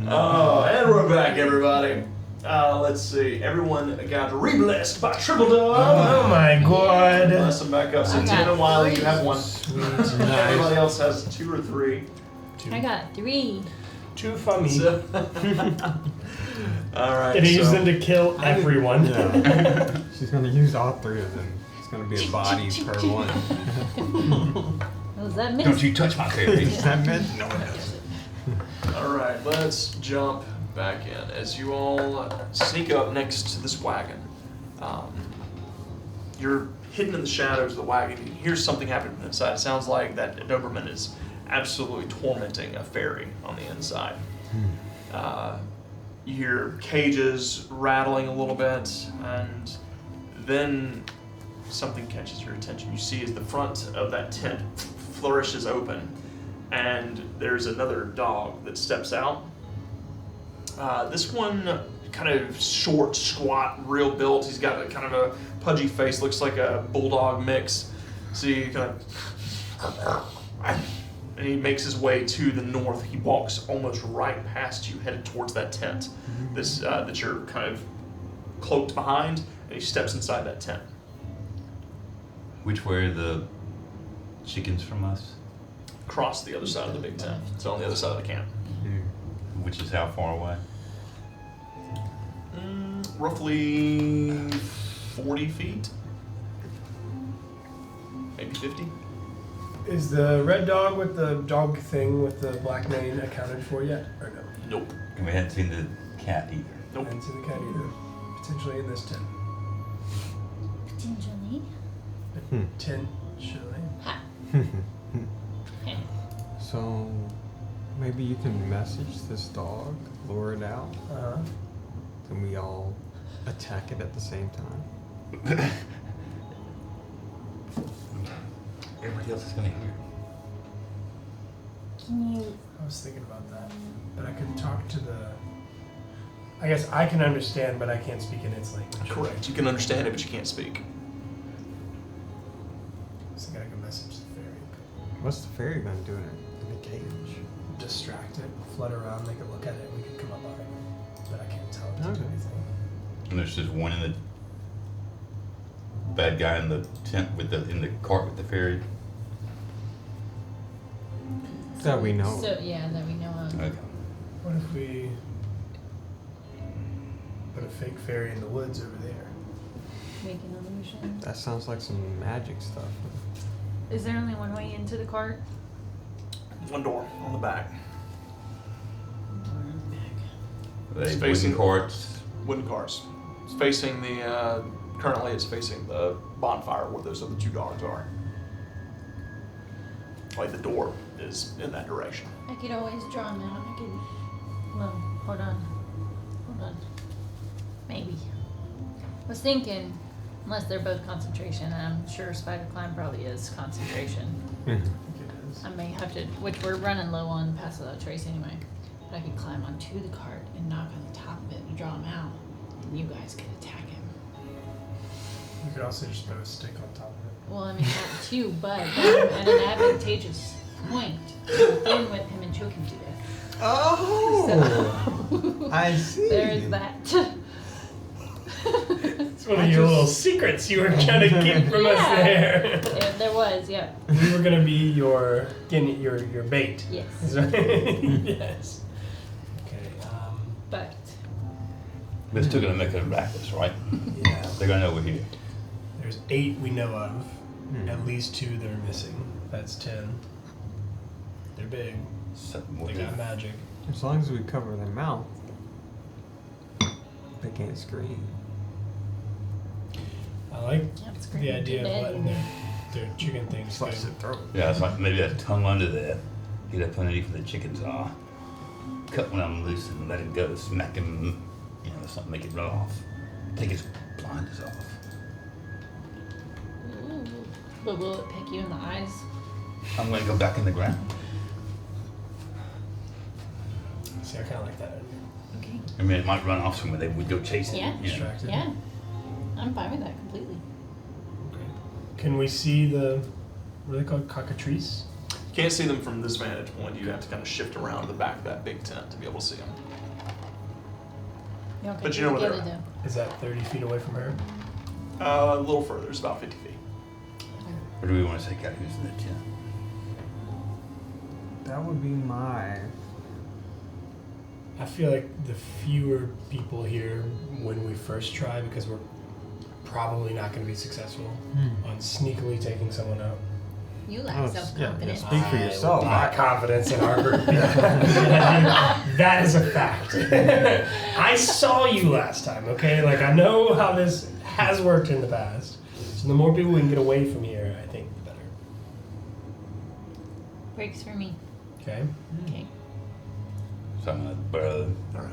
Oh, and we're back, everybody. Let's see. Everyone got re-blessed by Triple Dog. Oh my god. Bless them back up. So I 10 got and Wiley, you three. have 1. Everybody else has 2 or 3. I got 3. Two for me. So, all right. Did he use so- them to kill everyone? Yeah. She's gonna use all 3 of them. It's gonna be a body per one. Was that miss? Don't you touch my fairy. Is that meant? No, it doesn't. All right, let's jump back in as you all sneak up next to this wagon. You're hidden in the shadows of the wagon. You hear something happening from inside. It sounds like that Doberman is absolutely tormenting a fairy on the inside. You hear cages rattling a little bit, and then something catches your attention. You see as the front of that tent flourishes open, and there's another dog that steps out. This one kind of short, squat, real built. He's got a kind of a pudgy face, looks like a bulldog mix. So you kind of, and he makes his way to the north. He walks almost right past you, headed towards that tent. This that you're kind of cloaked behind, and he steps inside that tent. Which way are the chickens from us? Across the other side of the big tent. It's on the other side of the camp. Which is how far away? Roughly 40 feet, maybe 50. Is the red dog with the dog thing with the black mane accounted for yet? Or no? Nope. And we hadn't seen the cat either. Nope. I didn't see the cat either. Potentially in this tent. Potentially. Potentially. Ha. So maybe you can message this dog, lure it out, Uh-huh. and we all attack it at the same time. Everybody else is gonna hear. Can you? I was thinking about that. But I could talk to the... I guess I can understand, but I can't speak in its language. Correct. You can understand it, but you can't speak. So I can message the fairy. What's the fairy gonna do in the cage? Distract it, flutter around, make it look at it, and we can come up on it. But I can't tell it to do Okay. anything. And there's just one in the bad guy in the tent with in the cart with the fairy. That we know. So yeah, that we know of. Okay. What if we put a fake fairy in the woods over there? Make an illusion. That sounds like some magic stuff. Is there only one way into the cart? One door on the back. They It's wooden facing- carts. Wooden cars. It's facing the, currently it's facing the bonfire where those other 2 dogs are. Like the door is in that direction. I could always draw them out. I could. Well, hold on. Hold on. Maybe. I was thinking, unless they're both concentration, and I'm sure spider climb probably is concentration. I think it is. I may have to, which we're running low on pass without trace anyway. But I could climb onto the cart and knock on the top of it and draw him out, and you guys could attack him. You could also just put a stick on top of it. Well, I mean that too, but at an advantageous point, then whip him and choke him to death. Oh, So, I see. there's that. It's one of your little secrets you were trying to keep from us Yeah. there. Yeah, there was, yeah. We were gonna be your bait. Yes. Yes. Okay. But They're still gonna make it miraculous, right? Yeah. They're gonna know we're here. There's 8 we know of. At least 2 that are missing. That's 10. They're big. 7 more. They got magic. As long as we cover their mouth, they can't scream. I like that's the great. idea of Dead. letting their chicken things Slice go. their throat. Yeah, it's like maybe that tongue under there. He'd have plenty for the chickens are. Cut one of them loose and let him go. Smack him, something, make it run off. Take his blinders off. Ooh. But will it pick you in the eyes? I'm gonna go back in the ground. See, I kind of like that idea. Okay. I mean, it might run off somewhere. They would go chasing. Yeah. Distracted. Yeah. I'm fine with that completely. Okay. Can we see the, what are they called, cockatrice? Can't see them from this vantage point. You have to kind of shift around to the back of that big tent to be able to see them. Okay, But you know where they're together, at. Is that 30 feet away from her? A little further. It's about 50 feet. Or do we want to take out who's in the tent? That would be my. I feel like the fewer people here when we first try, because we're probably not going to be successful on sneakily taking someone out. You lack Oh, self-confidence. yeah, speak for yourself. My confidence in our group. That is a fact. I saw you last time, okay? Like, I know how this has worked in the past. So the more people we can get away from here, I think the better. Breaks for me. Okay? Okay. So I'm gonna burrow All right.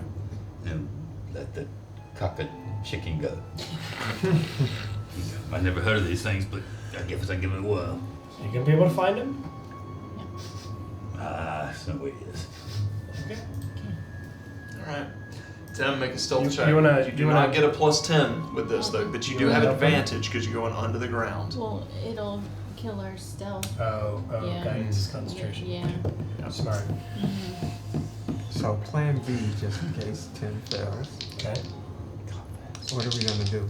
and let the cocker chicken go. I never heard of these things, but I guess I give it a whirl. You gonna be able to find him? That's not where he is. Okay. All right. Tim, make a stealth check. you wanna- do you wanna- not get a +10 with this, though, but you do You have wanna help him? advantage because you're going under the ground. Well, it'll kill our stealth. Oh, Yeah. okay. It's just concentration. Yeah. Smart. So plan B, just in case Tim fails. Okay. What are we gonna do?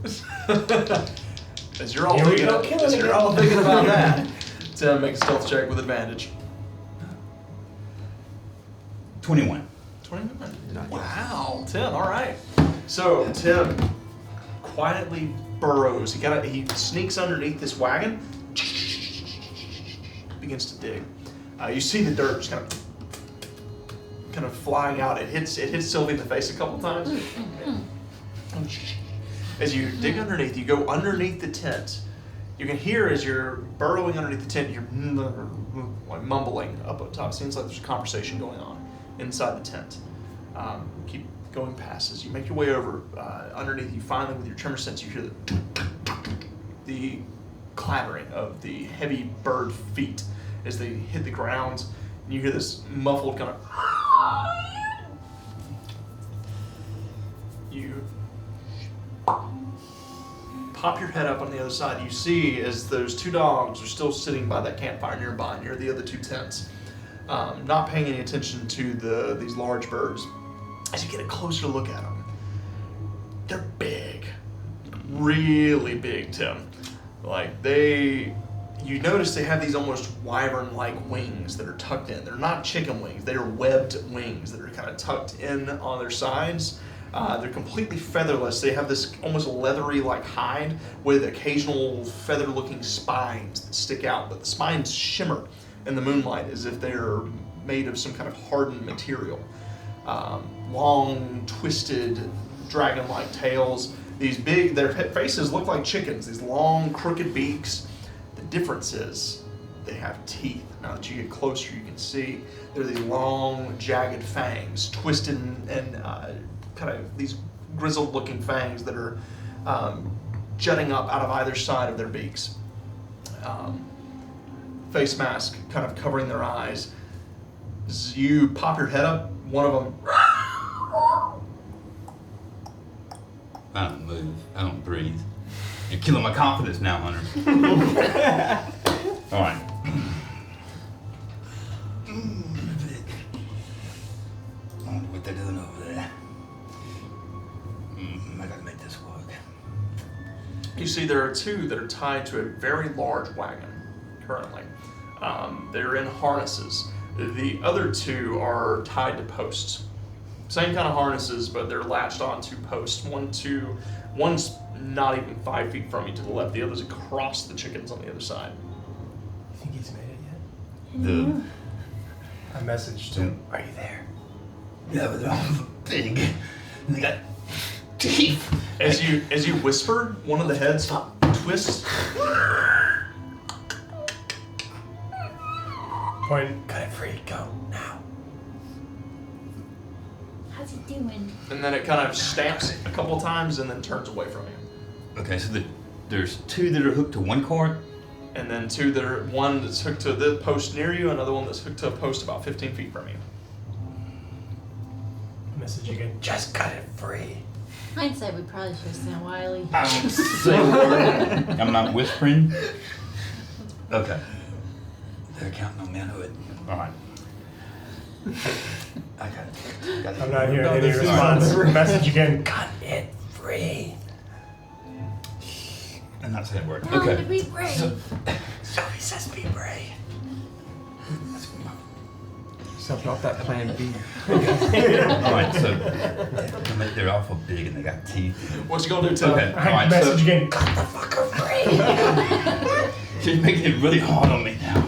As you're all Here we thinking, go, of, killing as it you're again. all thinking about that, Tim, make a stealth check with advantage. 21. 21. Nice. Wow, Tim. All right. So Tim quietly burrows. He sneaks underneath this wagon, begins to dig. You see the dirt just kind of flying out. It hits Sylvie in the face a couple times. As you dig underneath, you go underneath the tent. You can hear as you're burrowing underneath the tent, you're like mumbling up on top. Seems like there's a conversation going on inside the tent. Keep going past as you make your way over underneath. You finally, with your tremor sense, you hear the clattering of the heavy bird feet as they hit the ground, and you hear this muffled kind of. You pop your head up on the other side. You see as those two dogs are still sitting by that campfire nearby, near the other two tents, not paying any attention to these large birds. As you get a closer look at them, they're big, really big, Tim. You notice they have these almost wyvern-like wings that are tucked in. They're not chicken wings. They are webbed wings that are kind of tucked in on their sides. They're completely featherless. They have this almost leathery like hide with occasional feather-looking spines that stick out, but the spines shimmer in the moonlight as if they're made of some kind of hardened material. Long, twisted, dragon-like tails. Their faces look like chickens, these long, crooked beaks. The difference is they have teeth. Now that you get closer, you can see they're these long, jagged fangs, twisted and kind of these grizzled-looking fangs that are jutting up out of either side of their beaks. Face mask kind of covering their eyes. As you pop your head up, one of them. I don't move. I don't breathe. You're killing my confidence now, Hunter. All right. I wonder what they're doing over there. I gotta make this work. You see there are two that are tied to a very large wagon currently. They're in harnesses. The other two are tied to posts. Same kind of harnesses, but they're latched onto posts. One's not even 5 feet from you to the left. The other's across the chickens on the other side. You think he's made it yet? The I messaged him. Are you there? yeah, but they're all big. And they got teeth. As you whisper, one of the heads twists. Point. Cut it free. Go now. How's he doing? And then it kind of stamps a couple of times and then turns away from you. Okay, so there's two that are hooked to one cord. And then one that's hooked to the post near you, another one that's hooked to a post about 15 feet from you. Message again. Just cut it free. Hindsight, we probably should have sent Wiley. I don't say a word. I'm not whispering. Okay. They're counting on manhood. All right. I got it. I'm not hearing No, any this is response. not- Message again. Cut it free. I'm not saying a word. Tell him to Okay. be brave. So he says be brave. Except off that plan B. All right, so they're awful big and they got teeth. What you gonna do, Tim? Okay, all I right, message so again. Cut the fucker free. she's making it really hard on me now.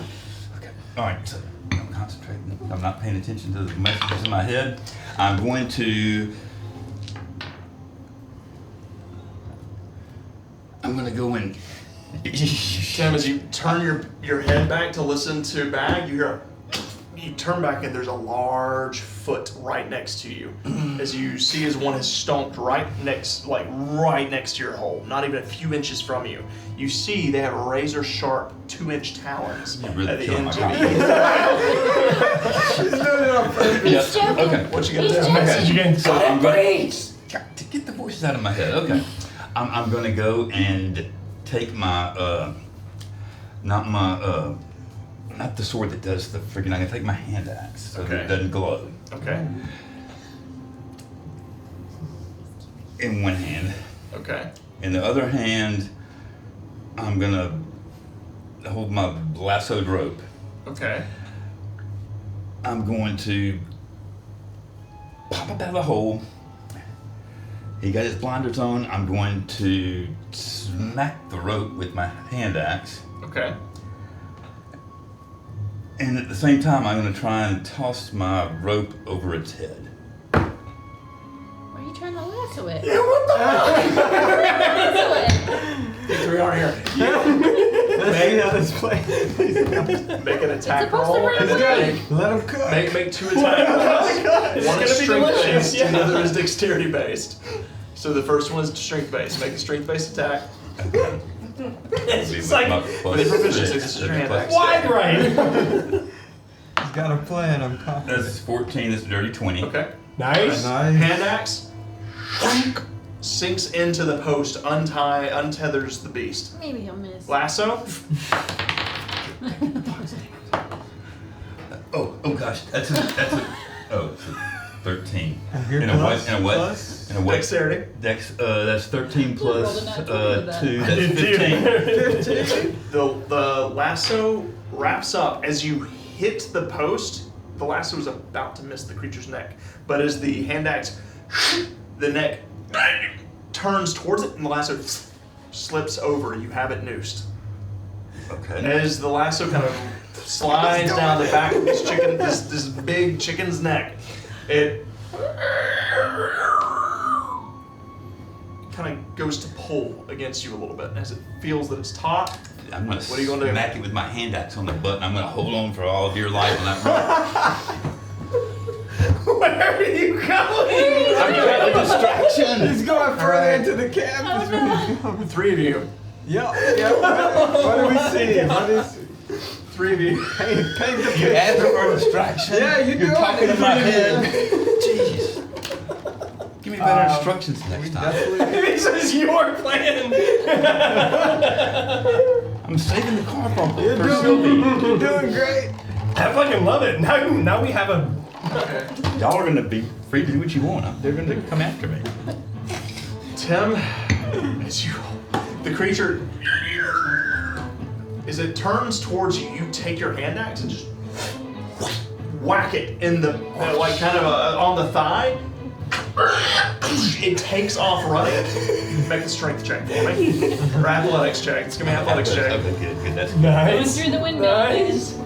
Okay, all right, so I'm concentrating. I'm not paying attention to the messages in my head. I'm going to go in. Tim, as you turn your head back to listen to Bag, you turn back and there's a large foot right next to you. As you see as one has stomped right next to your hole, not even a few inches from you. You see they have razor sharp 2-inch talons You're really at the killing end my of you. She's doing it on purpose. He's joking. Okay. What you gonna He's do? joking. Message again. So Cut I'm it going free. to get the voices out of my head. Okay, I'm going to go and take my not the sword that does the freaking. I'm going to take my hand axe so that Okay. it doesn't glow. Okay. In one hand. Okay. In the other hand, I'm going to hold my lassoed rope. Okay. I'm going to pop up out of the hole. He got his blinders on. I'm going to smack the rope with my hand axe. Okay. And at the same time, I'm going to try and toss my rope over its head. Why are you trying to lasso it? Yeah, what the Lasso it. You three aren't here. Let's see how this plays. Make an attack supposed to roll. run and away. Let him cook. Make 2 attack rolls. One is It's gonna be strength delicious, based, yeah. and the other is dexterity based. So the first one is strength based. Make a strength based attack. Okay. It's like With proficiency, this is your hand axe. wide right. He's got a plan, I'm confident. That's 14, that's a dirty 20. Okay. Nice. Nice. Hand axe sinks into the post, untethers the beast. Maybe he'll miss. Lasso. Oh gosh, that's a it's a 13. And here In a plus- what? In a what? plus? In a what? Dexterity. That's 13 plus rolled a nat 20 with 2. that. I That's did 15. too. The lasso wraps up as you hit the post. The lasso is about to miss the creature's neck, but as the hand axe, the neck turns towards it, and the lasso slips over. You have it noosed. Okay. As the lasso kind of slides down the back of this big chicken's neck, it kind of goes to pull against you a little bit. And as it feels that it's taut, I'm gonna What are you gonna do? smack it with my hand axe on the butt, and I'm gonna hold on for all dear life on that rope. Where are you going? I'm gonna have a distraction. He's going further Alright. into the camp. three of you, Yep. What do we see? What is? three of you. Paint the You picture. asked for a distraction. Yeah, you're doing talking it. in my head. Jeez. Give me better instructions next time. Definitely. This is your plan. I'm saving the car from You're for Sylvie. doing great. I fucking love it. Now we have a. Y'all are gonna be free to do what you want. They're gonna come after me. Tim, as the creature, as it turns towards you, you take your hand axe and just whack it in the, like kind of on the thigh. It takes off running. Make a strength check for me. Or athletics check. It's gonna be athletics check. Okay, good. That's Going Nice. through the windmill Nice. again.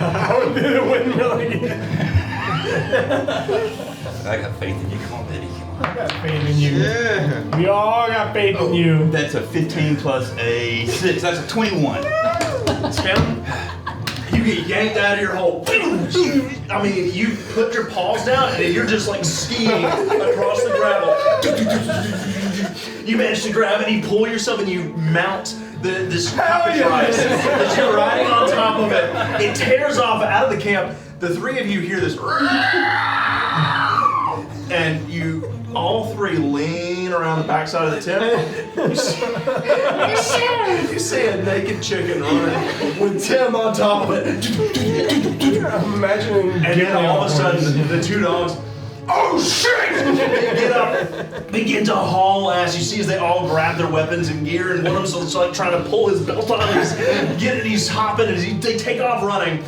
I would do the windmill again. I got faith in you. Come on, Betty. Come on. I got faith in you. Yeah. We all got faith in you. That's a 15 plus a 6. That's a 21. Tim, you get yanked out of your hole. I mean, you put your paws down and you're just like skiing across the gravel. You manage to grab it, you pull yourself, and you mount this cockatrice that you're riding on top of it. It tears off out of the camp. The three of you hear this. And you all three lean around the backside of the tent. You see a naked chicken running with Tim on top of it. I'm imagining. And then all of a sudden, the two dogs, oh shit! They get up, begin to haul ass. You see as they all grab their weapons and gear, and one of them's like trying to pull his belt on. He's hopping, and they take off running.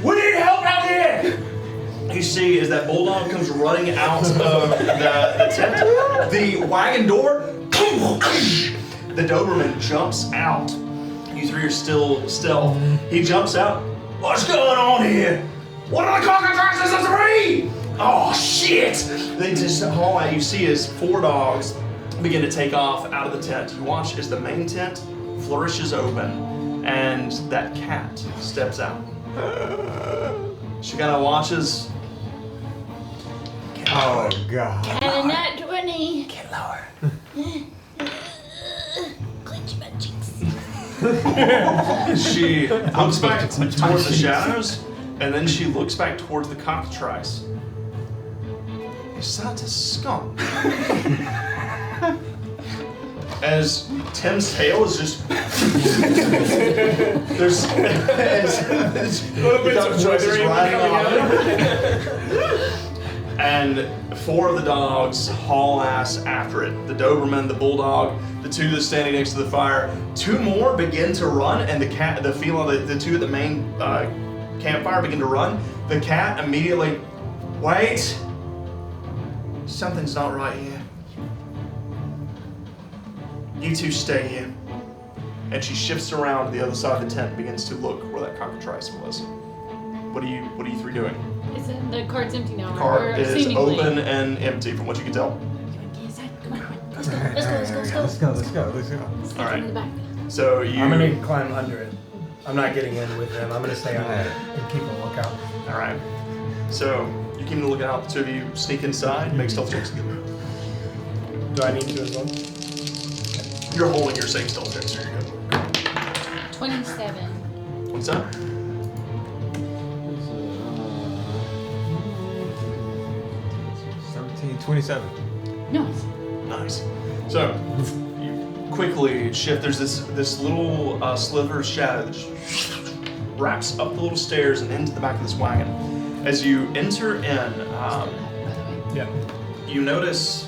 We need help out here! You see as that bulldog comes running out of the tent, the wagon door, the Doberman jumps out. You three are still stealth. He jumps out. What's going on here? What are the cockatrices of three? Oh shit! They just haul out. You see as 4 dogs begin to take off out of the tent. You watch as the main tent flourishes open and that cat steps out. She kind of watches. Oh God. And a nat 20. Get lower. Clench my cheeks. She looks back towards the shadows, and then she looks back towards the cockatrice. Is that a skunk? As Tim's tail is just there's little bits of joinery riding on it. And 4 of the dogs haul ass after it. The Doberman, the Bulldog, the 2 that's standing next to the fire. 2 more begin to run, and the feline, the 2 at the main campfire begin to run. The cat immediately, wait, something's not right here. You 2 stay here. And she shifts around to the other side of the tent and begins to look where that cockatrice was. What are you 3 doing? Is it, the cart's empty now? The cart is seemingly. open and empty from what you can tell. Come on, let's go. Let's go. All right. In the back. So you. I'm gonna climb under it. I'm not getting in with them. I'm gonna stay under it and keep a lookout. All right. So you keep a lookout. The 2 of you sneak inside. Make stealth checks. Do I need to as well? You're holding your same stealth check, so you're good. 27. What's that? 27. Nice. Nice. So you quickly shift. There's this little sliver of shadow that just wraps up the little stairs and into the back of this wagon. As you enter in, By the way. you notice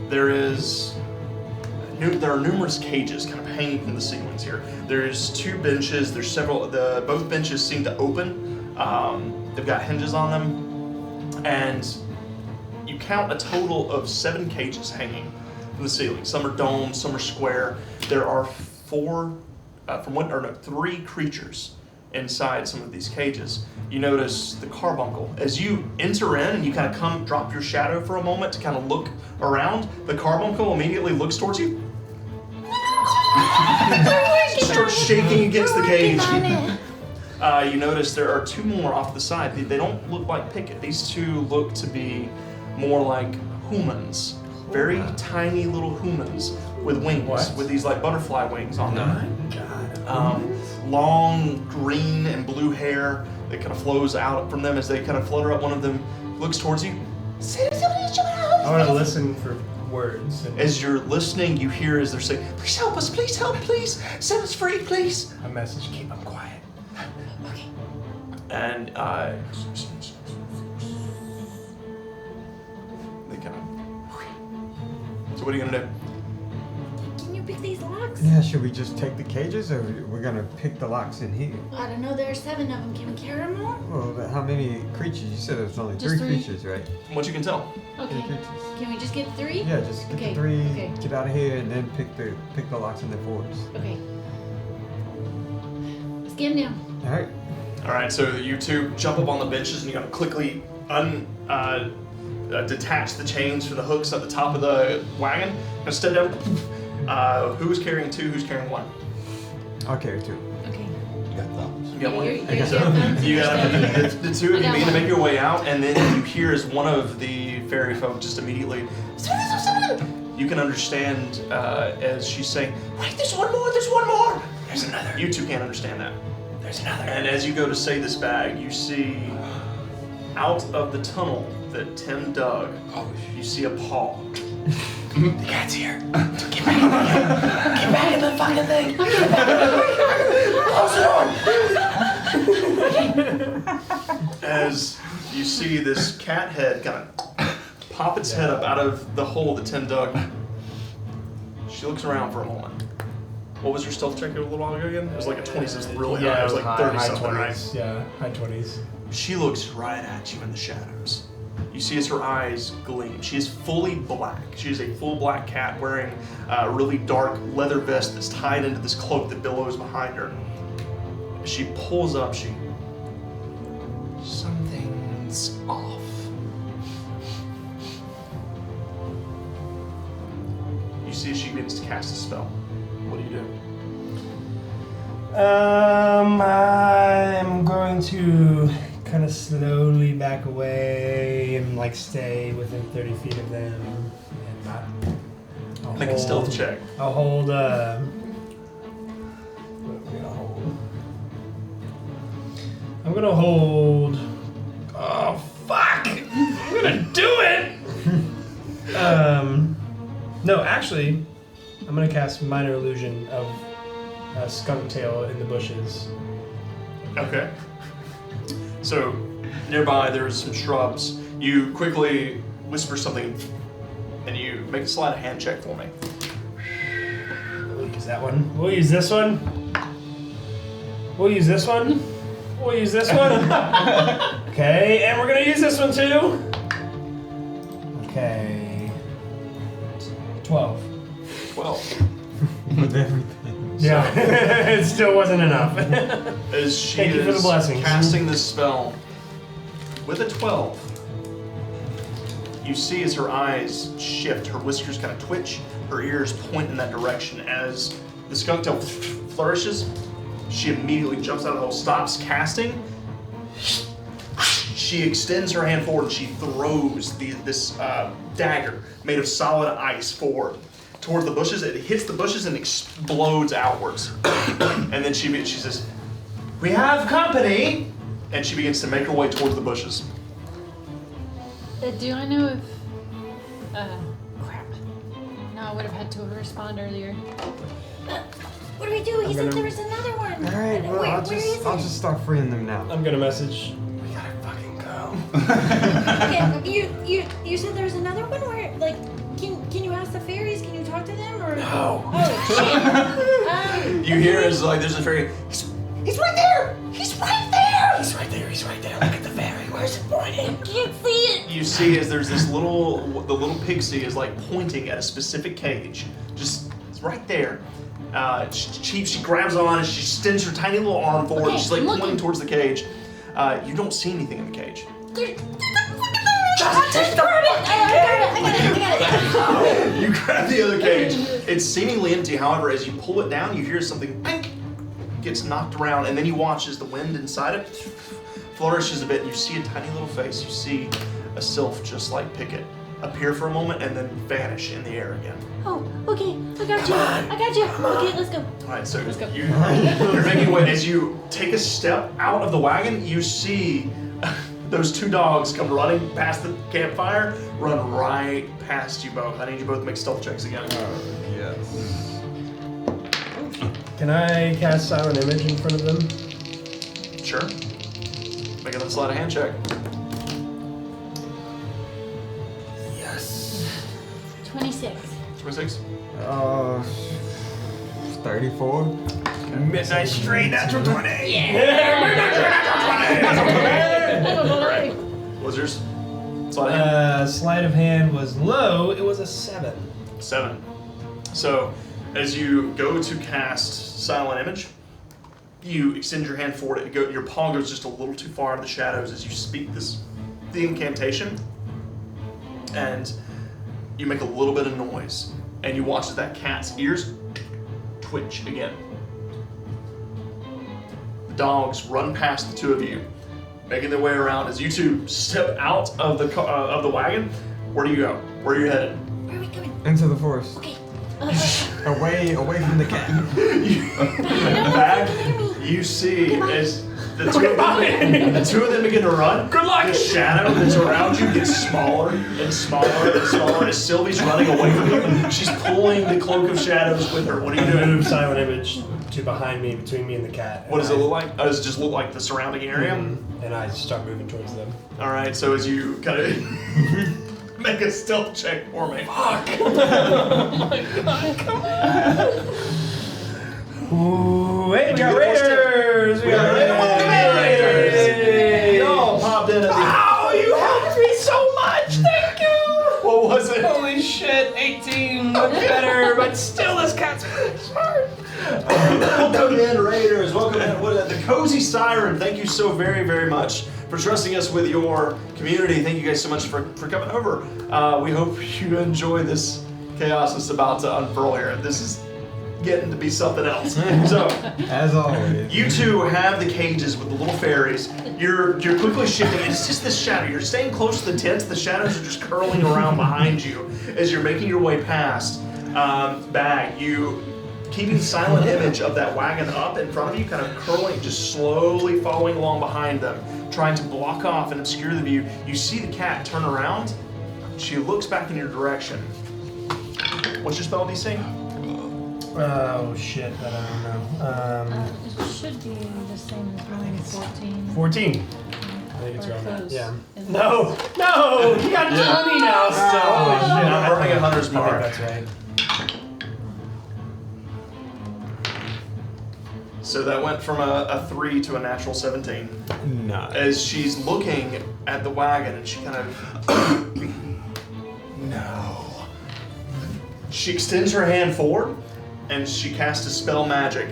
there are numerous cages kind of hanging from the ceilings here. There's 2 benches. There's several. Both benches seem to open. They've got hinges on them, and you count a total of 7 cages hanging from the ceiling. Some are domed, some are square. There are 3 creatures inside some of these cages. You notice the carbuncle. As you enter in and you kind of drop your shadow for a moment to kind of look around, the carbuncle immediately looks towards you. Starts shaking against the cage. You notice there are 2 more off the side. They don't look like picket. These 2 look to be more like humans. Very tiny little humans with wings, with these like butterfly wings on them. Long green and blue hair that kind of flows out from them as they kind of flutter up. One of them looks towards you. I want to listen for words. As you're listening, you hear as they're saying, please help us, please help, please. Set us free, please. A message, keep them quiet. Okay. And they kind of. So what are you gonna do? Can you pick these locks? Yeah, should we just take the cages, or we're gonna pick the locks in here? I don't know. There are 7 of them. Can we carry them all? Well, how many creatures? You said there was only Just 3 3. creatures, right? From what you can tell. 3 Okay. creatures. Can we just get 3? Yeah, just get Okay, the 3, okay. get out of here, and then pick the locks in the 4s. Okay. Let's get them down. All right. All right, so you 2 jump up on the benches and you gotta quickly detach the chains from the hooks at the top of the wagon. Now step down. Who's carrying 2? Who's carrying 1? I'll carry 2. Okay. You got thumbs. You got one. You're Okay, so thumbs. you got the 2 of I you got begin to one. make your way out, and then you hear as one of the fairy folk just immediately. You can understand as she's saying, "Wait, there's one more. There's one more." There's another. You 2 can't understand that. There's another. And as you go to say this bag, you see out of the tunnel that Tim dug, you see a paw. The cat's here. Get back in the fucking thing. Close the door. As you see this cat head kind of pop its head up out of the hole that Tim dug, she looks around for a moment. What was your stealth check a little while ago again? It was like a 20, so it's really high. It was like 30 high something, 20s. right? Yeah, high 20s. She looks right at you in the shadows. You see as her eyes gleam. She is fully black. She is a full black cat wearing a really dark leather vest that's tied into this cloak that billows behind her. As she pulls up, something's off. You see as she begins to cast a spell. What do you do? I'm going to kind of slowly back away and like stay within 30 feet of them. And not. Make a stealth check. I'll hold. What am I gonna hold? I'm gonna hold. Oh fuck! I'm gonna do it. No, actually, I'm gonna cast Minor Illusion of a skunk tail in the bushes. Okay. So, nearby there's some shrubs. You quickly whisper something, and you make a sleight of hand check for me. We'll use that one. We'll use this one. We'll use this one. We'll use this one. Okay, and we're gonna use this one too. Okay. 12. 12. With everything. Yeah, it still wasn't enough. As she Thank you for the is blessings. casting this spell, with a 12, you see as her eyes shift, her whiskers kind of twitch, her ears point in that direction. As the skunk tail flourishes, she immediately jumps out of the hole, stops casting. She extends her hand forward and she throws this dagger made of solid ice forward towards the bushes. It hits the bushes and explodes outwards. And then she says, "We have company!" And she begins to make her way towards the bushes. Do I know if... crap. No, I would have had to respond earlier. What do we do? He said there was another one. All right, well, Where I'll is it? just start freeing them now. I'm gonna message. We gotta fucking go. Okay, you said there was another one where, like, can you ask the fairies? Can you talk to them? Or No. Oh, shit. You hear as like there's a fairy. He's right there! He's right there! He's right there. He's right there. Look at the fairy. Where's it pointing? Can't see it! You see as there's this the little pixie is like pointing at a specific cage. Just it's right there. She grabs on and she extends her tiny little arm forward. Okay, She's like I'm looking. pointing towards the cage. You don't see anything in the cage. Just take the I got it! You grab the other cage. It's seemingly empty. However, as you pull it down, you hear something bink, gets knocked around, and then you watch as the wind inside it flourishes a bit, and you see a tiny little face. You see a sylph just like Pickett appear for a moment and then vanish in the air again. Oh, okay, I got you. I got you. Okay, let's go. All right, so Let's go. you're making way. As you take a step out of the wagon, you see those two dogs come running past the campfire, run right past you both. I need you both to make stealth checks again. Yes. Can I cast Silent Image in front of them? Sure. Make another sleight of hand check. Yes. 26. 26. 34. Midnight Straight, natural 20. Alright. What's yours? Sleight of hand? Sleight of hand was low. It was a 7. 7. So, as you go to cast Silent Image, you extend your hand forward. Your paw goes just a little too far in the shadows as you speak the incantation, and you make a little bit of noise, and you watch as that cat's ears twitch again. The dogs run past the two of you, making their way around. As you two step out of the wagon, where do you go? Where are you headed? Where are we going? Into the forest. Okay. Away from the cat. Back, you see as The two of them begin to run. Good luck. The shadow that's around you gets smaller and smaller and smaller as Sylvie's running away from you. She's pulling the cloak of shadows with her. What are you doing? Move silent image to behind me, between me and the cat. What does it look like? Oh, does it just look like the surrounding area? And I start moving towards them. All right, so as you kind of make a stealth check for me. Fuck! Ooh, hey, we got raiders! We got raiders! Y'all popped in at the... Ow, you helped me so much! Thank you! What was it? Holy shit, 18, much better, but still this cat's pretty smart. Welcome in, Raiders. Welcome in. The Cozy Siren, thank you so very, very much for trusting us with your community. Thank you guys so much for coming over. We hope you enjoy this chaos that's about to unfurl here. This is getting to be something else. So, As always. you two have the cages with the little fairies. You're quickly shifting. It's just this shadow. You're staying close to the tents. The shadows are just curling around behind you as you're making your way past Bag. You keeping silent image of that wagon up in front of you, kind of curling, just slowly following along behind them, trying to block off and obscure the view. You see the cat turn around. She looks back in your direction. What's your spell DC? Oh shit, I don't know. It should be the same as mine, 14. 14. I think it's Or around that. close. Yeah. Is No, you got 20 now, so. Holy shit. I'm burning a hunter's I think mark. that's right. So that went from a 3 to a natural 17. Nice. As she's looking at the wagon and she kind of... No. She extends her hand forward and she casts a spell magic.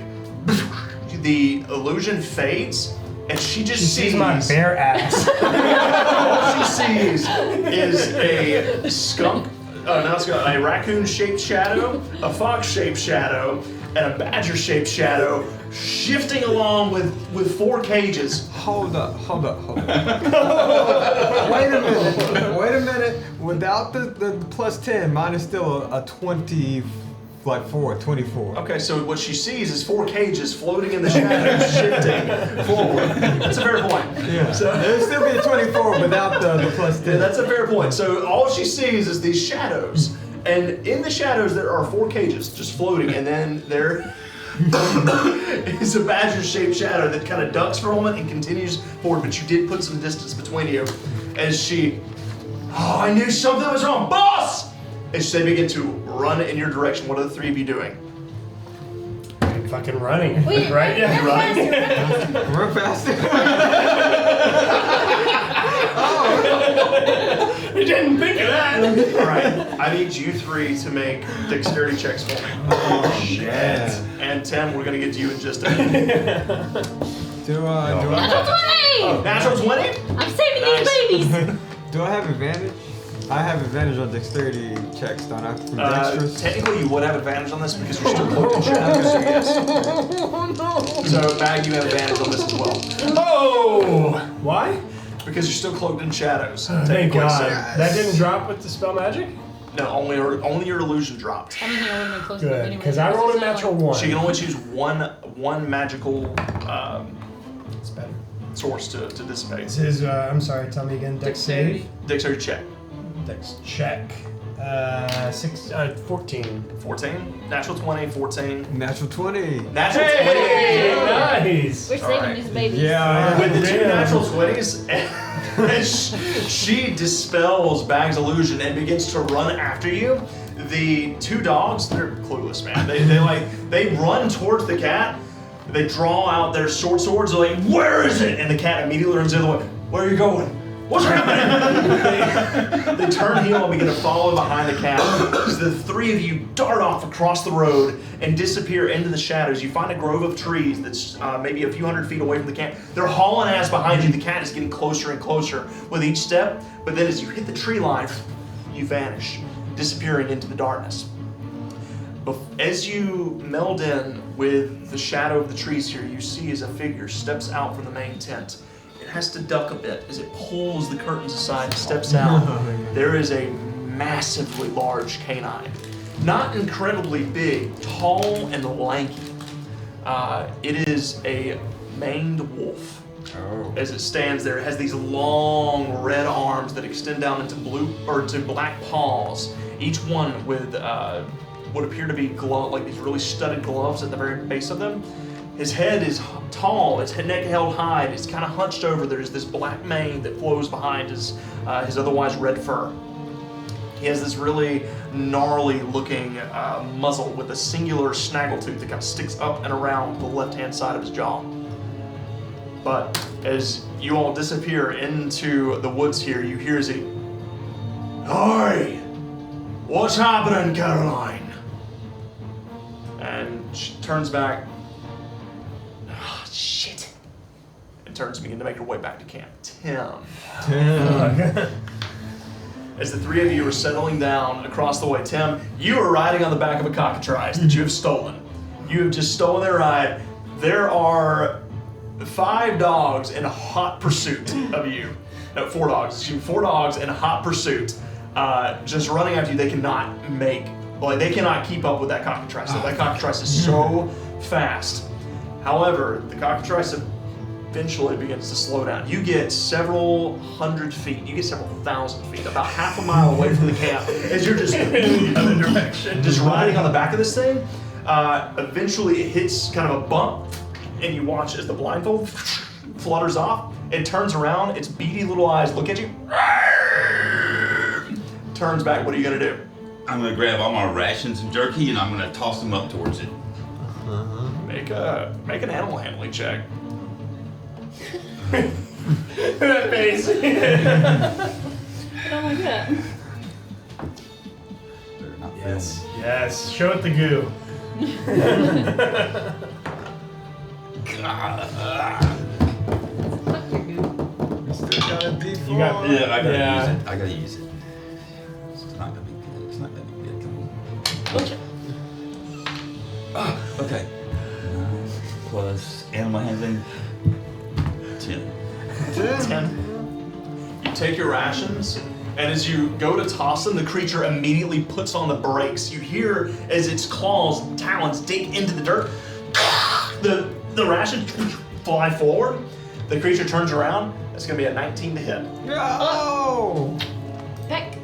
The illusion fades and she just Sees my bare ass. All she sees is a skunk, a raccoon-shaped shadow, a fox-shaped shadow, and a badger-shaped shadow shifting along with 4 cages. Hold up. Wait a minute. Without the plus 10, mine is still a 24. Okay, so what she sees is 4 cages floating in the shadows, shifting forward. That's a fair point. Yeah. So, It'll still be a 24 without the plus 10. yeah, that's a fair point. So all she sees is these shadows, and in the shadows there are 4 cages just floating, and then there is a badger-shaped shadow that kind of ducks for a moment and continues forward, but you did put some distance between you. As she, I knew something was wrong, boss! As they begin to run in your direction, what are the 3 of you doing? I'm fucking running. Wait, right? Yeah. Right. Run faster. You didn't think of that. All right, I need you 3 to make dexterity checks for me. Oh, shit. And Tim, we're gonna get to you in just a minute. Do Natural I 20! Natural 20? I'm saving Nice. these babies! do I have advantage? I have advantage on dexterity checks, don't I? From dexterous? Technically, you would have advantage on this because you're still cloaked in shadows, so yes. So, Bag, you have advantage on this as well. Oh! Why? Because you're still cloaked in shadows. Thank technically, God. so- That didn't drop with the spell magic? No, only your illusion dropped. I don't think I would have been close enough Good, anyway. because I rolled a natural 1. She can only choose one magical It's better. source to dissipate. This is, I'm sorry, tell me again. Dex save? Dexterity check. Dex check. 14. 14. Natural 20, 14. Natural 20. Natural 20. Hey, nice. We're saving Alright. these babies. Yeah. With the 2 Damn. natural 20s, she dispels Bag's illusion and begins to run after you. The 2 dogs, they're clueless, man. They run towards the cat. They draw out their short swords. They're like, "Where is it?" And the cat immediately runs the other way. "Where are you going? What's happening?" they turn heel and begin to follow behind the cat. As the 3 of you dart off across the road and disappear into the shadows. You find a grove of trees that's maybe a few hundred feet away from the cat. They're hauling ass behind you. The cat is getting closer and closer with each step. But then as you hit the tree line, you vanish, disappearing into the darkness. As you meld in with the shadow of the trees here, you see as a figure steps out from the main tent. It has to duck a bit as it pulls the curtains aside and steps out. There is a massively large canine. Not incredibly big, tall and lanky. It is a maned wolf. Oh. As it stands there, it has these long red arms that extend down into to black paws, each one with what appear to be like these really studded gloves at the very base of them. His head is tall, his neck held high, and it's kind of hunched over. There's this black mane that flows behind his otherwise red fur. He has this really gnarly looking muzzle with a singular snaggletooth that kind of sticks up and around the left-hand side of his jaw. But as you all disappear into the woods here, you hear a, "Hi! What's happening, Caroline?" And she turns back. "Oh, shit." And turns to begin to make her way back to camp. Tim. As the three of you are settling down across the way, Tim, you are riding on the back of a cockatrice that you have stolen. You have just stolen their ride. There are 5 dogs in hot pursuit of you. No, 4 dogs. Excuse me, 4 dogs in hot pursuit, just running after you. They cannot keep up with that cockatrice. That cockatrice is so fast. However, the cockatrice eventually begins to slow down. You get several hundred feet, you get several thousand feet, about half a mile away from the camp, as you're just in the other direction, just riding on the back of this thing. Eventually it hits kind of a bump, and you watch as the blindfold flutters off. It turns around, its beady little eyes look at you, turns back. What are you gonna do? I'm gonna grab all my rations and jerky and I'm gonna toss them up towards it. Make an animal handling check. That face. I don't like that. They're not Yes, filming. yes. Show it the goo. Fuck your goo. You still got a D4. You got- Yeah, I gotta Yeah. use it. I gotta use it. It's not gonna be good. It's not gonna be good. Come on. Okay. 9 plus animal handling. 10. 10. You take your rations, and as you go to toss them, the creature immediately puts on the brakes. You hear as its claws, talons dig into the dirt. The rations fly forward. The creature turns around. It's going to be a 19 to hit. No! Peck.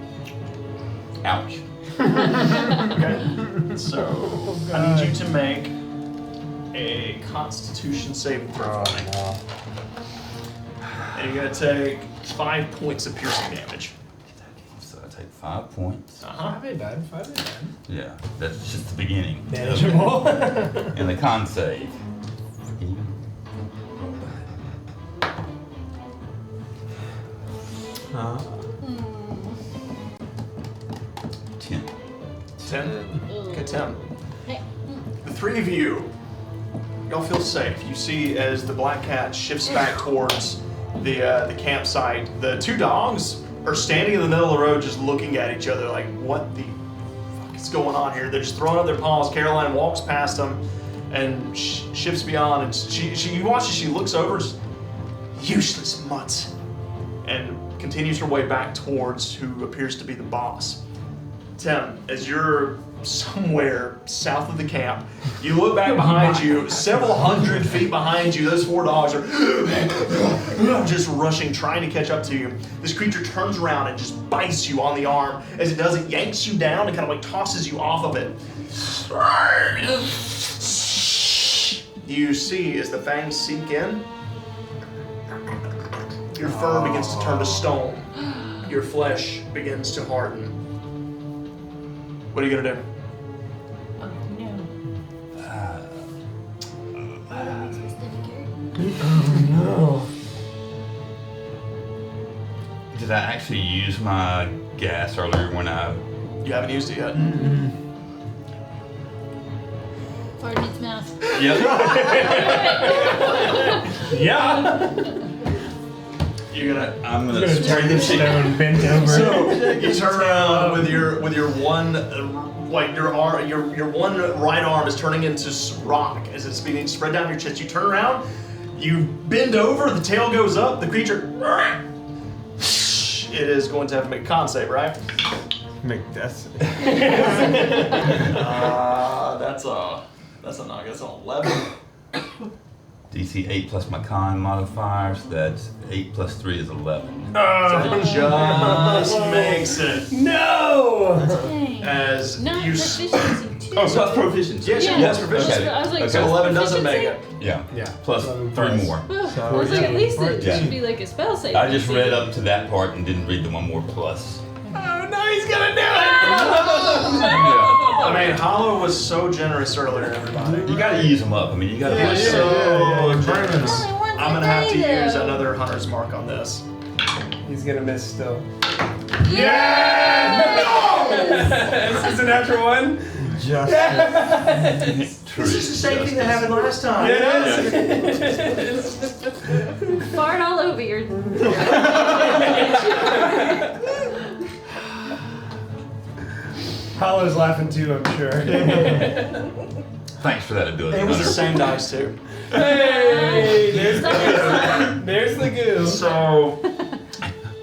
Ouch. Okay. So I need you to make a Constitution saving throw for me. And you're going to take 5 points of piercing damage. So I take 5 points. Uh-huh. Ain't bad. Yeah, that's just the beginning. Manageable. And the con save. 10. 10. Okay, 10. Hey. The 3 of you, y'all feel safe. You see as the black cat shifts back towards the campsite, the 2 dogs are standing in the middle of the road just looking at each other like, what the fuck is going on here? They're just throwing up their paws. Caroline walks past them and shifts beyond, and she watches, she looks over, just, useless mutts, and continues her way back towards who appears to be the boss. Tim, as you're somewhere south of the camp, you look back behind you, several hundred feet behind you, those 4 dogs are just rushing, trying to catch up to you. This creature turns around and just bites you on the arm. As it does, it yanks you down and kind of like tosses you off of it. You see, as the fangs sink in, your fur begins to turn to stone. Your flesh begins to harden. What are you gonna do? Oh, no. That makes me sniffy, No. Did I actually use my gas earlier when I... You haven't used it yet. Fart in its mouth. Yep. Yeah. You're gonna. I'm I'm gonna gonna turn the this stone bent over. So you turn around with your one like your one right arm is turning into rock as it's being spread down your chest. You turn around, you bend over, the tail goes up, the creature. It is going to have to make a con save, right? Make death. That's a knock. That's an 11. DC 8 plus my con modifiers. That's 8 plus 3 is 11. That just makes it. No! Dang. As Not you. proficiency too. Oh, so that's proficiency. Yes, Yeah. yes, proficiency. Okay. I was like, Okay. So 11 doesn't make proficiency? it. Yeah. Yeah. Plus 11 3 plus. more. So, I was like, at least it Yeah. should be like a spell save. I just read up to that part and didn't read the one more plus. Oh no, he's gonna do it! Yeah. I mean, Hollow was so generous earlier, everybody. You gotta use them up. I mean, you gotta Yeah, push yeah, them. so generous. Only once I'm a gonna have to day, use though. another hunter's mark on this. He's gonna miss still. Yeah! This is a natural one. Just This is the same thing that happened last time. Fart all over your. Hollow's laughing too, I'm sure. Thanks for that ability. It was the Hunter. same dice too. Hey, there's the goo. There's the goo. So,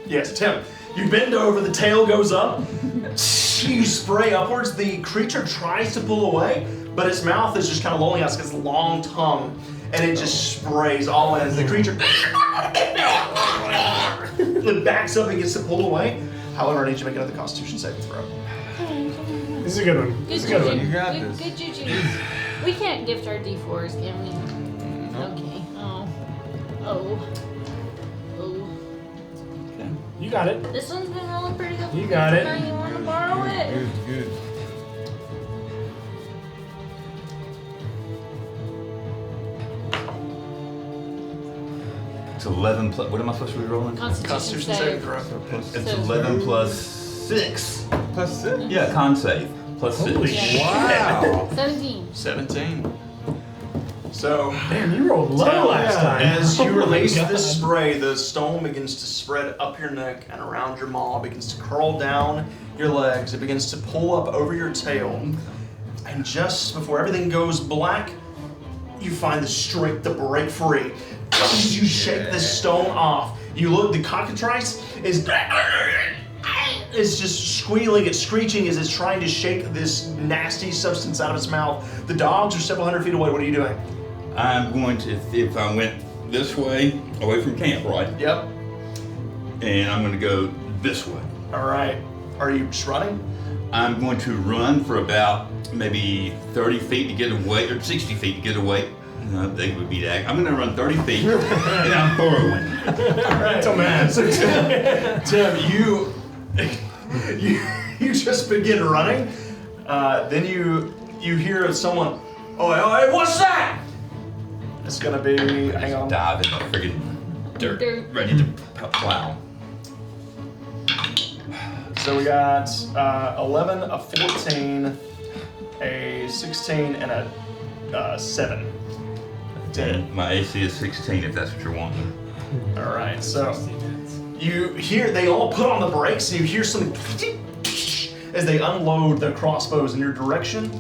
yes, Tim, you bend over, the tail goes up, you spray upwards, the creature tries to pull away, but its mouth is just kind of lolling out, it's got this long tongue, and it just sprays all in. The creature it backs up and gets to pull away. However, I need you to make another Constitution saving throw. This is a good one. Good This is a good juju. one. You got Good, this. good juju. We can't gift our D4s, can we? Okay. Oh. Oh. Oh. You got it. This one's been rolling pretty good. You got it. Now you want to borrow it? good. It's 11 plus. What am I supposed to be rolling? Constitution saving throw. So plus, It's So- 11 plus 6. plus 6. Yeah, con save. Plus 6. Holy shit. Wow. 17. 17. So, Damn, you rolled low Damn, last yeah. time. as you release Oh my this God. spray, the stone begins to spread up your neck and around your maw. It begins to curl down your legs. It begins to pull up over your tail. And just before everything goes black, you find the strength to break free. As you shake the stone off, you look, the cockatrice is just squealing, it's screeching as it's trying to shake this nasty substance out of its mouth. The dogs are several hundred feet away. What are you doing? I'm going to, if I went this way, away from camp, right? Yep. And I'm going to go this way. All right. Are you just running? I'm going to run for about maybe 30 feet to get away, or 60 feet to get away. No, they would be that. I'm going to run 30 feet, and I'm burrowing. Mental math. Tim, you just begin running. Then you hear someone. Oh, hey, what's that? It's gonna be. Hang on. Dive in the friggin' dirt, Dirt. ready to plow. So we got 11, a 14, a 16, and a 7. And my AC is 16 if that's what you're wanting. All right. So you hear they all put on the brakes, and you hear something as they unload the crossbows in your direction.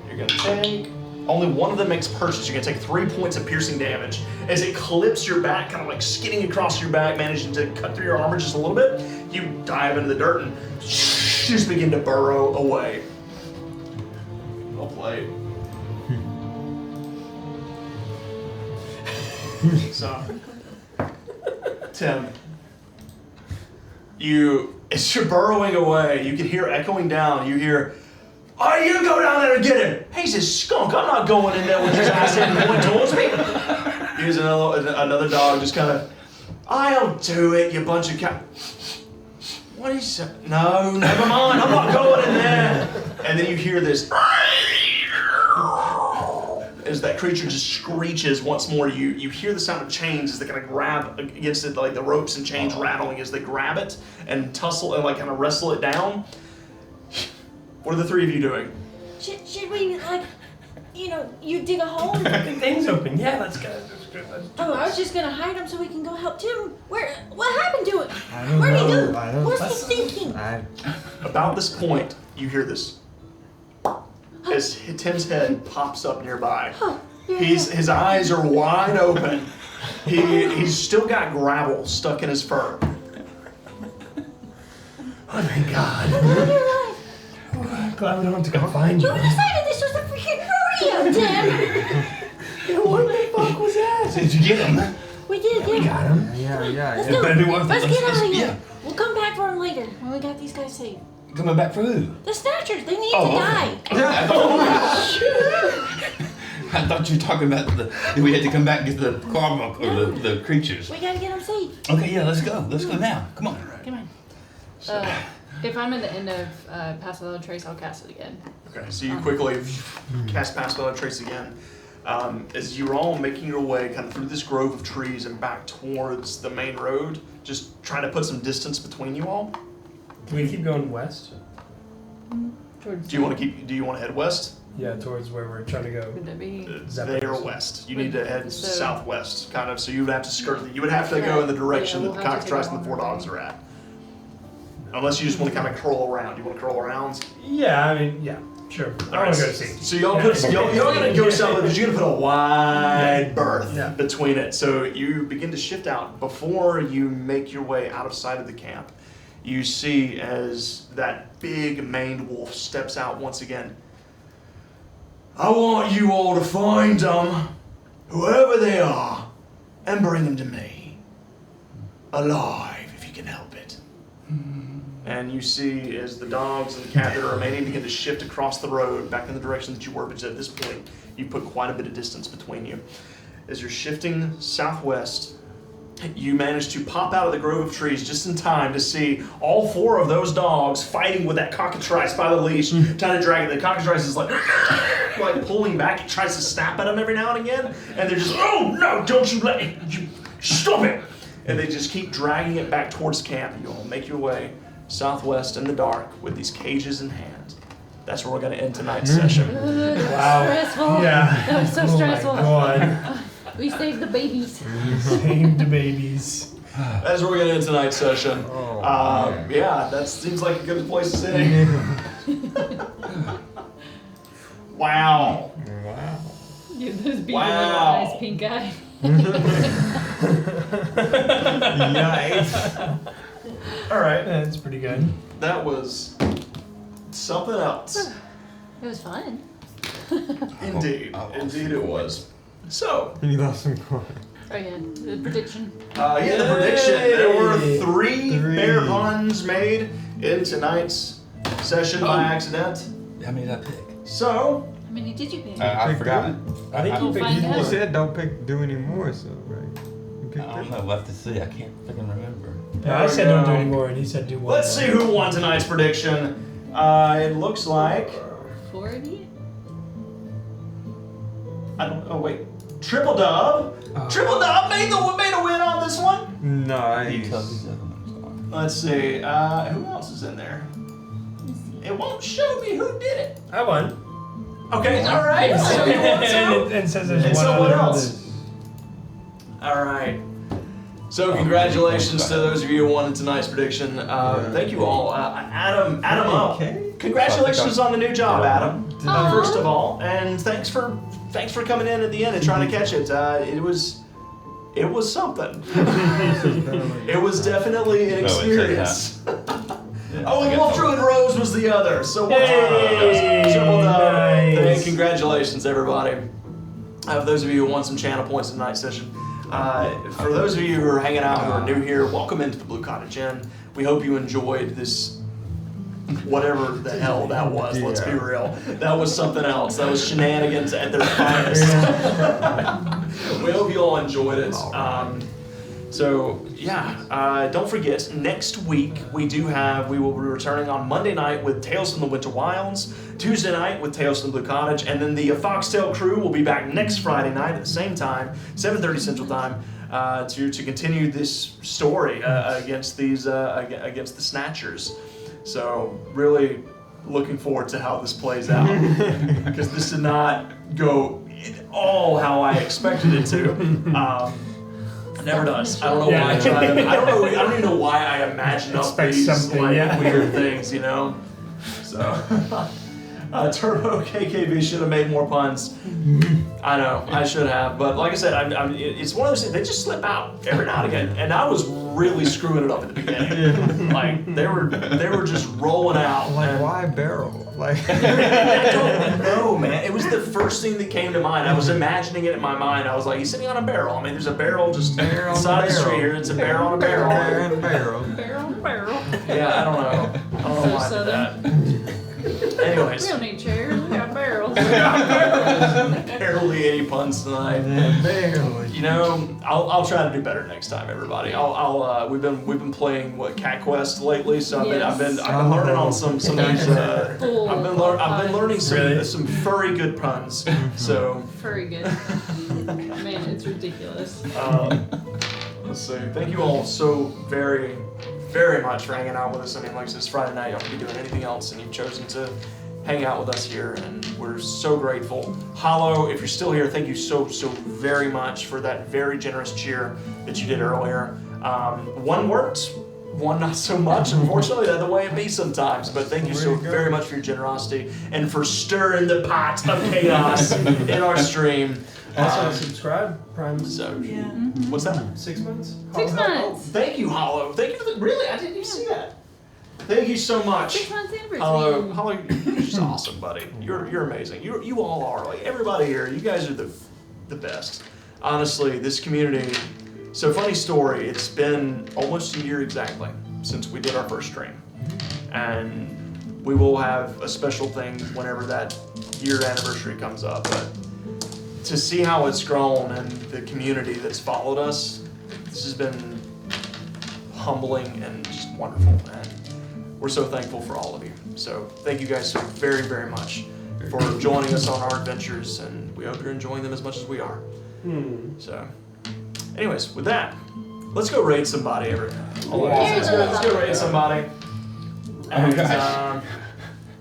You're gonna take. Only one of them makes purchase. You're gonna take 3 points of piercing damage as it clips your back, kind of like skidding across your back, managing to cut through your armor just a little bit. You dive into the dirt and just begin to burrow away. Well played. So, Tim, as you're burrowing away, you can hear echoing down. You hear, "Oh, you go down there and get him." He's a skunk. I'm not going in there with his ass and point towards me. Here's another dog, just kind of, "I'll do it, you bunch of cat." What is that? No, never mind. I'm not going in there. And then you hear this. As that creature just screeches once more, you hear the sound of chains as they kind of grab against it, like the ropes and chains rattling as they grab it and tussle and like kind of wrestle it down. What are the three of you doing? Should we, like, you dig a hole? Fucking thing's open. Yeah, let's go. Oh, I was just gonna hide him so we can go help Tim. What happened to it? I don't Where'd he know. go? I don't- What's he thinking? About this point, you hear this. As Tim's head pops up nearby. Oh, yeah. His eyes are wide open. He's still got gravel stuck in his fur. Oh my God. What are you like? Glad we don't have to go find you. Who decided this was a freaking rodeo, Tim? What the fuck was that? Did you get him? We did, We got him. Yeah. Let's yeah. go. Better be worth it. Let's get out of here. Yeah. We'll come back for them later when we got these guys safe. Coming back for who? The Snatchers, they need Oh, to okay. die. I thought you were talking about we had to come back and get the carbuncle or the creatures. We gotta get them safe. Okay, yeah, let's go. Let's go now. Come on. Come on. If I'm at the end of Pass Without a Trace, I'll cast it again. Okay, so you quickly cast Pass Without a Trace again. As you're all making your way kind of through this grove of trees and back towards the main road, just trying to put some distance between you all. Can we keep going west? Towards Do you want to head west? Yeah, towards where we're trying to go. Would that be? They are west. You need to head So- southwest, kind of. So you would have to you would have to go in the direction Yeah, that the we'll have to take cockatrice a and the four longer dogs are at. Unless you just want to kind of curl around. You want to curl around? Yeah, I mean, yeah, sure. I want to go to sea. So y'all gonna go south because you're gonna put a wide berth Yeah. between it. So you begin to shift out. Before you make your way out of sight of the camp, you see as that big maned wolf steps out once again. I want you all to find them, whoever they are, and bring them to me. Alive, if you can help it. And you see as the dogs and the cat that are remaining begin to shift across the road back in the direction that you were, because at this point you put quite a bit of distance between you. As you're shifting southwest, you manage to pop out of the grove of trees just in time to see all four of those dogs fighting with that cockatrice by the leash, trying to drag it. The cockatrice is like pulling back. It tries to snap at them every now and again, and they're just, oh no, don't you let it, stop it. And they just keep dragging it back towards camp. You all make your way southwest in the dark with these cages in hand. That's where we're going to end tonight's session. Wow. Stressful. Yeah. That was so Oh stressful. my god. We saved the babies. Save the babies. That's where we're going to end tonight's session. Oh, man. Yeah, that seems like a good place to say. Wow. Wow. Give those beady Wow. little eyes pink eye. Yikes. All right. That's pretty good. That was something else. It was fun. Indeed. Indeed it was. So, You lost some coin. Oh yeah, the prediction. the prediction. There were three Three. bear puns made in tonight's session by accident. How many did I pick? So, How many did you pick? I picked forgot. I think you We'll picked find You out. said don't do any more, so right? You picked I don't it. know. We'll have to see. I can't freaking remember. Yeah, I said don't do any more, and he said do one. let's more. see who won tonight's prediction. It looks like 40? wait. Triple Dub. Triple Dub made a win on this one. You tell Nice. these other ones. Let's see. Who else is in there? It won't show me who did it. I won. Okay, all right. So you won too. and it says there's And one someone other. else. All right. So congratulations to those of you who won tonight's prediction. Thank you all. Adam up. Okay. Congratulations on the new job, Adam. Aw. First of all, and thanks for coming in at the end and trying to catch it. It was something. It was definitely an Oh, it said experience. Oh, and Wolf Druid Rose was the other. So Wolf Druid Rose. Yay! Triple dub. Nice. And congratulations, everybody. For those of you who won some channel points in tonight's session. For those of you who are hanging out who are new here, welcome into the Blue Cottage Inn. We hope you enjoyed this. Whatever the hell that was, let's be real. That was something else. That was shenanigans at their finest. We hope you all enjoyed it. Don't forget, next week we will be returning on Monday night with Tales from the Winter Wilds, Tuesday night with Tales from the Blue Cottage, and then the Foxtail crew will be back next Friday night at the same time, 7:30 Central Time, to continue this story against the Snatchers. So really looking forward to how this plays out, because this did not go at all how I expected it to. It never does. I don't know why I try to. I don't even know why I imagine up Expect these something, yeah. weird things, you know. So Turbo KKV should have made more puns. I know I should have, but like I said, it's one of those things. They just slip out every now and again, and I was really screwing it up at the beginning. Like they were just rolling out. Like, and why barrel? Like, I don't know, man. It was the first thing that came to mind. I was imagining it in my mind. I was like, he's sitting on a barrel. I mean, there's a barrel just Barrel on inside a the street barrel. here. It's a barrel on a barrel. barrel. Barrel. Yeah, I don't know. I don't know why I did that. Anyways, We don't need chairs. We got barrels. barely any puns tonight. Barely. You know, I'll try to do better next time, everybody. We've been playing Cat Quest lately, so I've been learning on some of these. I've been learning some furry good puns. So Furry good. Man, it's ridiculous. let's see. Thank you all so very, very much for hanging out with us. I mean, like I said, it's Friday night. Y'all could be doing anything else, and you've chosen to hang out with us here, and we're so grateful. Hollow, if you're still here, thank you so very much for that very generous cheer that you did earlier. One worked, one not so much. Unfortunately, that's the way it be sometimes. But thank you so very much for your generosity and for stirring the pot of chaos in our stream. Also, subscribe. Prime. So, Yeah. what's that? 6 months. 6 Oh, months. thank you, Hollow. Thank you for the. Really, I didn't even see that. Thank you so much. 6 months anniversary. Hollow, you're just awesome, buddy. You're amazing. You all are. Like everybody here, you guys are the best. Honestly, this community. So funny story. It's been almost a year exactly since we did our first stream, and we will have a special thing whenever that year anniversary comes up. But to see how it's grown and the community that's followed us, this has been humbling and just wonderful. And we're so thankful for all of you. So thank you guys so very, very much for joining us on our adventures, and we hope you're enjoying them as much as we are. So, anyways, with that, let's go raid somebody. Let's go raid somebody. And,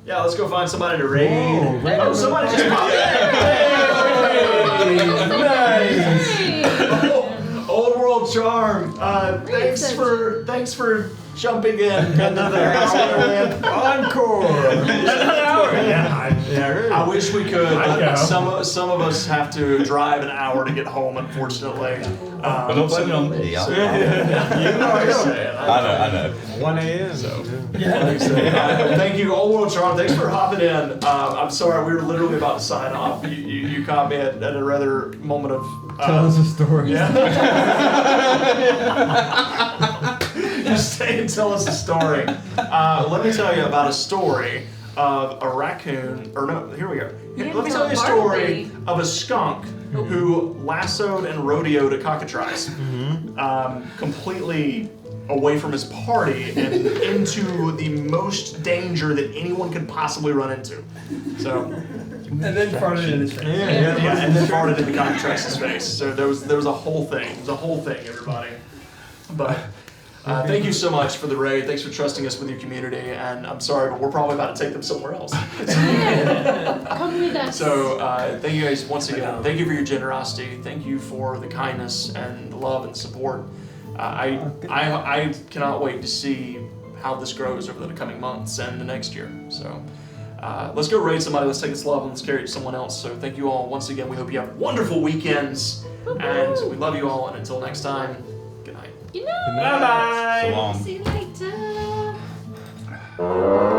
yeah, let's go find somebody to raid. Whoa, Somebody just popped in. Hey. Old World Charm. Thanks for jumping in another hour. Encore. I wish we could. I know. Some of us have to drive an hour to get home, unfortunately. But don't blame it on me. You know what I'm saying. I know. 1 a.m. Thank you, Old World Charm. Thanks for hopping in. I'm sorry, we were literally about to sign off. You caught me at a rather moment of. Tell us a story. Yeah. Just stay and tell us a story. Let me tell you about a story of a raccoon. Or no, here we go. Let me tell you a story of a skunk who lassoed and rodeoed a cockatrice, completely away from his party and into the most danger that anyone could possibly run into. So. And then farted in his face. Yeah, and then farted in the cockatrice's face. So there was a whole thing. It was a whole thing, everybody. But thank you so much for the raid. Thanks for trusting us with your community. And I'm sorry, but we're probably about to take them somewhere else. Come with us. So thank you guys once again. Thank you for your generosity. Thank you for the kindness and the love and support. I cannot wait to see how this grows over the coming months and the next year. So. Let's go raid somebody. Let's take this love and let's carry it to someone else. So thank you all once again. We hope you have wonderful weekends. And we love you all. And until next time, good night. Good night. Bye bye. So long. See you later.